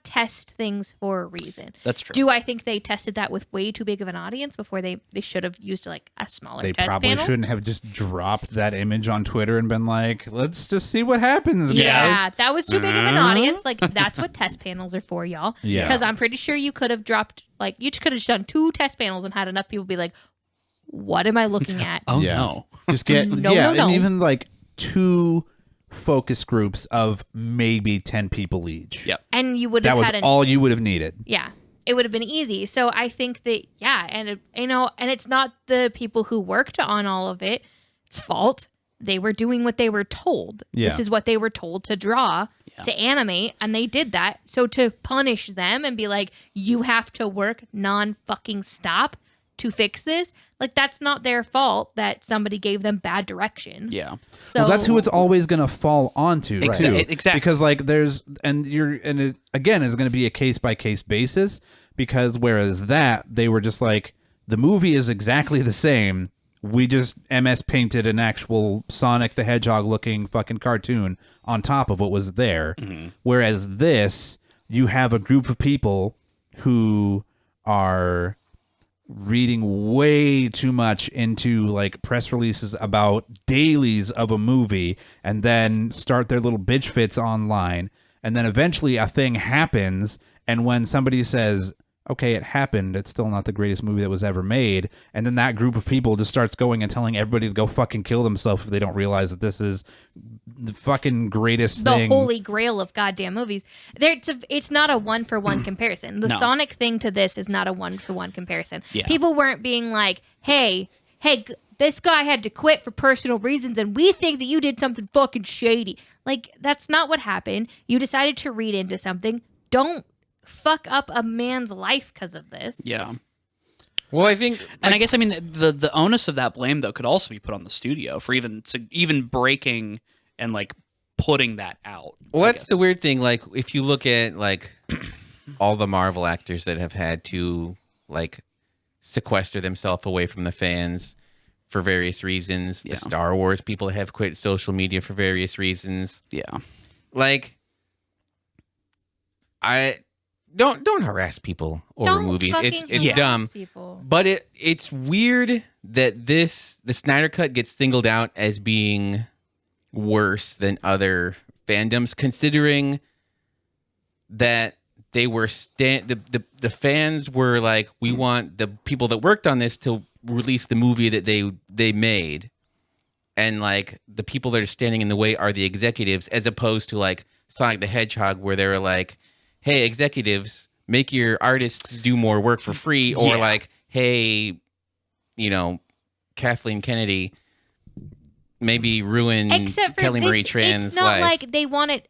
test things for a reason." That's true. Do I think they tested that with way too big of an audience before they should have used like a smaller They test probably panel? shouldn't have just dropped that image on Twitter and been like, let's just see what happens, Yeah, guys. that was too big of an audience. Like, that's what test panels are for, y'all. Yeah. Because I'm pretty sure you could have dropped, like, you could have just done 2 test panels and had enough people be like, what am I looking at? Oh Yeah. no. Just get, No. and even like 2 focus groups of maybe 10 people each. Yep. And you would That have was had all you would have needed. Yeah, it would have been easy. So I think that, and and it's not the people who worked on all of it's fault. They were doing what they were told. Yeah. This is what they were told to draw, to animate, and they did that. So to punish them and be like, you have to work non-fucking stop to fix this, like, that's not their fault that somebody gave them bad direction. Yeah. So Well, that's who it's always going to fall onto, too. Exactly. Because like it again is going to be a case by case basis, because whereas they were just like, the movie is exactly the same. We just MS painted an actual Sonic the Hedgehog looking fucking cartoon on top of what was there. Mm-hmm. Whereas this, you have a group of people who are reading way too much into like press releases about dailies of a movie, and then start their little bitch fits online, and then eventually a thing happens, and when somebody says, okay, it happened, it's still not the greatest movie that was ever made, and then that group of people just starts going and telling everybody to go fucking kill themselves if they don't realize that this is the fucking greatest the thing. holy grail of goddamn movies. It's not a 1-for-1 comparison. The No. Sonic thing to this is not a 1-for-1 comparison. Yeah. People weren't being like, hey, this guy had to quit for personal reasons, and we think that you did something fucking shady. Like, that's not what happened. You decided to read into something. Don't fuck up a man's life because of this. Yeah. Well, I think, And I guess, I mean, the onus of that blame, though, could also be put on the studio for even breaking and, like, putting that out. well, I that's guess. the weird thing. Like, if you look at like all the Marvel actors that have had to like sequester themselves away from the fans for various reasons, Yeah. the Star Wars people have quit social media for various reasons. Yeah. Like, I don't harass people over Don't movies. fucking It's harass dumb. people. But it's weird that the Snyder Cut gets singled out as being worse than other fandoms, considering that they were the fans were like, we want the people that worked on this to release the movie that they made, and like the people that are standing in the way are the executives, as opposed to like Sonic the Hedgehog, where they were like, hey, executives, make your artists do more work for free, or like, hey, Kathleen Kennedy, maybe ruin Except for Kelly this, Marie Tran's it's not life. like they wanted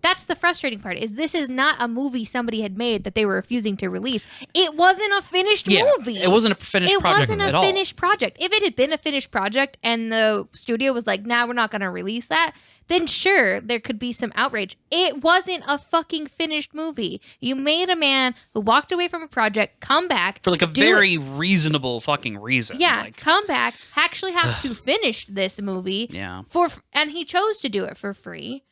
That's the frustrating part. Is this is not a movie somebody had made that they were refusing to release. It wasn't a finished movie. It wasn't a finished project It wasn't at a all. finished project. If it had been a finished project and the studio was like, "Nah, we're not going to release that," then sure, there could be some outrage. It wasn't a fucking finished movie. You made a man who walked away from a project come back For like a very reasonable fucking reason. Yeah, Like, come back, actually have to finish this movie. Yeah. And he chose to do it for free.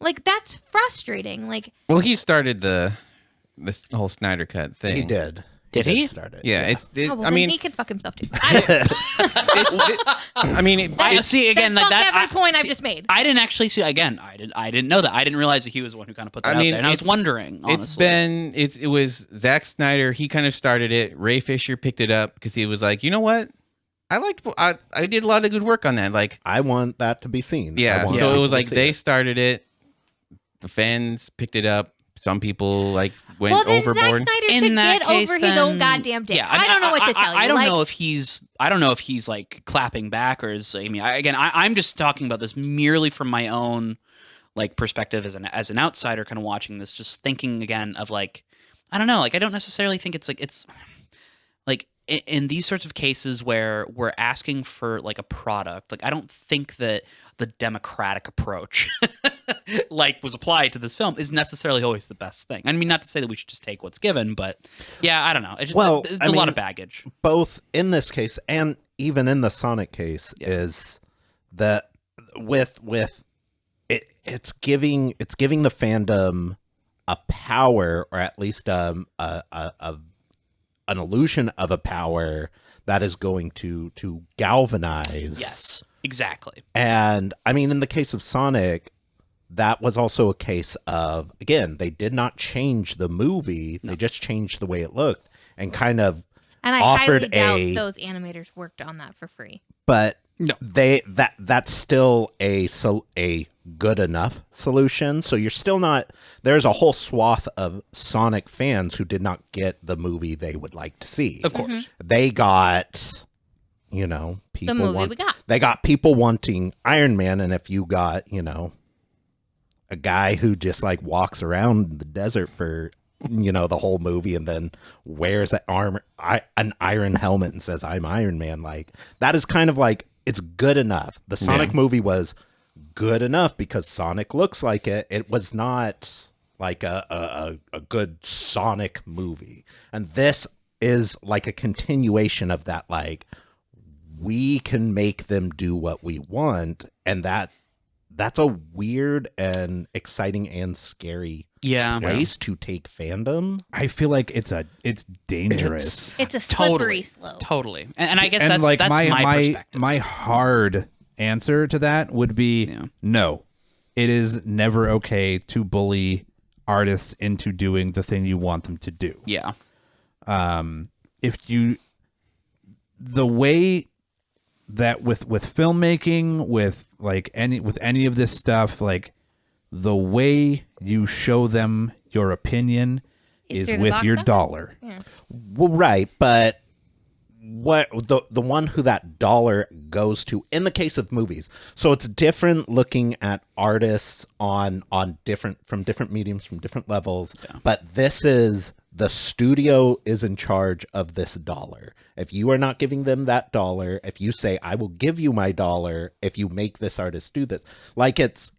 Like, that's frustrating. Like, Well, he started this whole Snyder Cut thing. He did. Did he? Start it. Yeah, oh, well, I then mean, he can fuck himself too. I mean, see again That like fucks that. every point I've just made. I didn't actually see again. I didn't know that. I didn't realize that he was the one who kind of put that out there. And I was wondering. Honestly, it was Zack Snyder. He kind of started it. Ray Fisher picked it up because he was like, you know what, I did a lot of good work on that. Like, I want that to be seen. yeah. I want So it people was to like see they it. started it. The fans picked it up. Some people like went Well, then overboard. Zack Snyder in should that get case, over his own then- goddamn dick. Yeah, I don't know what to tell you. I don't Like, know if he's. I don't know if he's like clapping back or is. I mean, I'm just talking about this merely from my own like perspective as an outsider, kind of watching this, just thinking again of like, I don't know, like I don't necessarily think it's like in these sorts of cases where we're asking for like a product, like I don't think that the democratic approach like was applied to this film is necessarily always the best thing. I mean, not to say that we should just take what's given, but yeah, I don't know. It's just, it's a lot of baggage. Both in this case and even in the Sonic case is that with it's giving the fandom a power, or at least an illusion of a power that is going to galvanize. Yes, exactly. And I mean, in the case of Sonic, that was also a case of, again, they did not change the movie. They just changed the way it looked and kind of and I offered highly doubt those animators worked on that for free. but No. that's still a good enough solution. So you're still not, there's a whole swath of Sonic fans who did not get the movie they would like to see. Of course. They got, people movie we got. They got people wanting Iron Man, and if you got, a guy who just like walks around the desert for the whole movie and then wears an iron helmet and says I'm Iron Man, like that is kind of like, it's good enough. The Sonic movie was good enough because Sonic looks like it. It was not like a good Sonic movie, and this is like a continuation of that. Like, we can make them do what we want, and that's a weird and exciting and scary place to take fandom. I feel like it's dangerous. It's a slippery slope. Totally. And I guess And that's like my perspective. my hard answer to that would be no. It is never okay to bully artists into doing the thing you want them to do. Yeah. The way that with filmmaking, with any of this stuff, like the way you show them your opinion is through the with box your office? dollar. Yeah. Well, right, but what the one who that dollar goes to in the case of movies, so it's different looking at artists on different mediums, from different levels. But this is, the studio is in charge of this dollar. If you are not giving them that dollar, if you say I will give you my dollar if you make this artist do this, like it's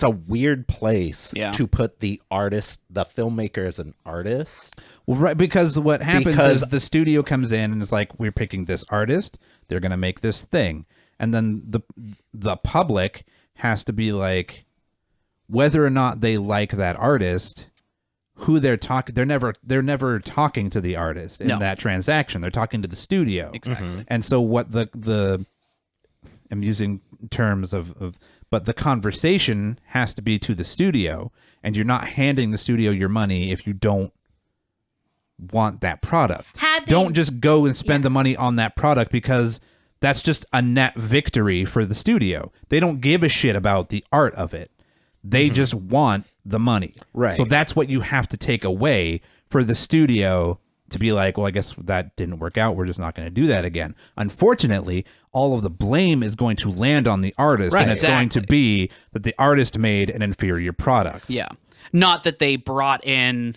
a weird place to put the artist, the filmmaker, as an artist. Well, right, because what happens is the studio comes in and is like, we're picking this artist, they're going to make this thing. And then the public has to be like, whether or not they like that artist, who they're talking, they're never talking to the artist in that transaction. They're talking to the studio. Exactly. And so what the I'm using terms of but the conversation has to be to the studio, and you're not handing the studio your money if you don't want that product. Don't just go and spend the money on that product, because that's just a net victory for the studio. They don't give a shit about the art of it. They just want the money. Right. So that's what you have to take away for the studio to be like, well, I guess that didn't work out. We're just not going to do that again. Unfortunately, all of the blame is going to land on the artist, Right. and it's going to Exactly. be that the artist made an inferior product. Yeah. Not that they brought in,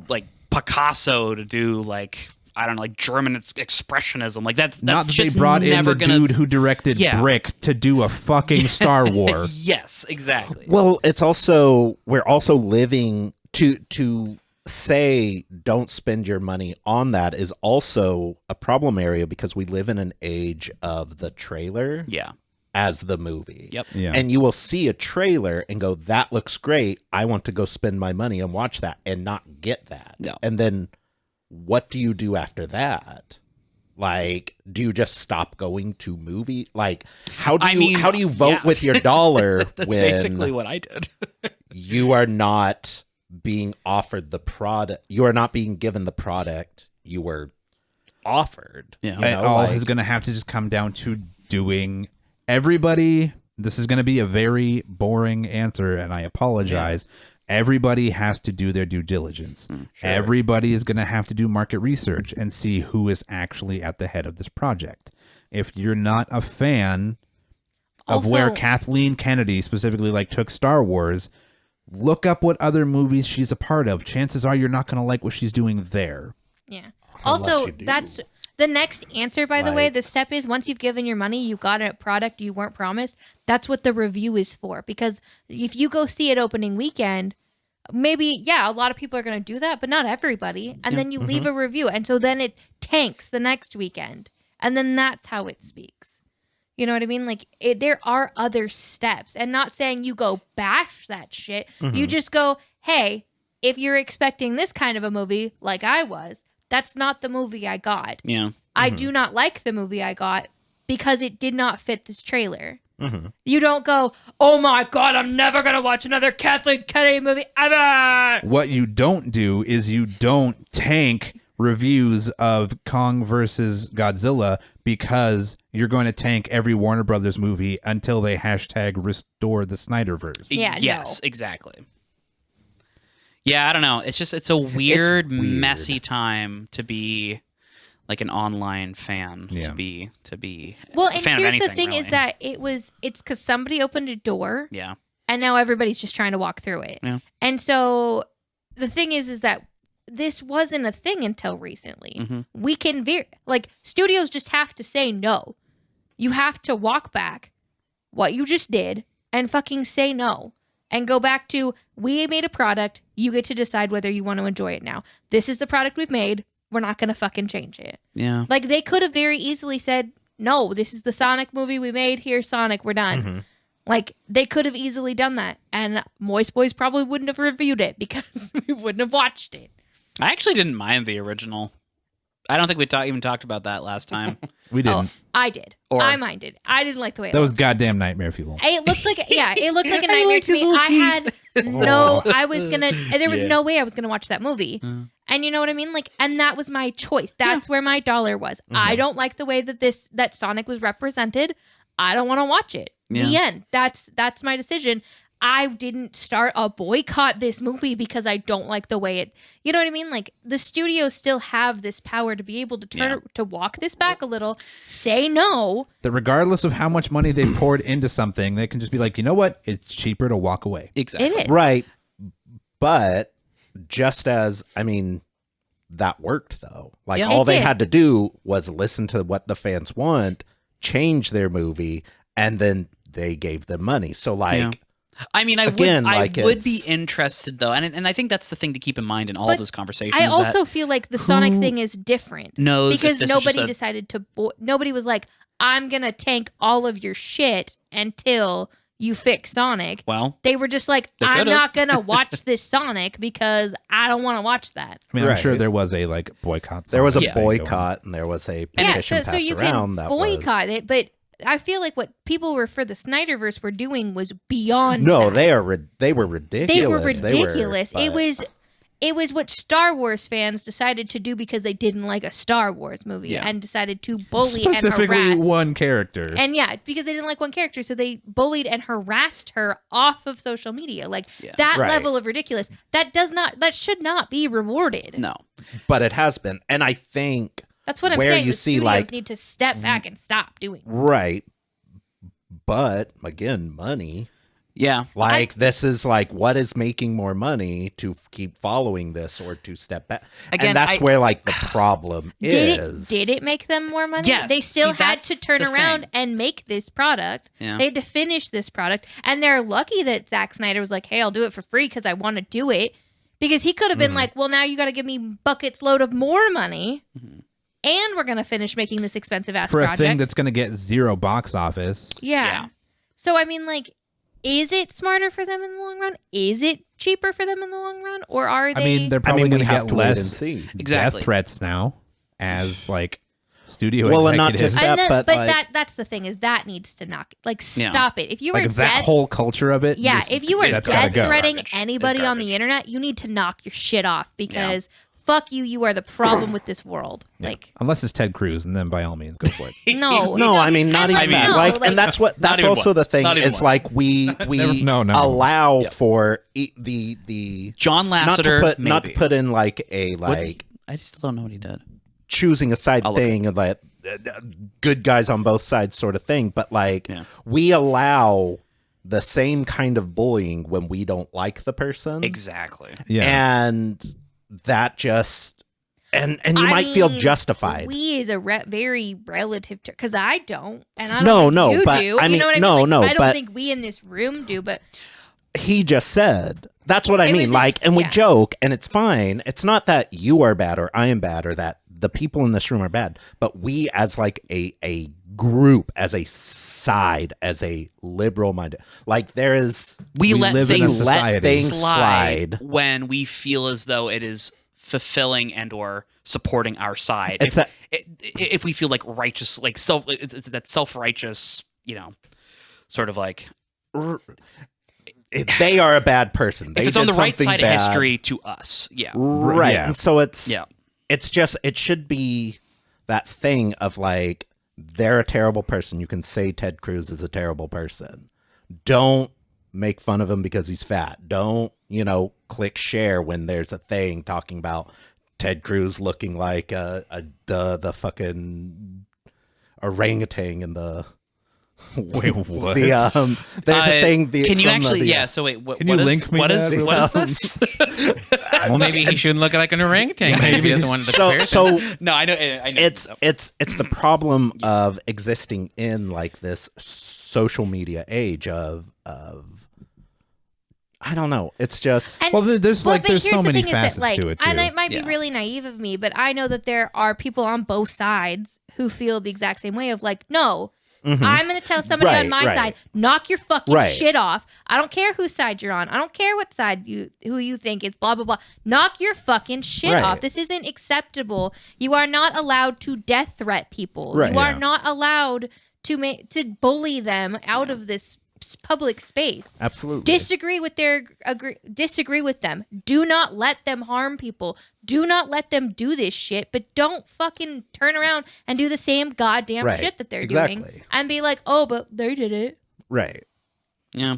like Picasso to do like, I don't know, like German expressionism. Like that's Not that they shit's brought in never the gonna... dude who directed Yeah. Brick to do a fucking Star Wars. Yes, exactly. Well, it's also we're also living to say don't spend your money on that is also a problem area because we live in an age of the trailer Yeah. as the movie. Yep. Yeah. And you will see a trailer and go, that looks great. I want to go spend my money and watch that and not get that. No. And then what do you do after that? Like, do you just stop going to movie? Like, how do you vote yeah. with your dollar That's when basically what I did. you are not being offered the product? You are not being given the product you were offered. Yeah. You It know, all like- is going to have to just come down to doing everybody. This is going to be a very boring answer, and I apologize. Everybody has to do their due diligence. Everybody is going to have to do market research and see who is actually at the head of this project. If you're not a fan of where Also- Kathleen Kennedy specifically took Star Wars, look up what other movies she's a part of. Chances are you're not going to like what she's doing there. Yeah. Unless Also, you do. that's the next answer, by the way. Like- The step is once you've given your money, you got a product you weren't promised. That's what the review is for. Because if you go see it opening weekend, maybe, a lot of people are going to do that, but not everybody. And then you leave a review. And so then it tanks the next weekend. And then that's how it speaks. You know what I mean? Like, there are other steps. And not saying you go bash that shit. You just go, hey, if you're expecting this kind of a movie like I was, that's not the movie I got. Yeah. I do not like the movie I got because it did not fit this trailer. You don't go, oh my God, I'm never going to watch another Kathleen Kennedy movie ever. What you don't do is you don't tank reviews of Kong versus Godzilla because you're going to tank every Warner Brothers movie until they #restore the Snyderverse. Yeah, Yes, exactly. Yeah, I don't know. It's a weird, weird. messy time to be like an online fan. Yeah. To be Well, a and fan of here's anything, the thing is really. that it's because somebody opened a door Yeah. and now everybody's just trying to walk through it. Yeah. And so the thing is that this wasn't a thing until recently. Mhm. We can studios just have to say no. You have to walk back what you just did and fucking say no and go back to, we made a product. You get to decide whether you want to enjoy it now. This is the product we've made. We're not going to fucking change it. Yeah. Like, they could have very easily said, no, this is the Sonic movie we made. Here's Sonic. We're done. Like, they could have easily done that. And Moist Boys probably wouldn't have reviewed it because we wouldn't have watched it. I actually didn't mind the original. I don't think we even talked about that last time. We didn't. Oh, I did. Or- I minded. I didn't like the way it That was looked. goddamn nightmare fuel. It looked like, it looked like a nightmare to me. I had there was no way I was going to watch that movie. And you know what I mean? Like, and that was my choice. That's where my dollar was. I don't like the way that Sonic was represented. I don't want to watch it. The Yeah. end. That's my decision. I didn't start a boycott this movie because I don't like the way it, you know what I mean? Like, the studios still have this power to be able to turn to walk this back a little, say no. That regardless of how much money they poured into something, they can just be like, you know what? It's cheaper to walk away. Exactly. It is. Right. But just as, that worked though. Like, Yeah. all It they did. had to do was listen to what the fans want, change their movie, and then they gave them money. So, like, Yeah. I mean, Again, I like, would be it's- interested though, and I think that's the thing to keep in mind in all But this conversation. I is also that feel like the Sonic who thing is different. knows if because this is just nobody a- decided to nobody was like, I'm gonna tank all of your shit until you fix Sonic. well, They were just like, They I'm could've. not gonna watch this Sonic because I don't want to watch that. I mean, I'm Right. sure there was a boycott. there was a Yeah. boycott and there was a petition so passed you around can that boycott was... it, but I feel like what people were for the Snyderverse were doing was beyond. No, that. they were ridiculous. They were ridiculous. but- it was what Star Wars fans decided to do because they didn't like a Star Wars movie Yeah. and decided to bully Specifically and harass. one character. And yeah, because they didn't like one character, so they bullied and harassed her off of social media. Like that Right. level of ridiculous. That should not be rewarded. No. But it has been. And I think That's what I'm where saying. you The see, studios like- need to step back and stop doing. right. But again, money. Yeah. Like this is like what is making more money to keep following this or to step back. Again, and that's where like the problem Did is. it make them more money? Yes. They still See, had that's to turn the around thing. and make this product. Yeah. They had to finish this product. And they're lucky that Zack Snyder was like, hey, I'll do it for free because I want to do it. Because he could have been like, well, now you got to give me buckets load of more money. And we're going to finish making this expensive ass For a project. thing that's going to get 0 box office. Yeah. So, I mean, like, is it smarter for them in the long run? Is it cheaper for them in the long run? Or are they... I mean, they're probably we going to have get to wait and less see. Exactly. death threats now as like studio Well, and not executives. just that, And then, but like, that's the thing, is that needs to knock... Like, Yeah. stop it. If you were like that death... whole culture of it. Yeah, just- if you were that's gotta death go. threatening Garbage. anybody It's on the garbage. internet, you need to knock your shit off because fuck you, you are the problem with this world. Yeah. Like, Unless it's Ted Cruz, and then by all means, go for it. no. no, I mean not And, even like, that. no, Like, like- and that's Not even also the once. thing Not even is once. like we No. allow for the John Lasseter, not to maybe. put in like a What- like I still don't know what he did. choosing a side I'll look thing of like good guys on both sides sort of thing, but like Yeah. we allow the same kind of bullying when we don't like the person. Exactly. Yeah. And that just and you I might feel mean, justified. We is a very relative term because I don't, and I don't No, think no, you but do. I You mean, know what I no, mean? Like, no, I don't but- think we in this room do, but He just said. That's what I It mean. was- Like, and we yeah. joke, and it's fine. It's not that you are bad or I am bad or that the people in this room are bad, but we as like a group, as a side, as a liberal minded, like there is We let live in a things society. things slide slide. when we feel as though it is fulfilling and or supporting our side. It's If we feel like righteous, like it's that self-righteous, sort of like they are a bad person. They if it's on did the right something side bad. of history to us. Yeah. Right. Yeah. And so it's Yeah. it's just it should be that thing of like they're a terrible person. You can say Ted Cruz is a terrible person. Don't make fun of him because he's fat. Don't, click share when there's a thing talking about Ted Cruz looking like the fucking orangutan in the Wait, what? there's a thing Can you from actually? the, Yeah. So wait. What, Can you what is- link me what is that? what is this? Well, maybe he shouldn't look like an orangutan. Maybe he doesn't want the comparison. so No, I know. I know. it's the problem of existing in like this social media age of I don't know. It's just And- Well, there's Well, like but there's here's so the many thing is that, facets like, to it too. and it might be Yeah. really naive of me, but I know that there are people on both sides who feel the exact same way of like, no, I'm going to tell somebody on my Right. side, knock your fucking Right. shit off. I don't care whose side you're on. I don't care what side who you think is blah, blah, blah. Knock your fucking shit Right. off. This isn't acceptable. You are not allowed to death threat people. Right. You are Yeah. not allowed to bully them out of this public space. absolutely Disagree with disagree with them. Do not let them harm people. Do not let them do this shit, but don't fucking turn around and do the same goddamn Right. shit that they're doing Exactly. and be like, "Oh, but they did it." right. Yeah.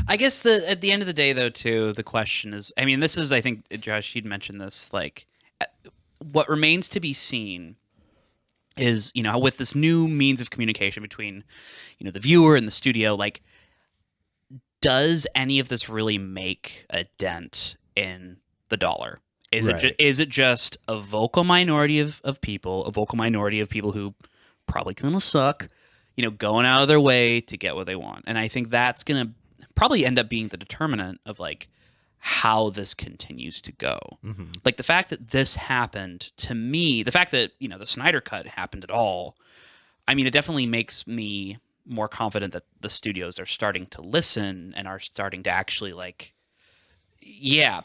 I guess at the end of the day, though, too, the question is, I mean, this is, I think, Josh, you'd mentioned this, like, what remains to be seen is, with this new means of communication between, the viewer and the studio, like, does any of this really make a dent in the dollar? Is Right. it just a vocal minority of people, who probably kind of suck, going out of their way to get what they want? And I think that's going to probably end up being the determinant of like how this continues to go. Like the fact that this happened to me, the fact that, the Snyder Cut happened at all, I mean, it definitely makes me more confident that the studios are starting to listen and are starting to actually like,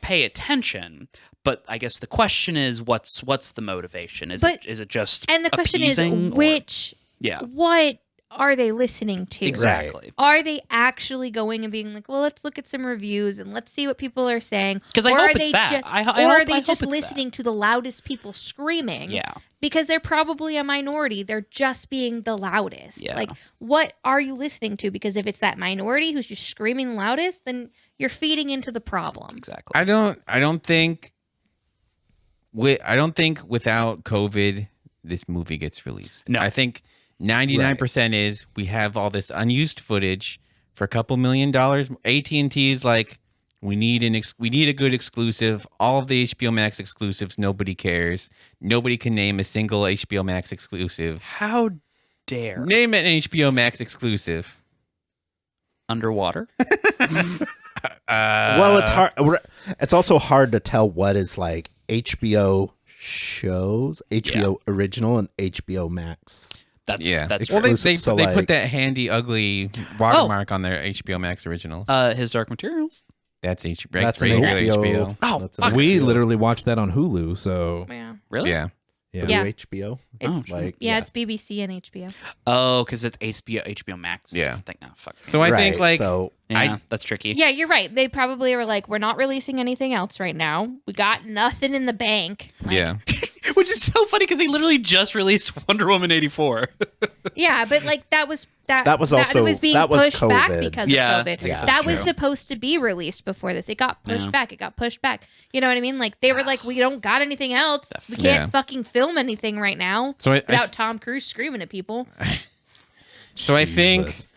pay attention. But I guess the question is, what's the motivation? Is But- it just And the question appeasing is, or- which Yeah. what are they listening to? Exactly. Are they actually going and being like, well, let's look at some reviews and let's see what people are saying? 'Cause I Or hope are it's they that. just, I or hope- are I they hope just it's listening to the loudest people screaming? Yeah. Because they're probably a minority. They're just being the loudest. Yeah. Like, what are you listening to? Because if it's that minority who's just screaming loudest, then you're feeding into the problem. Exactly. I don't think without COVID this movie gets released. No. I think 99% is we have all this unused footage for a couple $1 million. AT&T is like, we need a good exclusive. All of the HBO Max exclusives, nobody cares. Nobody can name a single HBO Max exclusive. How dare Name an HBO Max exclusive. Underwater? Well, it's hard. It's also hard to tell what is like HBO shows, HBO original, and HBO Max. That's Well, they Exclusive, so, put like- that handy, ugly watermark on their HBO Max original. His Dark Materials. That's That's an regular HBO. Oh, That's fuck. an We HBO. literally watched that on Hulu, so Yeah. Really? Yeah. yeah. Yeah. HBO. It's, like yeah, it's BBC and HBO. Oh, because it's HBO Max. Yeah. Thing. Oh, fuck. So I think like so. Yeah, that's tricky. Yeah, you're right. They probably were like, we're not releasing anything else right now. We got nothing in the bank. Like, yeah. Which is so funny because they literally just released Wonder Woman 84. Yeah, but like that was also- was being that was pushed back COVID. because Yeah, of COVID. I guess That that's was true. supposed to be released before this. It got pushed Yeah. back. It got pushed back. You know what I mean? Like they were like, we don't got anything else. We Yeah. can't fucking film anything right now So without Tom Cruise screaming at people. I think Jesus.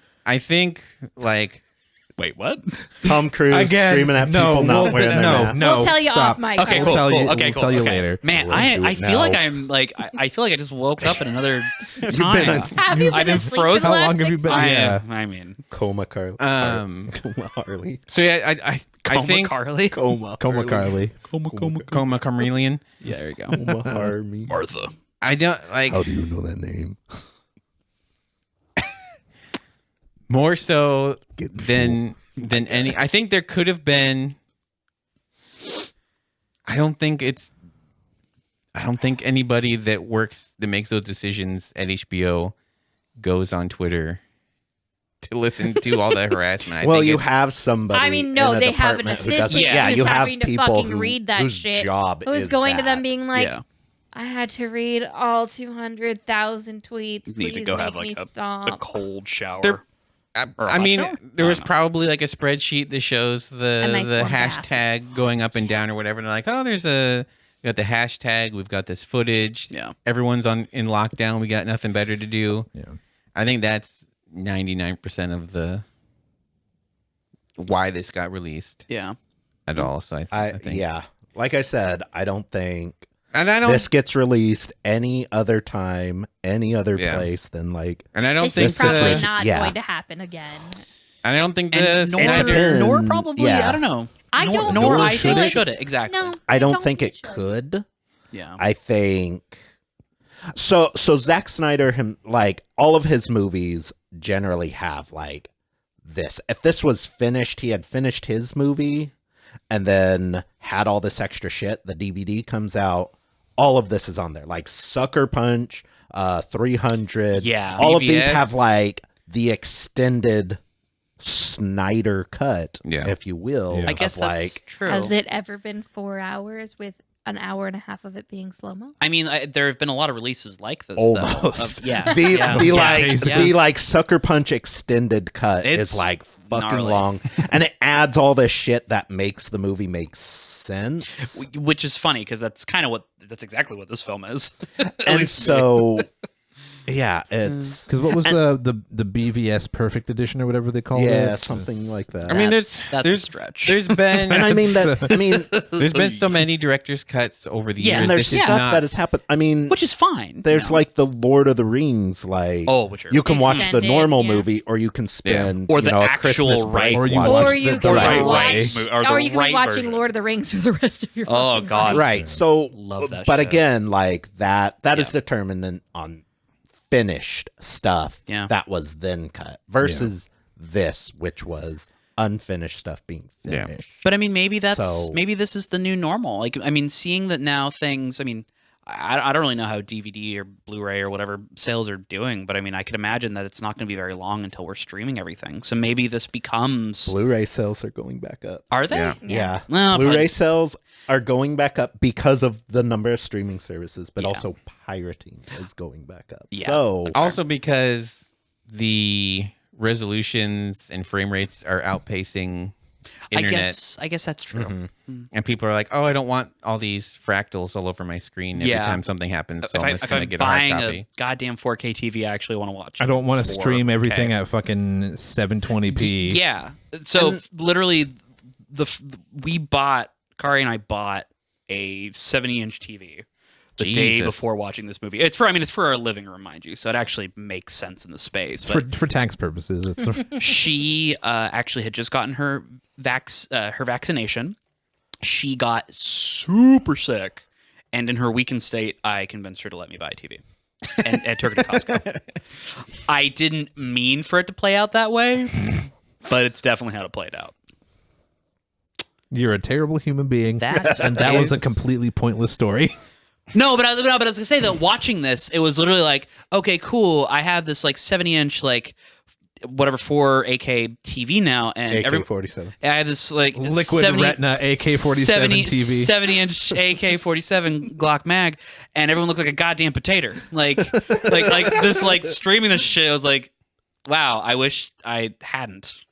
like Wait, what? Tom Cruise Again, screaming at people not wearing their mask. no. We'll tell you stop. off mic. Okay, We'll cool. tell you- Okay, we'll cool. tell you okay. later. Man, Let's do I it feel like now. I'm like I feel like I just woke up in another been time. Have you I've been asleep frozen. for the How last long have you 6 been- months? Yeah. I mean, Coma Carly. Coma Harley. so yeah, I Coma think Carly. Coma. Coma Carly. Coma Chameleon. Yeah, there you go. Coma Harmy. Martha. I don't like How do you know that name? more so Getting than any. I think there could have been. I don't think anybody that makes those decisions at HBO goes on Twitter to listen to all the harassment. Well, think you it's- have somebody. I mean, no, in a they have an department who does assistant it. Yeah, who's you have having to people fucking who, read that whose shit. job Who's is going to that. them being like, Yeah. I had to read all 200,000 tweets. You need to Please go make have me like a stop. cold shower. There- Or a I hot mean, shower? there I was don't know. probably like a spreadsheet that shows A the nice warm bath. hashtag going up and down or whatever. And they're like, oh, we got the hashtag. We've got this footage. Yeah. Everyone's in lockdown. We got nothing better to do. Yeah. I think that's 99% of the why this got released Yeah. at all. So I think, Yeah, like I said, I don't think and I don't, this gets released any other time, any other Yeah. place than like. and I don't This think is probably the, not yeah. going to happen again. and I don't think the And nor, Snyder- nor probably, Yeah. I don't know. I nor, don't Nor think I it think should. should it. Exactly. No, I don't think it it should. could. Yeah. I think so Zack Snyder like all of his movies generally have like this. If this was finished, he had finished his movie and then had all this extra shit, the DVD comes out, all of this is on there. Like Sucker Punch, 300. Yeah. All of these BVS. have like the extended Snyder cut, Yeah. if you will. Yeah. I guess of, that's like true. Has it ever been 4 hours with an hour and a half of it being slow mo? I mean, there have been a lot of releases like this. though, almost. of- yeah. The yeah. the yeah. like Yeah. the like Sucker Punch extended cut It's is like fucking gnarly. long, and it adds all this shit that makes the movie make sense. Which is funny because that's exactly what this film is. At And least- so, yeah, it's Because what was the BVS Perfect Edition or whatever they called it? yeah something like that. I mean, that's a there's stretch. There's been and I mean that. I mean, there's been so many director's cuts over the Yeah, years. and there's This is stuff not- that has happened. I mean, which is fine. there's you know? like the Lord of the Rings, like which are you can watch the Extended, normal yeah. movie, or you can spend Or you the know, a actual Christmas break right- Or you watching watch Or you the can right watch, way. Or the or you can right be watching version. Lord of the Rings for the rest of your Oh, fucking God. life. right. So, Love that but shit. again, like that is Yeah. determined on finished stuff Yeah. that was then cut versus this, which was unfinished stuff being Yeah. finished. But I mean, maybe So- maybe this is the new normal. Like, I mean, seeing that now things. I mean, I don't really know how DVD or Blu-ray or whatever sales are doing, but I mean, I could imagine that it's not going to be very long until we're streaming everything. So maybe this becomes. Blu-ray sales are going back up. Are they? Yeah. Yeah. Well, Blu-ray probably- sales are going back up because of the number of streaming services, but Yeah. also pirating is going back up. Yeah. So Also because the resolutions and frame rates are outpacing internet. I guess that's true. And people are like, oh, I don't want all these fractals all over my screen every Yeah. time something happens. So I'm just if going to I'm get a hard buying copy. a goddamn 4K TV, I actually want to watch it. I don't want to stream 4K. everything at fucking 720p. Yeah. So literally, Kari and I bought a 70-inch TV the day Jesus. before watching this movie. It's for our living room, mind you, so it actually makes sense in the space. But For tax purposes. It's, she actually had just gotten her vaccination. She got super sick, and in her weakened state, I convinced her to let me buy a TV. And took her to Costco. I didn't mean for it to play out that way, but it's definitely how it played out. you're a terrible human being. That- and that was a completely pointless story. No, but I was gonna say that watching this, it was literally like, okay, cool. I have this like 70-inch like whatever 4K TV now, and AK-47. I have this like Liquid Retina AK-47 TV. 70-inch AK-47 Glock mag, and everyone looks like a goddamn potato. Like this like streaming this shit. I was like, wow, I wish I hadn't.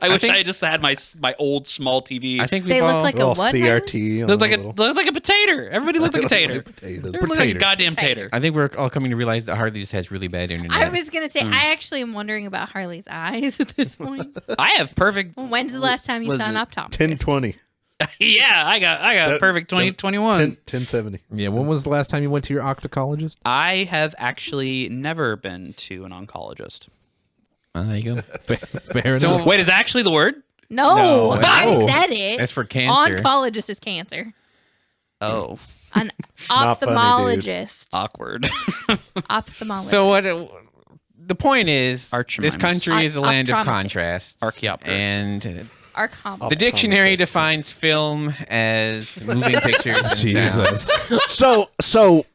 I wish I just had my old small TV. I think They we've look all... like a Little what? CRT. on looked like little- looked like a potato. Everybody looked like a tater. potatoes. Everyone looked like a goddamn tater. I think we're all coming to realize that Harley just has really bad internet. I was gonna say, I actually am wondering about Harley's eyes at this point. I have perfect. When's the last time you Was saw an it optometrist? 1020. Yeah, I got perfect 2021. 1070. Yeah, when was the last time you went to your octocologist? I have actually never been to an oncologist. There you go. Fair So- enough. Wait, is that actually the word? No, No. I No. said it. That's for cancer. Oncologist is cancer. Oh, An Not funny, dude. ophthalmologist. awkward. Ophthalmologist. So what? The point is, Arch this Jemimas. country is a land of Optometrist. contrasts. Archaeopteryx. And Archom. the dictionary Optometrist. defines film as moving pictures and sound. Jesus. So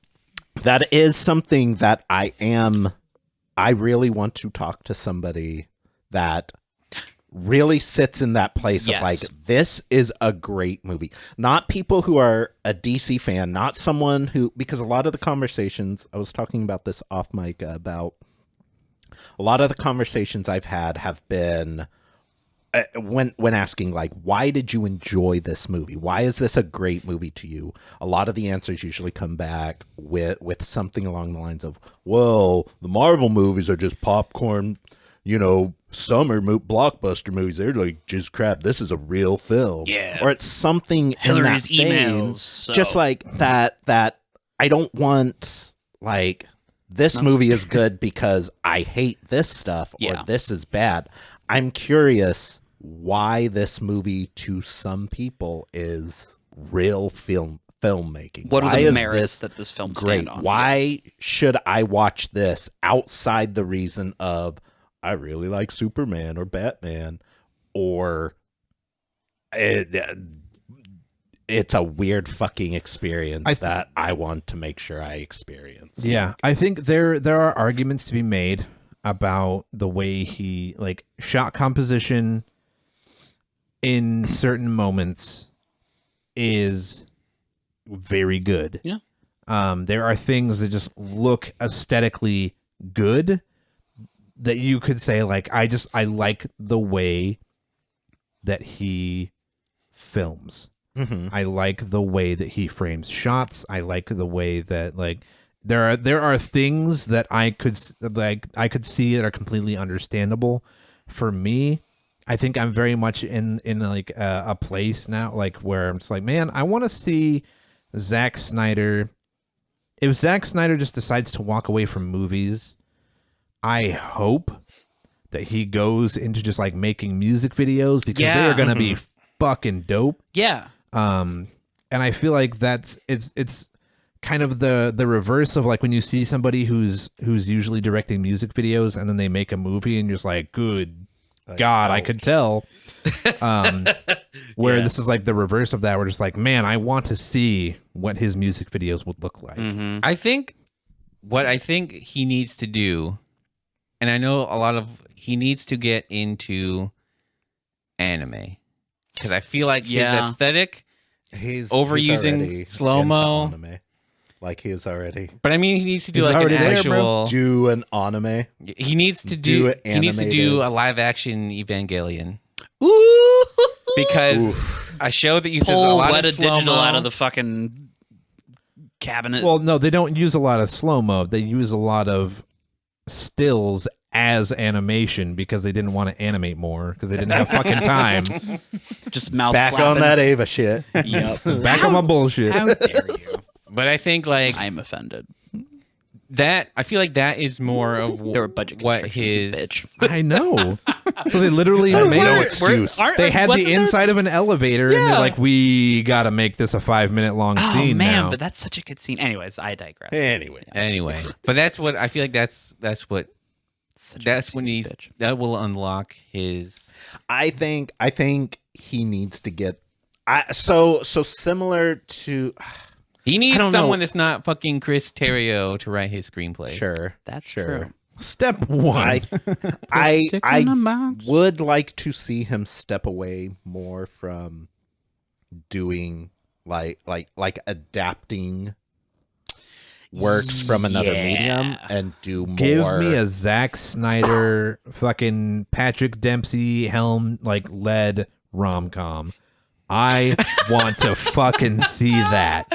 that is something that I really want to talk to somebody that really sits in that place Yes. of like, this is a great movie. Not people who are a DC fan, not someone who, because a lot of the conversations, I was talking about this off mic, about a lot of the conversations I've had have been when asking like, why did you enjoy this movie? Why is this a great movie to you? A lot of the answers usually come back with something along the lines of, well, the Marvel movies are just popcorn, summer blockbuster movies. They're like just crap. This is a real film. Yeah. Or it's something Hillary's in that vein, emails, so- just like that I don't want like this movie is good because I hate this stuff or Yeah. this is bad. I'm curious why this movie to some people is real filmmaking. What Why are the is merits this that this film great? stand on? Why should I watch this outside the reason of I really like Superman or Batman or it's a weird fucking experience that I want to make sure I experience. Yeah, I think there are arguments to be made about the way he like shot composition in certain moments is very good. Yeah. There are things that just look aesthetically good that you could say like I like the way that he films. Mm-hmm. I like the way that he frames shots. I like the way that like there are things that I could see that are completely understandable. For me, I think I'm very much in like a place now like where I'm just like, man, I want to see Zach Snyder. If Zach Snyder just decides to walk away from movies, I hope that he goes into just like making music videos because they are gonna be fucking dope. Yeah. And I feel like it's kind of the reverse of like when you see somebody who's usually directing music videos and then they make a movie and you're just like, good God, I could tell. Where Yeah. this is like the reverse of that. We're just like, man, I want to see what his music videos would look like. I think what I think he needs to do, and I know he needs to get into anime because I feel like his aesthetic, He's overusing already slow-mo. into anime. Like he is already. but I mean he needs to do He's like an already there, actual. Do an anime. He needs to Do do. it He needs to do animated. a live action Evangelion Ooh. because a show that uses a Pull lot Weta of slow-mo. Digital out of the fucking cabinet. Well, no, they don't use a lot of slow-mo. They use a lot of stills as animation because they didn't want to animate more because they didn't have fucking time. just mouth Back flapping. on that Ava shit. Yep. Back on my bullshit. How dare you? But I think like I am offended. that. I feel like that is more of There were budget what constrictions, you his. bitch. I know. So they literally That's made no it. excuse. They had wasn't the there- inside of an elevator, and Yeah. they're like, "We got to make this a 5-minute long Oh scene man, now." but that's such a good scene. Anyways, I digress. Anyway, but that's what I feel like. That's what Such a that's good when scene, he's bitch. that will unlock his. I think he needs to get. So similar to. He needs don't know. someone that's not fucking Chris Terrio to write his screenplay. Sure, That's sure. true. Step one. I Stick in a box. would like to see him step away more from doing like adapting works from another Yeah. medium and do more. Give me a Zack Snyder fucking Patrick Dempsey helm like led rom-com. I want to fucking see that.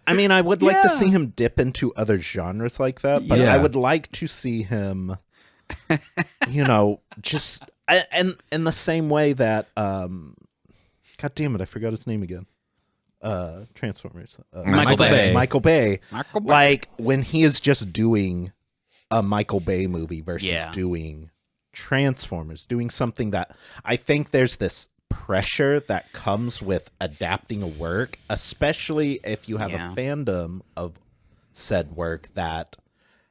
I mean, I would like to see him dip into other genres like that, but Yeah. I would like to see him, just and in the same way that, God damn it, I forgot his name again. Transformers. Michael Bay. Michael Bay. Michael Bay. Like when he is just doing a Michael Bay movie versus Yeah. doing Transformers, doing something that I think there's this pressure that comes with adapting a work, especially if you have Yeah. a fandom of said work that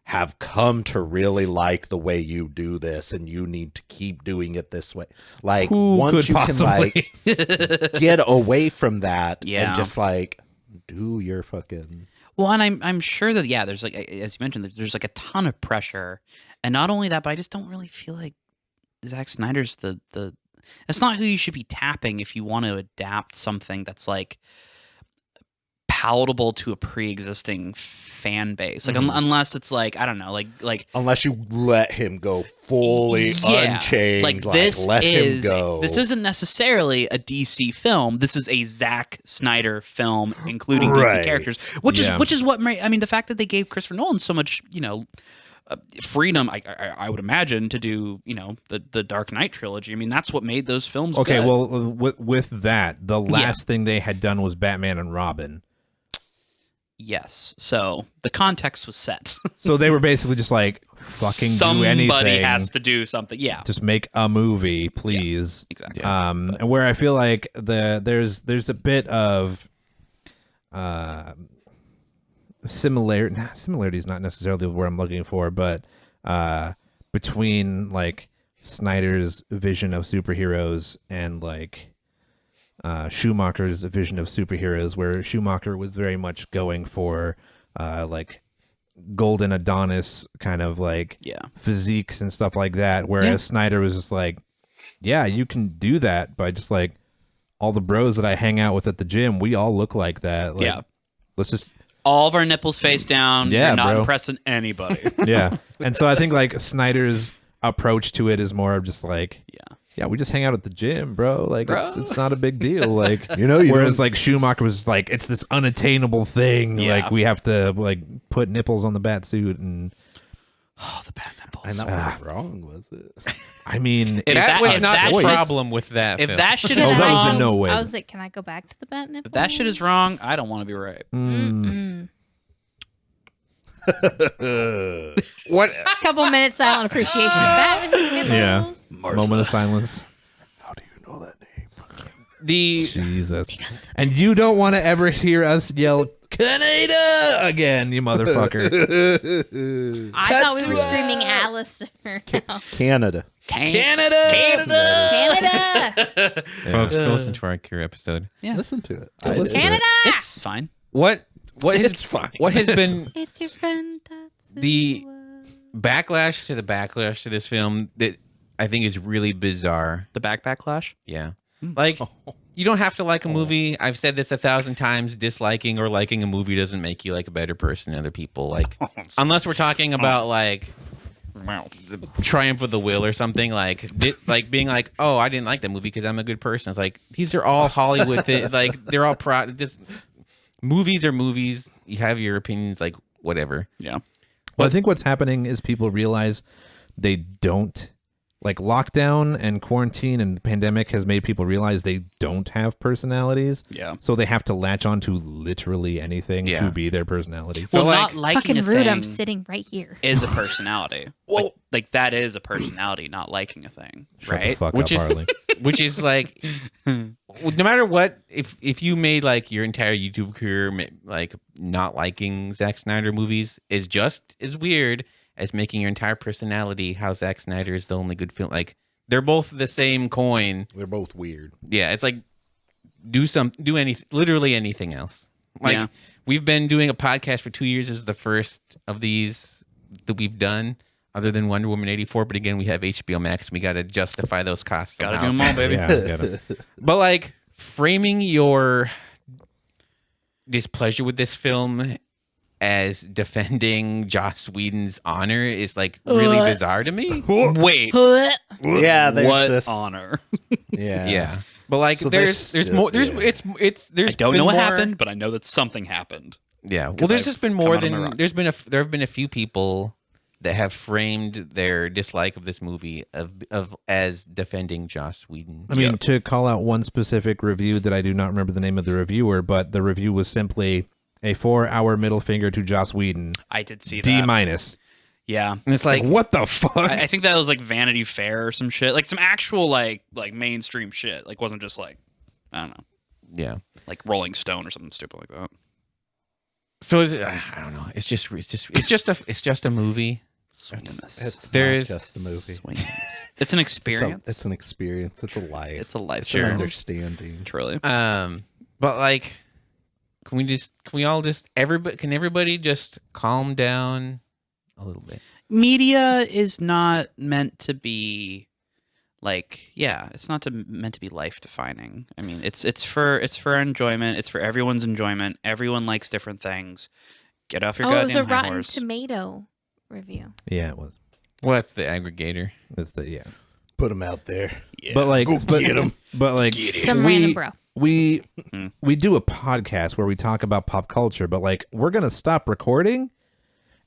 have come to really like the way you do this and you need to keep doing it this way. Like Who once could you can possibly? like get away from that Yeah. and just like do your fucking Well, and I'm sure that there's like, as you mentioned, there's like a ton of pressure, and not only that, but I just don't really feel like Zack Snyder's the. That's not who you should be tapping if you want to adapt something that's like palatable to a pre-existing fan base. Like unless it's like I don't know, like unless you let him go fully unchained. Like this let is him go. this isn't necessarily a DC film. This is a Zack Snyder film, including Right. DC characters, which Yeah. is what I mean. The fact that they gave Christopher Nolan so much, freedom, I would imagine, to do the Dark Knight trilogy. I mean, that's what made those films. Okay, good. well, with that, the last thing they had done was Batman and Robin. Yes. So the context was set. So they were basically just like, fucking do anything. Somebody has to do something. Yeah. Just make a movie, please. Exactly. And where I feel like there's a bit of similarity is not necessarily where I'm looking for, but between like Snyder's vision of superheroes and like Schumacher's vision of superheroes, where Schumacher was very much going for like golden Adonis kind of like physiques and stuff like that, whereas Snyder was just like, yeah, you can do that by just like all the bros that I hang out with at the gym, we all look like that. Like, let's just all of our nipples face down. Yeah, You're not bro. impressing anybody. yeah. And so I think like Snyder's approach to it is more of just like, yeah, we just hang out at the gym, bro. Like it's not a big deal. Like whereas like Schumacher was like, it's this unattainable thing. Yeah. Like we have to like put nipples on the bat suit and The bad nipples. and that wasn't wrong, was it? I mean, If That that- was if not that the is- problem with that. If film. that shit Oh, is that was wrong, in no way. I was like, can I go back to the bat nipple? if that shit is wrong, I don't want to be right. what Couple minutes silent appreciation of bat nipples. yeah, moment of silence. How do you know that name? the Jesus. And you don't want to ever hear us yell Canada again, you motherfucker. I thought we were screaming Alistair. Canada. Canada. Folks, go listen to our Cure episode. Listen to it. Canada. It's fine. What has, It's fine. What has been It's your friend. That's who the you are. backlash to this film that I think is really bizarre? The backlash. Yeah. Like, you don't have to like a movie. I've said this 1,000 times. Disliking or liking a movie doesn't make you like a better person than other people. Like, unless we're talking about like the Triumph of the Will or something, like being like, oh, I didn't like that movie because I'm a good person. It's like, these are all Hollywood things. Like, they're all just movies are movies. You have your opinions, like whatever. Yeah. Well, I think what's happening is people realize they don't, like, lockdown and quarantine and the pandemic has made people realize they don't have personalities. Yeah. So they have to latch on to literally anything Yeah. to be their personality. Well, like, not liking Fucking a rude. thing I'm sitting right here. is a personality. Well- like that is a personality, not liking a thing, Shut the right? fuck Which up, is- Harley. Which is like, no matter what, if you made like your entire YouTube career like not liking Zack Snyder movies is just as weird as making your entire personality how Zack Snyder is the only good film. Like, they're both the same coin. They're both weird. Yeah, it's like literally anything else. Like, Yeah. we've been doing a podcast for 2 years. This is the first of these that we've done, other than Wonder Woman 84. But again, we have HBO Max. We got to justify those costs. Gotta somehow. do them all, baby. Yeah, I get it. But like, framing your displeasure with this film as defending Joss Whedon's honor is like really bizarre to me. Wait, Yeah, there's what this honor? Yeah. Yeah, but like, So there's there's more. still- There's yeah. it's there's. I don't been know what more- happened, but I know that something happened. Yeah, well, 'Cause there's I've just been come more out on the than rock. there have been a few people that have framed their dislike of this movie of as defending Joss Whedon. I mean, to call out one specific review that I do not remember the name of the reviewer, but the review was simply a 4-hour middle finger to Joss Whedon. I did see D that. minus. Yeah. And it's like, What the fuck? I think that was like Vanity Fair or some shit, like some actual like mainstream shit. Like, wasn't just like, I don't know, yeah. like Rolling Stone or something stupid like that. So I don't know. It's just a movie. It's There's- not just a movie. It's an It's experience. it's an experience. It's a life. It's a life. It's an Sure. understanding. Truly. But like, can everybody just calm down a little bit? Media is not meant to be like, it's not meant to be life defining. I mean, it's for enjoyment. It's for everyone's enjoyment. Everyone likes different things. Get off your Oh, it was a goddamn high Rotten horse. Tomato review. Yeah, it was. Well, that's the aggregator. It's the yeah. Put them out there. But like, Go get 'em. But like, Some random bro. we do a podcast where we talk about pop culture, but like, we're gonna stop recording,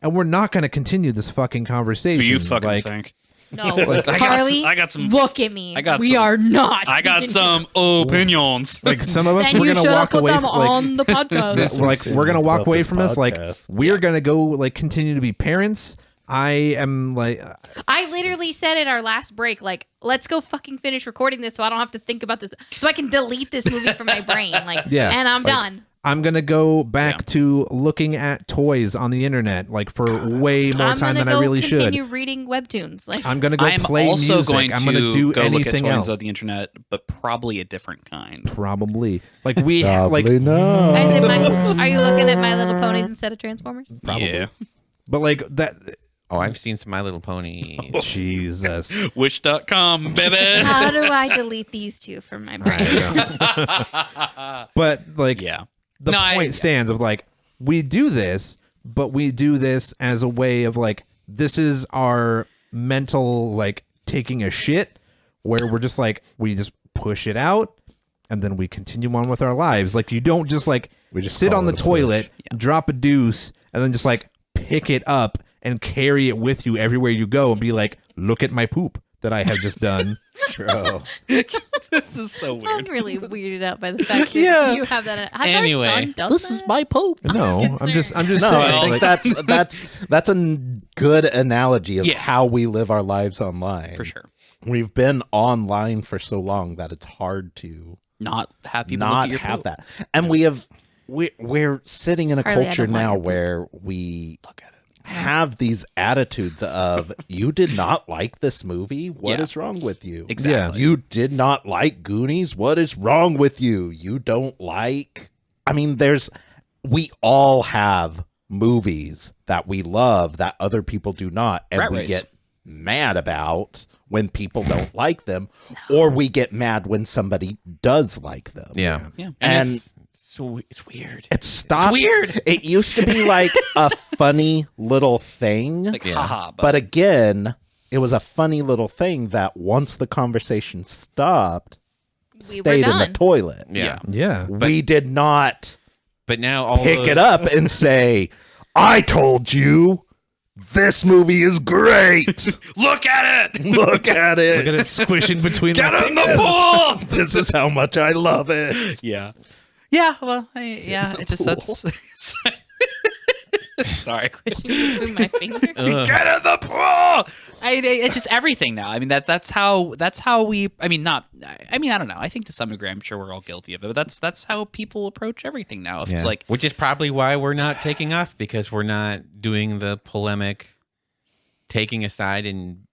and we're not gonna continue this fucking conversation. Do you fucking like, think? No, I Harley, got some. look at me. I got we some- are not. I got some opinions. Like some of us, Then we're you gonna should walk put away them from like. on the podcast. We're like we're gonna It's walk about away this from this like podcast. we're gonna go like continue to be parents. I am like I literally said at our last break, like, let's go fucking finish recording this so I don't have to think about this, so I can delete this movie from my brain. Like, Yeah, and I'm like, done. I'm gonna go back Yeah. to looking at toys on the internet like for way more I'm time gonna than go I really continue should. reading webtoons. Like, I'm gonna go I'm play also music. going I'm to gonna do go look at anything toys else. on the internet, but probably a different kind. Probably like we Probably like not. are you looking at My Little Ponies instead of Transformers? Yeah. but like that. Oh, I've seen some My Little Pony. Jesus. Wish.com, baby. How do I delete these two from my brain? But like Yeah. the No, point stands of like we do this, but we do this as a way of like this is our mental like taking a shit where we're just like we just push it out and then we continue on with our lives. Like you don't just like We just sit call on the it a toilet, push. drop a deuce, and then just like pick it up and carry it with you everywhere you go and be like, look at my poop that I have just done. Bro. This is so I'm weird. really weirded out by the fact that you have that. Has Anyway, our son done that? my pope. No, I'm just No, saying. I think like, that's a good analogy of Yeah. how we live our lives online. For sure. We've been online for so long that it's hard to Not have people look not at your have poop. that. And we're sitting in a Harley, I culture don't want now your poop. where we Look at it. have these attitudes of, you did not like this movie? What is wrong with you? Exactly. You did not like Goonies? What is wrong with you? You don't like... I mean, we all have movies that we love that other people do not, and Rat we Race. get mad about when people don't like them, or we get mad when somebody does like them. Yeah. Yeah. And it's weird. it stopped. It's weird. It used to be like a funny little thing, Like, haha. but again, it was a funny little thing that once the conversation stopped, We were stayed in the done. toilet. Yeah. Yeah. We did not But now all pick those- it up and say, I told you this movie is great. Look at it. Look at it. Look at it squishing between Get my in the pool. This is how much I love it. Yeah. Yeah. Well, it just that's. Sorry. Squishing between my fingers. Get in the pool. It's just everything now. I mean that's how we. I mean not. I mean I don't know. I think to some degree I'm sure we're all guilty of it. But that's how people approach everything now. If Yeah. it's like which is probably why we're not taking off, because we're not doing the polemic, taking a side and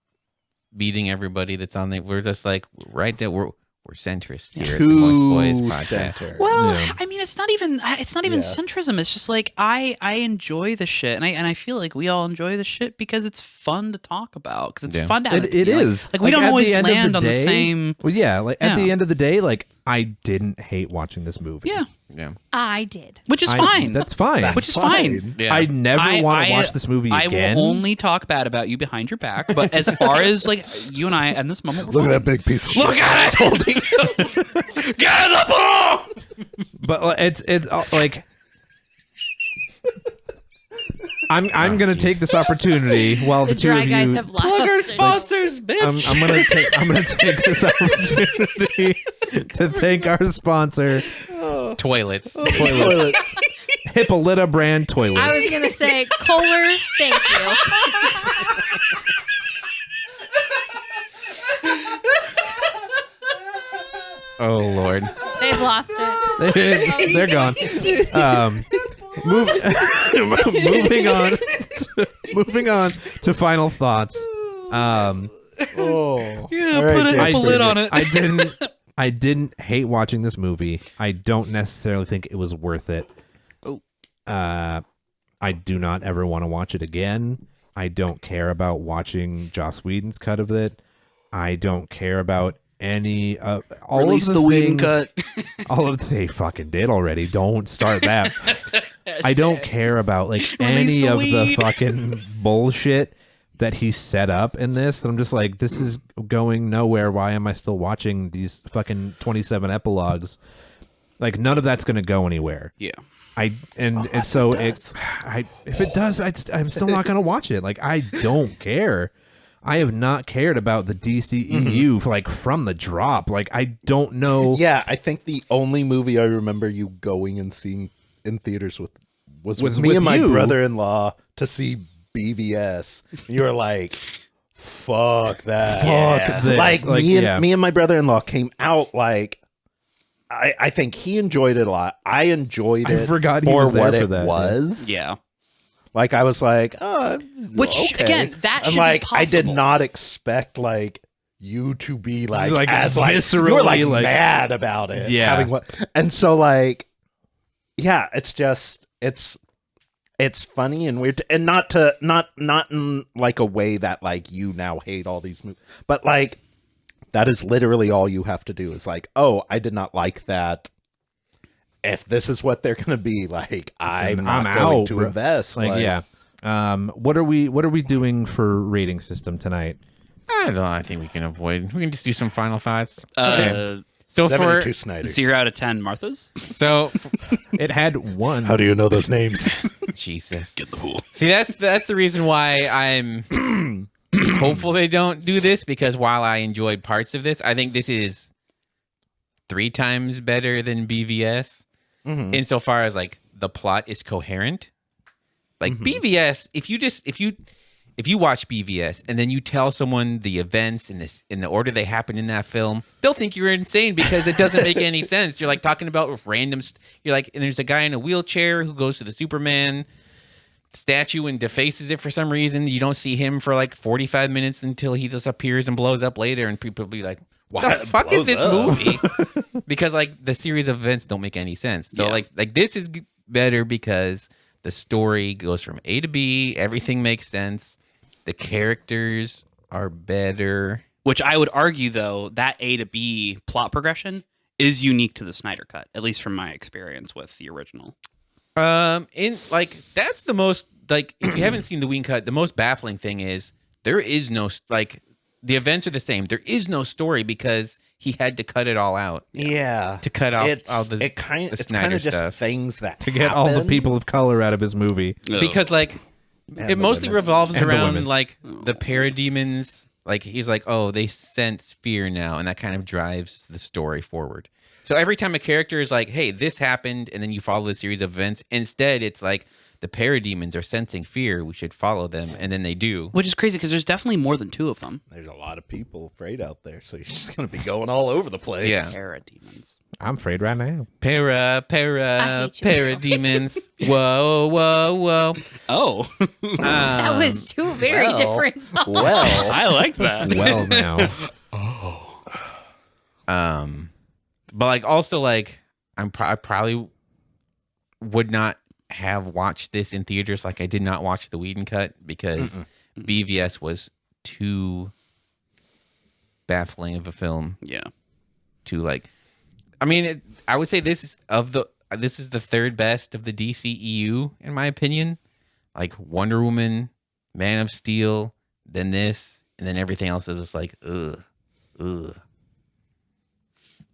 beating everybody that's on there. We're just like right there. We're centrist here at the Moist Boys podcast. center. Well, Yeah. I mean, it's not even centrism. It's just like I enjoy the shit, and I feel like we all enjoy the shit because it's fun to talk about. Because it's Yeah. fun to have It an opinion. is. Like we don't at the always end of land on the day- same. Well, yeah. Like at the Yeah. end of the day, like I didn't hate watching this movie. Yeah, Yeah. I did. which is fine. That's fine. which is fine. Yeah. I never want to watch this movie I again. will only talk bad about you behind your back. But as far as like you and I at this moment, Look at that big piece of shit. Look at it! Holding Get in the pool! But it's like I'm gonna take this opportunity while the, The two dry of guys you. have lost. Plug our their- sponsors, bitch. I'm gonna take this opportunity to thank our sponsor, Toilets. toilets. Hippolyta brand toilets. I was gonna say Kohler. Thank you. Oh Lord. They've lost it. They're gone. Moving on to final thoughts. Oh. Yeah, All right, put James. a lid on it. I didn't hate watching this movie. I don't necessarily think it was worth it. Oh. I do not ever want to watch it again. I don't care about watching Joss Whedon's cut of it. I don't care about any all Release of the Whedon things- cut. all of they fucking did already. Don't start that. I don't care about like any the of the weed. fucking bullshit that he set up in this. And I'm just like, this is going nowhere. Why am I still watching these fucking 27 epilogues? Like none of that's going to go anywhere. Yeah. If it does, I'm still not going to watch it. Like I don't care. I have not cared about the DCEU like from the drop. Like I don't know. Yeah, I think the only movie I remember you going and seeing in theaters was Was me with and my you. brother-in-law to see BVS. You were like, "Fuck that!" Fuck this. Like Like, me and yeah. me and my brother-in-law came out like. I think he enjoyed it a lot. I enjoyed I it forgot he for was there what for it that, yeah. was. Yeah. Like I was like, oh, Which, okay. again, that I'm should be like, I did possible. not expect like you to be like Like, as like you viscerally, were like, like- mad about it. Yeah. And so like, yeah, it's just it's funny and weird, and not in like a way that like you now hate all these movies, but like that is literally all you have to do is like, oh, I did not like that. If this is what they're gonna be, like, I'm not going out, to bro. invest. Like yeah. What are we doing for rating system tonight? I don't know. I think we can avoid. We can just do some final thoughts. Uh, So 72 for Snyders. 0 out of 10 Marthas. so It had one. How do you know those names? Jesus. Get the pool. See, that's the reason why I'm hopeful they don't do this, because while I enjoyed parts of this, I think this is 3 times better than BVS insofar as like the plot is coherent. Like BVS, if you watch BVS and then you tell someone the events in the order they happen in that film, they'll think you're insane because it doesn't make any sense. You're like talking about random. You're like, and there's a guy in a wheelchair who goes to the Superman statue and defaces it for some reason. You don't see him for like 45 minutes until he just appears and blows up later, and people will be like, "What the fuck is this movie?" Because like the series of events don't make any sense. So like this is better because the story goes from A to B. Everything makes sense. The characters are better. Which I would argue, though, that A to B plot progression is unique to the Snyder Cut, at least from my experience with the original. In like that's the most like if you haven't seen the Whedon Cut, the most baffling thing is there is no like the events are the same. There is no story because he had to cut it all out. Yeah, To cut off all the it's kind Snyder of just stuff. things that To get all the happen. people of color out of his movie. Because like And it the mostly women. revolves And the around women. like the parademons. Like he's like, oh, they sense fear now, and that kind of drives the story forward. So every time a character is like, hey, this happened, and then you follow the series of events, instead it's like the parademons are sensing fear, we should follow them, and then they do. Which is crazy because there's definitely more than 2 of them. There's a lot of people afraid out there, so you're just gonna be going all over the place. Yeah. Parademons. I'm afraid right now. Para, I hate you. parademons. Whoa, whoa, whoa. Oh, That was two very well, different songs. Well, I like that. Well, now. But like also like I probably would not have watched this in theaters. Like I did not watch the Whedon Cut because BVS was too baffling of a film Yeah. to like. I mean, I would say this is the third best of the DCEU in my opinion. Like Wonder Woman, Man of Steel, then this, and then everything else is just like ugh.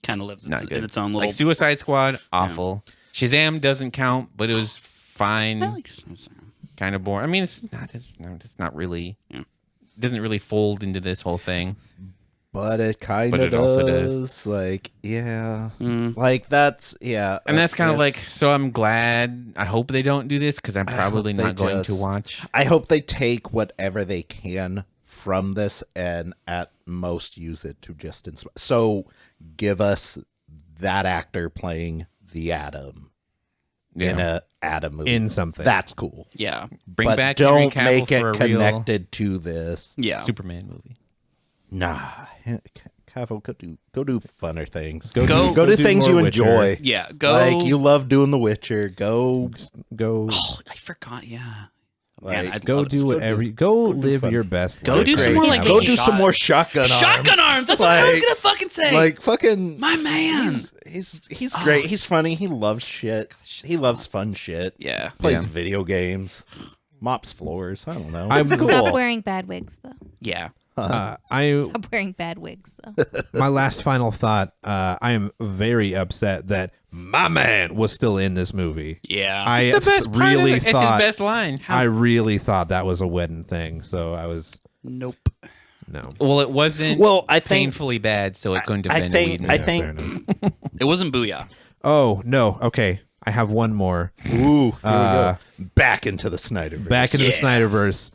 Kind of lives Not in good. its own little. Like Suicide Squad, awful. Shazam doesn't count, but it was fine. I like Kind of boring. I mean, it's not really. Doesn't really fold into this whole thing. but it kind But of it also does. Like, yeah, like that's And that's kind of like. it's- So I'm glad. I hope they don't do this because I'm probably hope they not going to just- watch. I hope they take whatever they can from this and at most use it to just inspire. So give us that actor playing the Atom in a Atom movie. In something. That's cool. Yeah. Bring But back Henry don't Cavill make for it a real connected to this. Yeah. Superman movie. Nah, Cavill, go do funner things. Go do do things you more Witcher. enjoy. Yeah. Go. Like you love doing The Witcher. Go Go Oh, I forgot. Yeah. Like, Man, I'd go love to do just- whatever. Go live fun- your best Go life. do some great. more like go big do shot- some more shotgun arms. Shotgun arms. That's what I was gonna fucking say. Like fucking My man. He's great. He's funny. He loves shit. He loves fun shit. Yeah. Plays Yeah. video games. Mops floors. I don't know. I'm It's cool. Stop wearing bad wigs, though. Yeah. I Stop wearing bad wigs, though. my last final thought. I am very upset that my man was still in this movie. Yeah. I The best part really of it. It's his thought. best line. I really thought that was a wedding thing. So I was Nope. no. Well, it wasn't. Well, I think- painfully bad, so it couldn't have I been think- Whedon. I Yeah, think- fair enough. It wasn't Booyah. Oh no. Okay, I have one more. Ooh, here we Uh, go. Back into the Snyderverse. Back into the Snyderverse.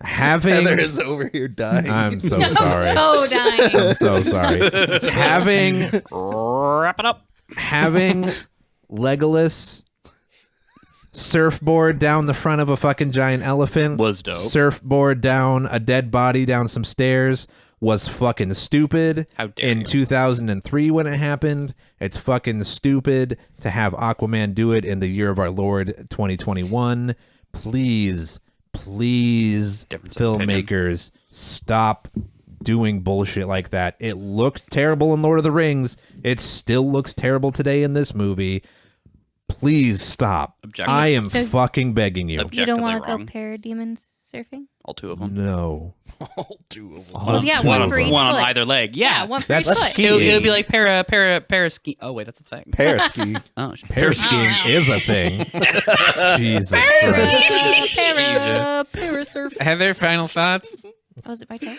Having. Heather is over here dying. I'm so I'm sorry. so dying. I'm so sorry. Wrap it up. having Legolas surfboard down the front of a fucking giant elephant Was dope. Surfboard down a dead body down some stairs was fucking stupid. How dare in you. 2003 when it happened. It's fucking stupid to have Aquaman do it in the year of our Lord 2021. Please Difference of opinion. filmmakers, stop doing bullshit like that. It looked terrible in Lord of the Rings. It still looks terrible today in this movie. Please stop. Objective. I am So- fucking begging you. You don't want to go wrong. parademons surfing? All 2 of them. No. All two of them. Well, yeah, one for each One on foot. either leg. Yeah, Yeah. one for That's each foot. ski- It'll be like para ski. Oh wait, that's a thing. Paraski. Oh, Paraskiing is a thing. Jesus Christ. Parasurf. Heather, final thoughts? Oh, is it my turn?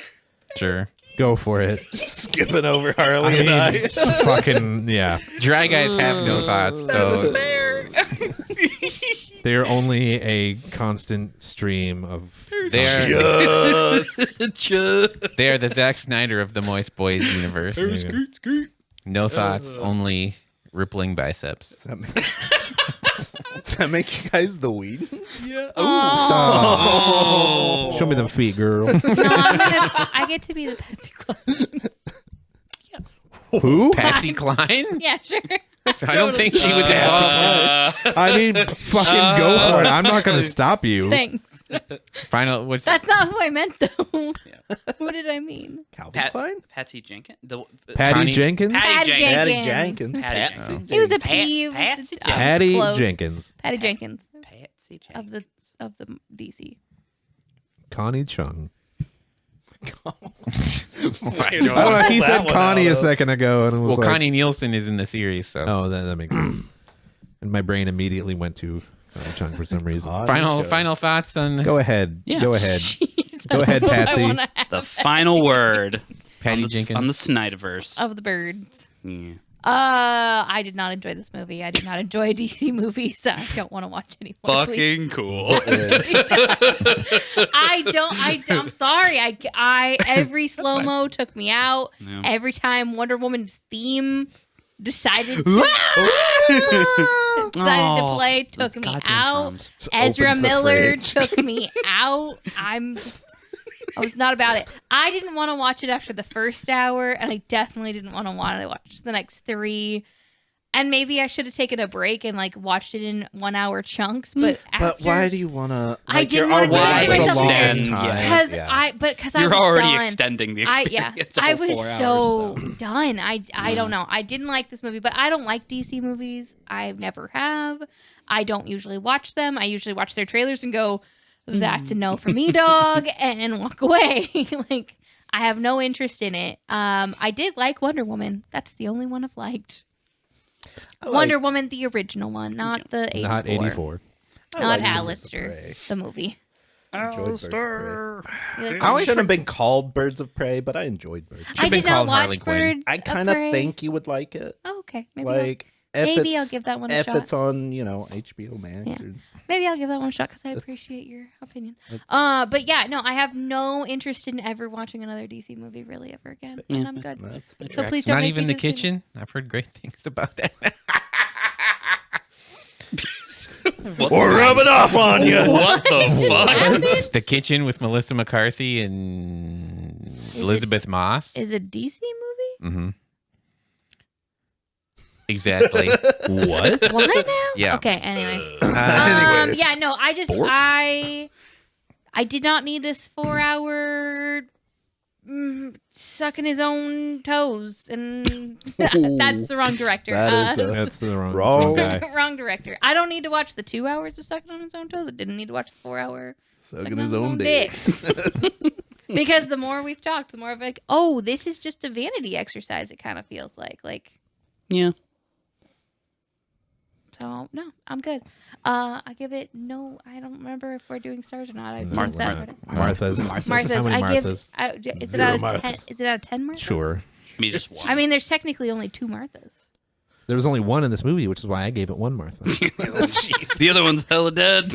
Sure. Go for it. Skipping over Harley and I. Fucking, yeah. Dry guys have no thoughts, so They're only a constant stream of. they are Just they are the Zack Snyder of the Moist Boys universe. No thoughts, only rippling biceps. that Does that make you guys the Whedons? Yeah. Oh. Show me them feet, girl. No, I get to be the Patsy Cline. Who? Patsy Cline? Yeah, sure. I don't think she was involved. I mean, fucking go for it. I'm not going to stop you. Thanks. Final. What's That's not who I meant, though. What did I mean? Calvin Klein? Patsy Jenkins. Patty Connie- Jenkins? Patty Patty Jenkins. Jenkins. Patty Patsy Jenkins. He was a Pat- P. Patsy Patty close. Jenkins. Patty Jenkins Patsy of Jenkins. the DC. Connie Chung. I I don't know. He said Connie a second ago. And it was Well, like, Connie Nielsen is in the series, so. Oh, that makes sense. And my brain immediately went to Connie Chung for some reason. Final thoughts on Go ahead. Yeah. Go ahead. Jesus, Go ahead, I Patsy. wanna have The final word Patty on Jenkins. the Snyderverse. of the birds. Yeah. I did not enjoy this movie. I did not enjoy DC movies. So I don't want to watch anymore. Please. Fucking cool. I'm sorry. I every slow mo took me out. Yeah. Every time Wonder Woman's theme decided to play took those me goddamn out. drums. Ezra Opens the Miller fridge. took me out. I was not about it. I didn't want to watch it after the first hour, and I definitely didn't want to watch the next 3. And maybe I should have taken a break and like watched it in 1 hour chunks. But But why do you want to? I didn't wanna do it to myself. Because I You're was already done. extending the I experience. I a whole was 4 hours, so done. I don't know. I didn't like this movie, but I don't like DC movies. I never have. I don't usually watch them. I usually watch their trailers and go, "That's a no for me, dog," and walk away. Like I have no interest in it. I did like Wonder Woman. That's the only one I've liked. Wonder Woman, the original one, not the 84. Not 84. Not like Alistair, Birds of Prey. the movie. Enjoyed Birds of Prey. You like I always Shouldn't have been called Birds of Prey, but I enjoyed Birds. I been did not called watch Harley Quinn. Birds I of kind of Prey. think you would like it. Oh, okay. Maybe Like maybe I'll it's- give that one a if shot. it's on, HBO Max. Yeah. Or, Maybe I'll give that one a shot because I That's- appreciate your opinion. that's- But yeah, no, I have no interest in ever watching another DC movie really ever again, and I'm good. that's So please don't Not make even me the do this again. kitchen. I've heard great things about that. Or rub it off on you. What the fuck? Happened? The kitchen with Melissa McCarthy and Elizabeth Moss. Is a DC movie? Mm-hmm. Exactly. What? What now? Yeah. Okay. Anyways. Anyways. Yeah. No. I just I did not need this 4-hour sucking his own toes, and that's the wrong director. That is That's the wrong, Wrong. that's the wrong guy. Wrong director. I don't need to watch the 2 hours of sucking on his own toes. I didn't need to watch the 4-hour sucking his own dick. Because the more we've talked, the more I'm like, oh, this is just a vanity exercise. It kind of feels like. Yeah. So no, I'm good. I give it no. I don't remember if we're doing stars or not. I No, marked we're that. not. Right. Martha's. Martha's. How many I Marthas? give. Is it out of 10? Marthas. Is it out of 10 Marthas? Sure. Me just one. I mean, there's technically only 2 Marthas. There was only one in this movie, which is why I gave it 1 Martha. the other one's hella dead.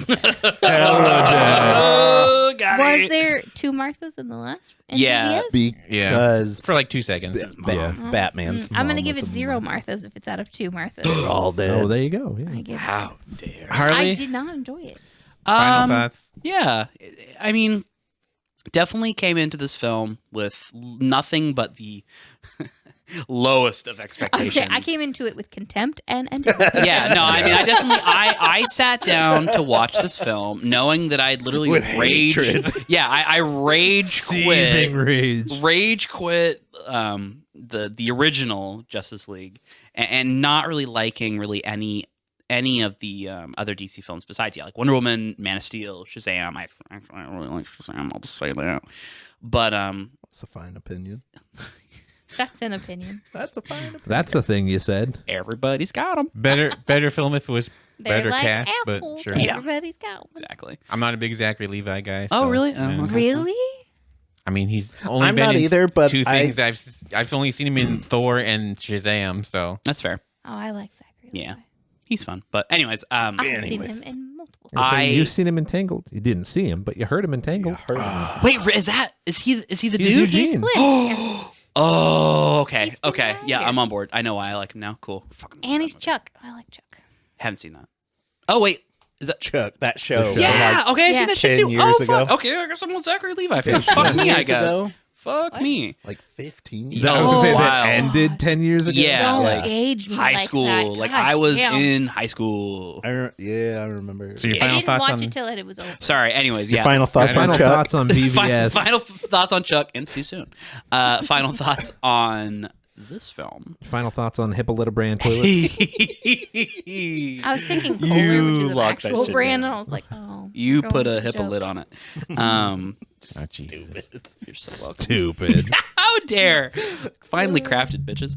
Hella Got Was it. there 2 Marthas in the last? Yeah. NCIS? Because For like 2 seconds. Batman's. I'm gonna mom give was it a 0 mom. Marthas if it's out of 2 Marthas. They're all dead. Oh, there you go. I Yeah. give. How dare. Harley, I did not enjoy it. final thoughts? Yeah. I mean, definitely came into this film with nothing but the lowest of I expectations. was saying, I came into it with contempt and ended. Yeah, no, I mean, I definitely, I sat down to watch this film knowing that I'd literally With rage. hatred. Yeah, I rage quit. Rage. Quit the original Justice League and not really liking really any of the other DC films besides like Wonder Woman, Man of Steel, Shazam. I really like Shazam. I'll just say that. But It's a fine opinion. That's an opinion. That's a fine opinion. That's the thing you said. everybody's got them. Better film if it was They're better like cast, but assholes. sure. Yeah. Everybody's got one. Exactly. I'm not a big Zachary Levi guy. Oh, so, really? yeah. Okay. Really? I mean, he's only I'm been not in either, but 2 things. I've only seen him in Thor and Shazam. So That's fair. Oh, I like Zachary. Yeah. Levi. He's fun. But anyways, I've seen Anyways. him in multiple. You've seen him in Tangled. You didn't see him, but you heard him in Tangled. Heard of wait, is he the He's dude? Eugene. He's Flynn. Yeah. Oh, okay. He's Okay. Flynn Yeah, Rider. I'm on board. I know why I like him now. Cool. Fucking And he's Chuck. I like Chuck. haven't seen that. Oh wait, is that? Chuck, that show. Yeah. like, Okay, I've seen Yeah. that shit 10 too. years Oh fuck. ago. Okay, I guess I'm with Zachary Levi. Fuck me, I years guess. ago? Fuck me. like 15 years. That was Oh, to say wow. that ended 10 years ago. Yeah, Don't like age me high like school. that. Like God I was damn. in high school. I remember. So your I final didn't thoughts watch on it till it was over. Sorry. Anyways, Your yeah. final thoughts on Final Chuck? thoughts on BVS. Final thoughts on Chuck, and too soon. Final thoughts on this film. Final thoughts on Hippolyta brand toilets. I was thinking Kohler, You which is an locked that actual shit brand, down. and I was like, oh. You we're put going a with the hippo joke. lid on it. Oh, Jesus. You're so welcome. Stupid. How dare? Finely crafted, bitches.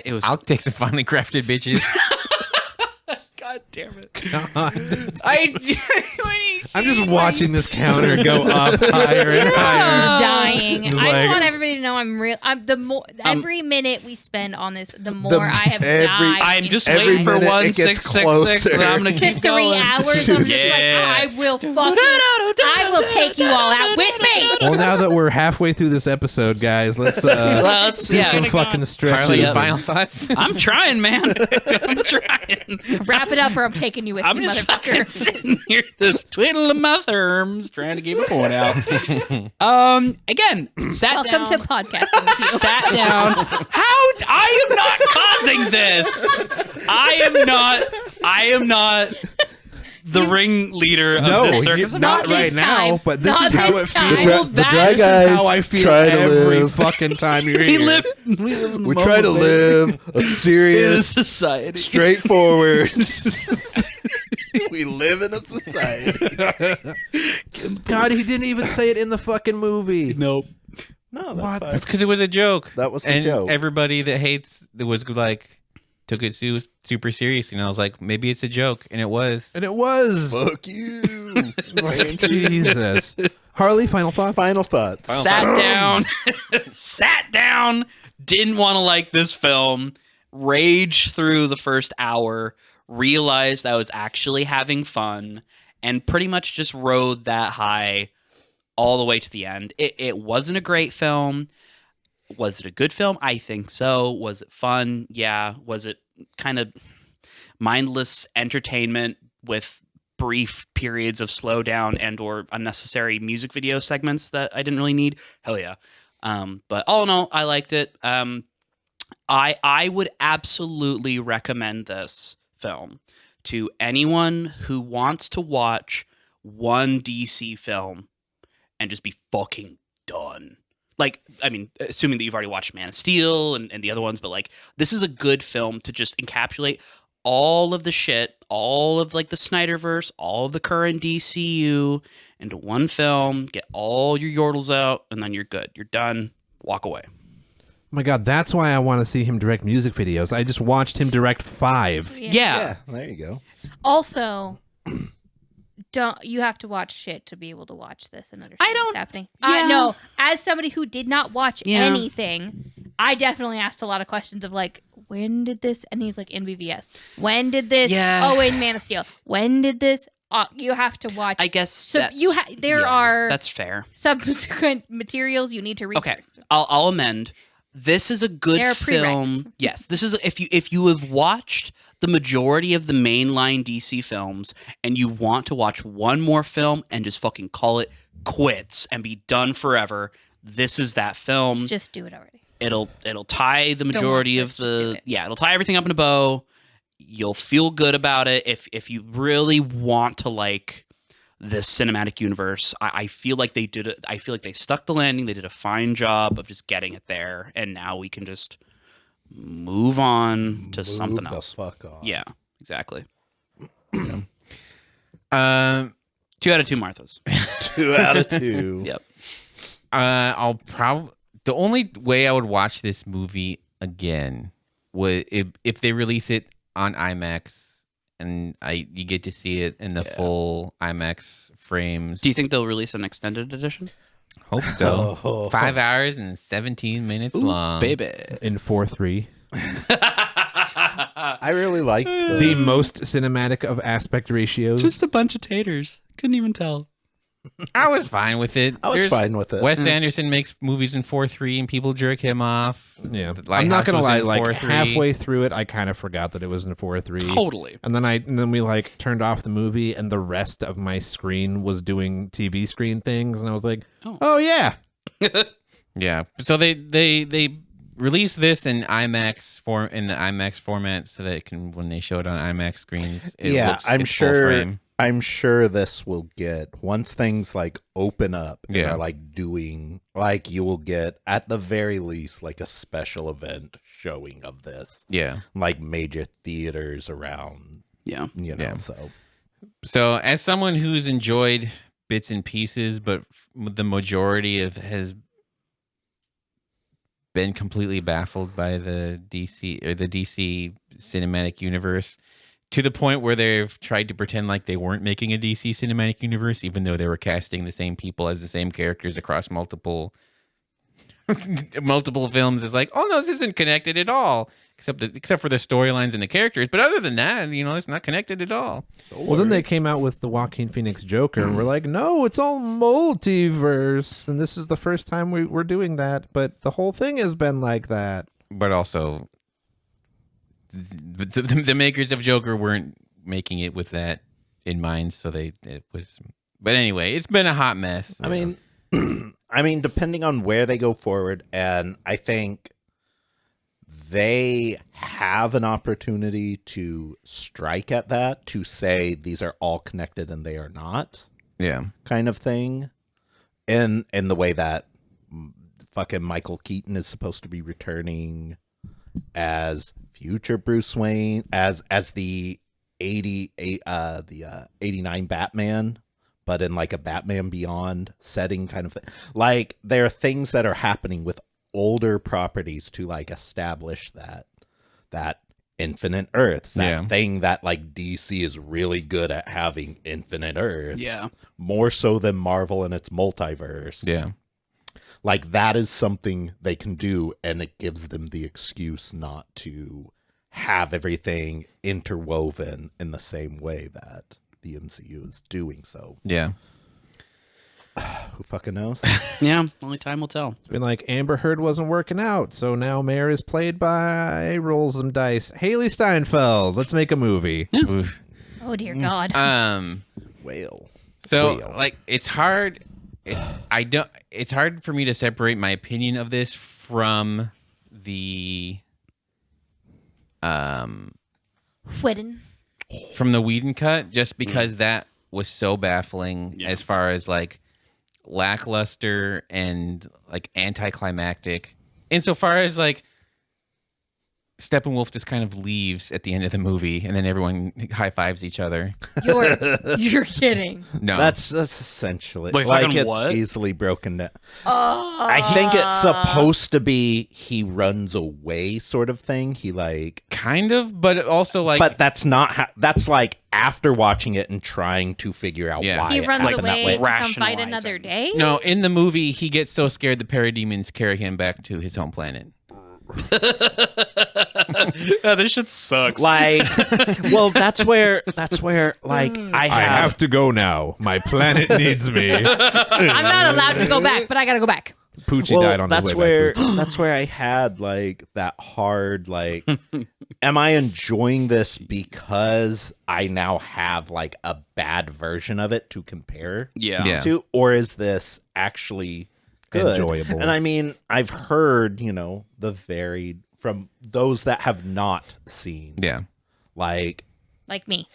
It was. I'll take some finely crafted bitches. God damn it! God. I. I'm just watching this counter go up higher and higher. I'm dying. Just I just like- want everybody to know I'm real. The more every minute we spend on this, the more The- I have every- died. I'm in just time. Every waiting for minute it gets 1666, and I'm gonna To keep 3 going. hours. I'm just Yeah. like, I will fucking, I will take you all out with me. Well, now that we're halfway through this episode, guys, let's do yeah. some fucking stretches. Harley, Yeah. final thoughts? I'm trying, man. I'm trying. Wrap it up, or I'm taking you with I'm me, just fucking motherfucker. sitting here, just twiddling my thumbs, trying to get my point out. Again, sat Welcome down. to podcasting with you. Sat down. I am not causing this. I am not the ringleader of No, this circus. you- Not not right this now, time. but this Not is how this it time. feels. The dry This guys is how I feel try to every live. fucking time you're here. We live in the We try to moment, live a in a serious, society. straightforward. We live in a society. God, he didn't even say it in the fucking movie. Nope. No, What? that's fine. It's because it was a joke. That was the and joke. Everybody that hates it was like took it super serious, and I was like, maybe it's a joke, and it was. And it was. Fuck you. Jesus. Harley, final thoughts? Final thoughts. Sat down. Sat down. Didn't want to like this film. Raged through the first hour. Realized I was actually having fun. And pretty much just rode that high all the way to the end. It wasn't a great film. Was it a good film? I think so. Was it fun? Yeah. Was it kind of mindless entertainment with brief periods of slowdown and or unnecessary music video segments that I didn't really need? Hell yeah. But all in all, I liked it. I would absolutely recommend this film to anyone who wants to watch one DC film and just be fucking done. Like, I mean, assuming that you've already watched Man of Steel and the other ones, but like, this is a good film to just encapsulate all of the shit, all of like the Snyderverse, all of the current DCU into one film, get all your yordles out, and then you're good. You're done. Walk away. Oh my God, that's why I want to see him direct music videos. I just watched him direct 5. Yeah. Yeah, there you go. Also, you have to watch shit to be able to watch this and understand don't- what's happening. yeah. No, as somebody who did not watch Yeah. anything, I definitely asked a lot of questions of like, when did this? And he's like, in BVS. When did this? Yeah. Oh, in Man of Steel. When did this? You have to watch. I guess So that's- there are That's fair. subsequent materials you need to read. Okay, first. I'll amend. This is a good There are film. prereqs. Yes, this is if you have watched the majority of the mainline DC films and you want to watch one more film and just fucking call it quits and be done forever, this is that film. Just do it already. It'll tie the majority watch of this, just do the it. it'll tie everything up in a bow. You'll feel good about it if you really want to like this cinematic universe. I feel like they did it. I feel like they stuck the landing. They did a fine job of just getting it there, and now we can just move on to something Move else. the fuck on. Yeah, exactly. 2 2 out of 2 Marthas. 2 out of 2. Yep. I'll probably the only way I would watch this movie again would if they release it on IMAX and you get to see it in the full IMAX frames. Do you think they'll release an extended edition? Hope so. Oh. 5 hours and 17 minutes long. Baby. In 4:3. I really liked The most cinematic of aspect ratios. Just a bunch of taters. Couldn't even tell. I was fine with it. I was fine with it. Wes Anderson makes movies in 4:3 and people jerk him off. Yeah, The I'm not Lighthouse gonna was lie. in Like 4:3. halfway through it, I kind of forgot that it was in 4:3. Totally. And then we like turned off the movie, and the rest of my screen was doing TV screen things, and I was like, oh yeah. Yeah. So they released this in IMAX in the IMAX format so that it can, when they show it on IMAX screens, it's full frame. I'm sure this will get, once things like open up and Yeah. are like doing, like you will get at the very least like a special event showing of this, Yeah. like major theaters around, Yeah. you know. Yeah. So as someone who's enjoyed bits and pieces, but the majority of has been completely baffled by the DC cinematic universe, to the point where they've tried to pretend like they weren't making a DC cinematic universe, even though they were casting the same people as the same characters across multiple films. It's like, oh no, this isn't connected at all, except for the storylines and the characters. But other than that, it's not connected at all. Well, then they came out with the Joaquin Phoenix Joker, and we're like, no, it's all multiverse, and this is the first time we're doing that. But the whole thing has been like that. But also, the makers of Joker weren't making it with that in mind, so it was. But anyway, it's been a hot mess. I mean, depending on where they go forward, and I think they have an opportunity to strike at that, to say these are all connected and they are not, Yeah. kind of thing, in the way that fucking Michael Keaton is supposed to be returning as future Bruce Wayne, as the 89 Batman, but in like a Batman Beyond setting kind of thing. Like, there are things that are happening with older properties to like establish that infinite Earths, that thing that like DC is really good at, having infinite Earths. Yeah. More so than Marvel and its multiverse. Yeah. Like, that is something they can do, and it gives them the excuse not to have everything interwoven in the same way that the MCU is doing. So Yeah. who fucking knows? Yeah. Only time will tell. It's been like Amber Heard wasn't working out, so now Mare is played by, roll some dice, Haley Steinfeld. Let's make a movie. Oof. Oh dear God. Whale. So Whale. like, it's hard. It's hard for me to separate my opinion of this from the Whitten. Whedon cut, just because that was so baffling as far as like lackluster and like anticlimactic. Insofar as like Steppenwolf just kind of leaves at the end of the movie, and then everyone high fives each other. You're kidding. No, That's essentially Wait, like fucking it's what? easily broken down. I think it's supposed to be he runs away sort of thing. He like, kind of, but also like, but that's not that's like after watching it and trying to figure out Yeah. why He it runs happened that away way. to come fight Rationalizing. another day. no, in the movie he gets so scared the parademons carry him back to his home planet. This shit sucks. Like, well, that's where like I I have to go now. My planet needs me. I'm not allowed to go back, but I gotta go back. Poochie died on that's the way where back. that's where I had like that hard like, am I enjoying this because I now have like a bad version of it to compare Yeah. to, or is this actually good, Enjoyable. And I mean, I've heard the varied from those that have not seen, Yeah. like, Like me.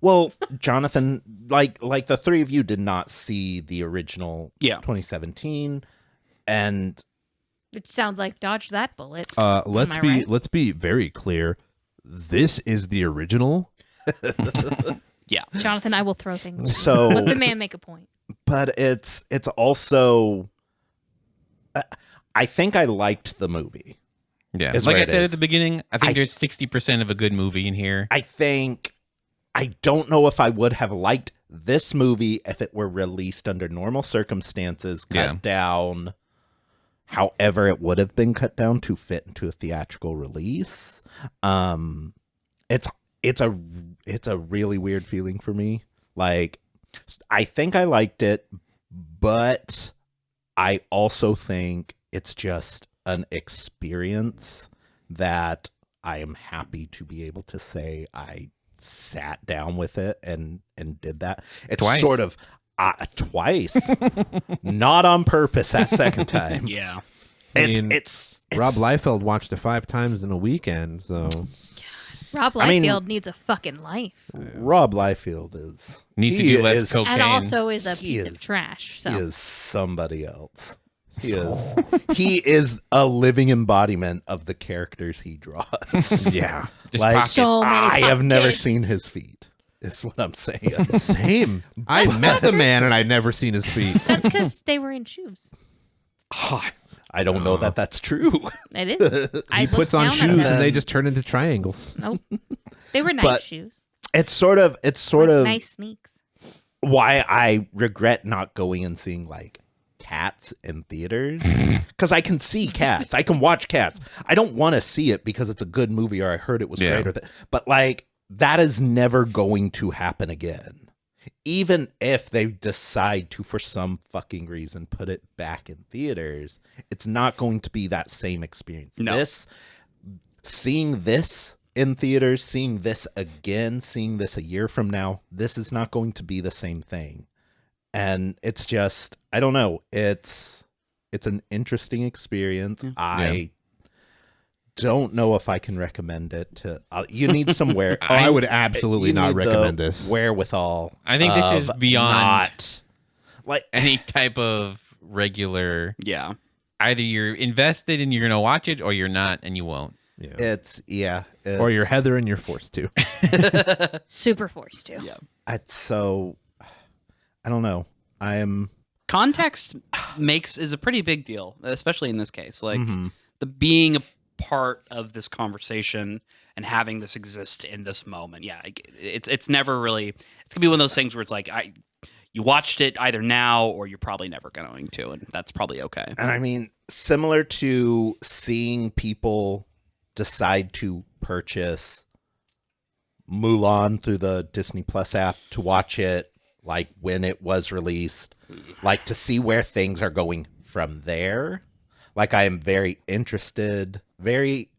well, Jonathan, like the three of you did not see the original, Yeah. 2017, and Which sounds like dodge that bullet. Let's Am I be right? let's be very clear. This is the original. Yeah. Jonathan, I will throw things. so Let the man make a point. but it's also I think I liked the movie. Yeah. Is Like where I it said is. at the beginning, I think there's 60% of a good movie in here. I think I don't know if I would have liked this movie if it were released under normal circumstances, cut down however it would have been cut down to fit into a theatrical release. It's a really weird feeling for me. Like, I think I liked it, but I also think it's just an experience that I am happy to be able to say I sat down with it and did that. It's Twice. sort of twice, not on purpose that second time. Yeah. It's Rob Liefeld watched it 5 times in a weekend, so Rob I mean- Liefeld needs a fucking life. Rob Liefeld is Needs to he do less is- cocaine. And also is a He piece of is- trash. So He is somebody else. He is a living embodiment of the characters he draws. yeah. Just like pockets. So many I have never pockets. seen his feet. Is what I'm saying. Same. I met the man and I'd never seen his feet. that's because they were in shoes. I don't know that that's true. It is. He puts on shoes them. and they just turn into triangles. Nope. They were nice But- shoes. It's sort of Nice sneaks. why I regret not going and seeing like Cats in theaters, because I can see Cats. I can watch Cats. I don't want to see it because it's a good movie or I heard it was Yeah. great, but like that is never going to happen again. Even if they decide to, for some fucking reason, put it back in theaters, it's not going to be that same experience. No. Seeing this in theaters, seeing this again, seeing this a year from now, this is not going to be the same thing. And it's just, I don't know. It's an interesting experience. I don't know if I can recommend it to. You need somewhere. Oh, I would absolutely you not need recommend the this. Wherewithal. I think this is of beyond not, like any type of regular. Yeah. Either you're invested and you're going to watch it, or you're not and you won't. Yeah. it's Or you're Heather and you're forced to. Super forced to. Yeah. It's so. I don't know. I am. Context is a pretty big deal, especially in this case. Like the being a part of this conversation and having this exist in this moment. Yeah, it's never really. It's gonna be one of those things where it's like you watched it either now or you're probably never going to, and that's probably okay. And I mean, similar to seeing people decide to purchase Mulan through the Disney Plus app to watch it, like when it was released, like to see where things are going from there. Like I am very interested, very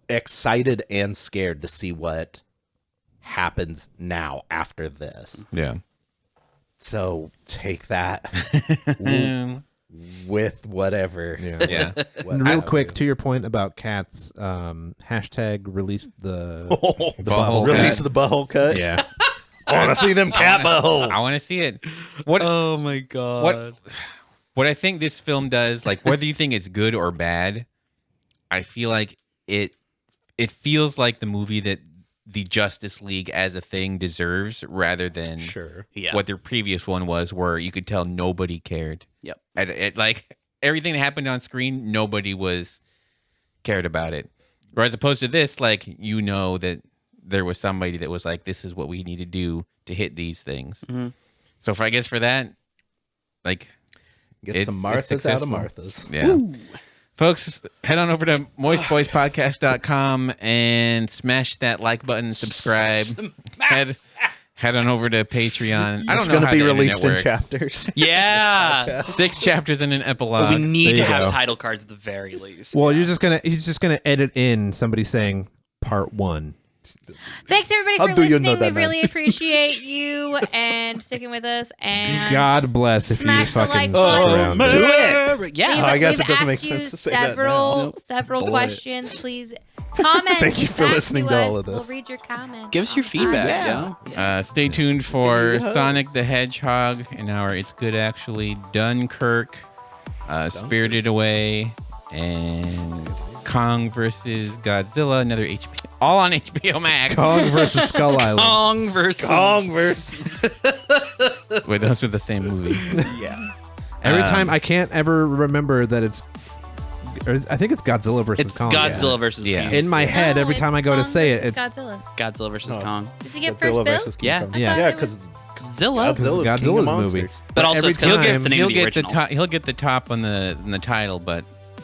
excited and scared to see what happens now after this. Yeah. So take that with whatever. Yeah. And real quick, to your point about Cats, hashtag release the Butthole Release cut. the butthole cut. yeah. I want to see them cat buttholes. I want to see it. What Oh my god! what I think this film does, like whether you think it's good or bad, I feel like it feels like the movie that the Justice League as a thing deserves, rather than Sure. Yeah. what their previous one was, where you could tell nobody cared. Yep. It like everything that happened on screen, nobody cared about it. Or as opposed to this, like that there was somebody that was like, this is what we need to do to hit these things. So I guess for that, like, Get It's- some it's Marthas out of successful. Marthas. yeah. Folks, head on over to moistboyspodcast.com and smash that like button, subscribe. Head on over to Patreon. I don't It's know going how to be the internet released in works. chapters. Yeah. 6 chapters and an epilogue. We need to There you have go. title cards at the very least. Well, Yeah. he's just gonna edit in somebody saying part 1. Thanks everybody How for do you listening. know We that, man? really appreciate you and sticking with us. And God bless if you Smash the fucking like stick button. around. Do it. Yeah. we've- I guess we've it doesn't make asked sense you to say that several Boy. questions. Please comment. Thank you for back listening to us. all of this. We'll read your comments. Give us your feedback. yeah. Yeah. Stay tuned for Sonic the Hedgehog in our It's Good Actually, Dunkirk, Spirited Away, and Kong versus Godzilla, another HBO, all on HBO Max. Kong versus Skull Island. Kong versus Wait, those are the same movie. Yeah. Every time I can't ever remember that it's. Or I think it's Godzilla versus It's Kong. Godzilla versus Yeah. King. In my head, every it's time I go to Kong say it, versus it's Godzilla. Godzilla versus No. Kong. Did you get Godzilla first bill? versus King Yeah. Kong. Yeah. Yeah, it because Zilla. Godzilla's Godzilla's king of movie. monsters. But also every it's gonna time- get the name He'll of the get original. he'll get the top on the title, but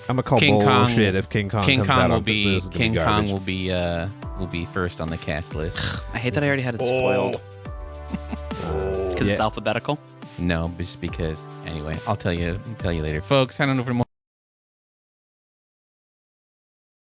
I'm gonna call King Kong- bullshit if King Kong comes out on this is gonna be garbage. will be first on the cast list. I hate that I already had it spoiled. Because it's Yeah. alphabetical. No, just because. Anyway, I'll tell you later, folks. I don't know if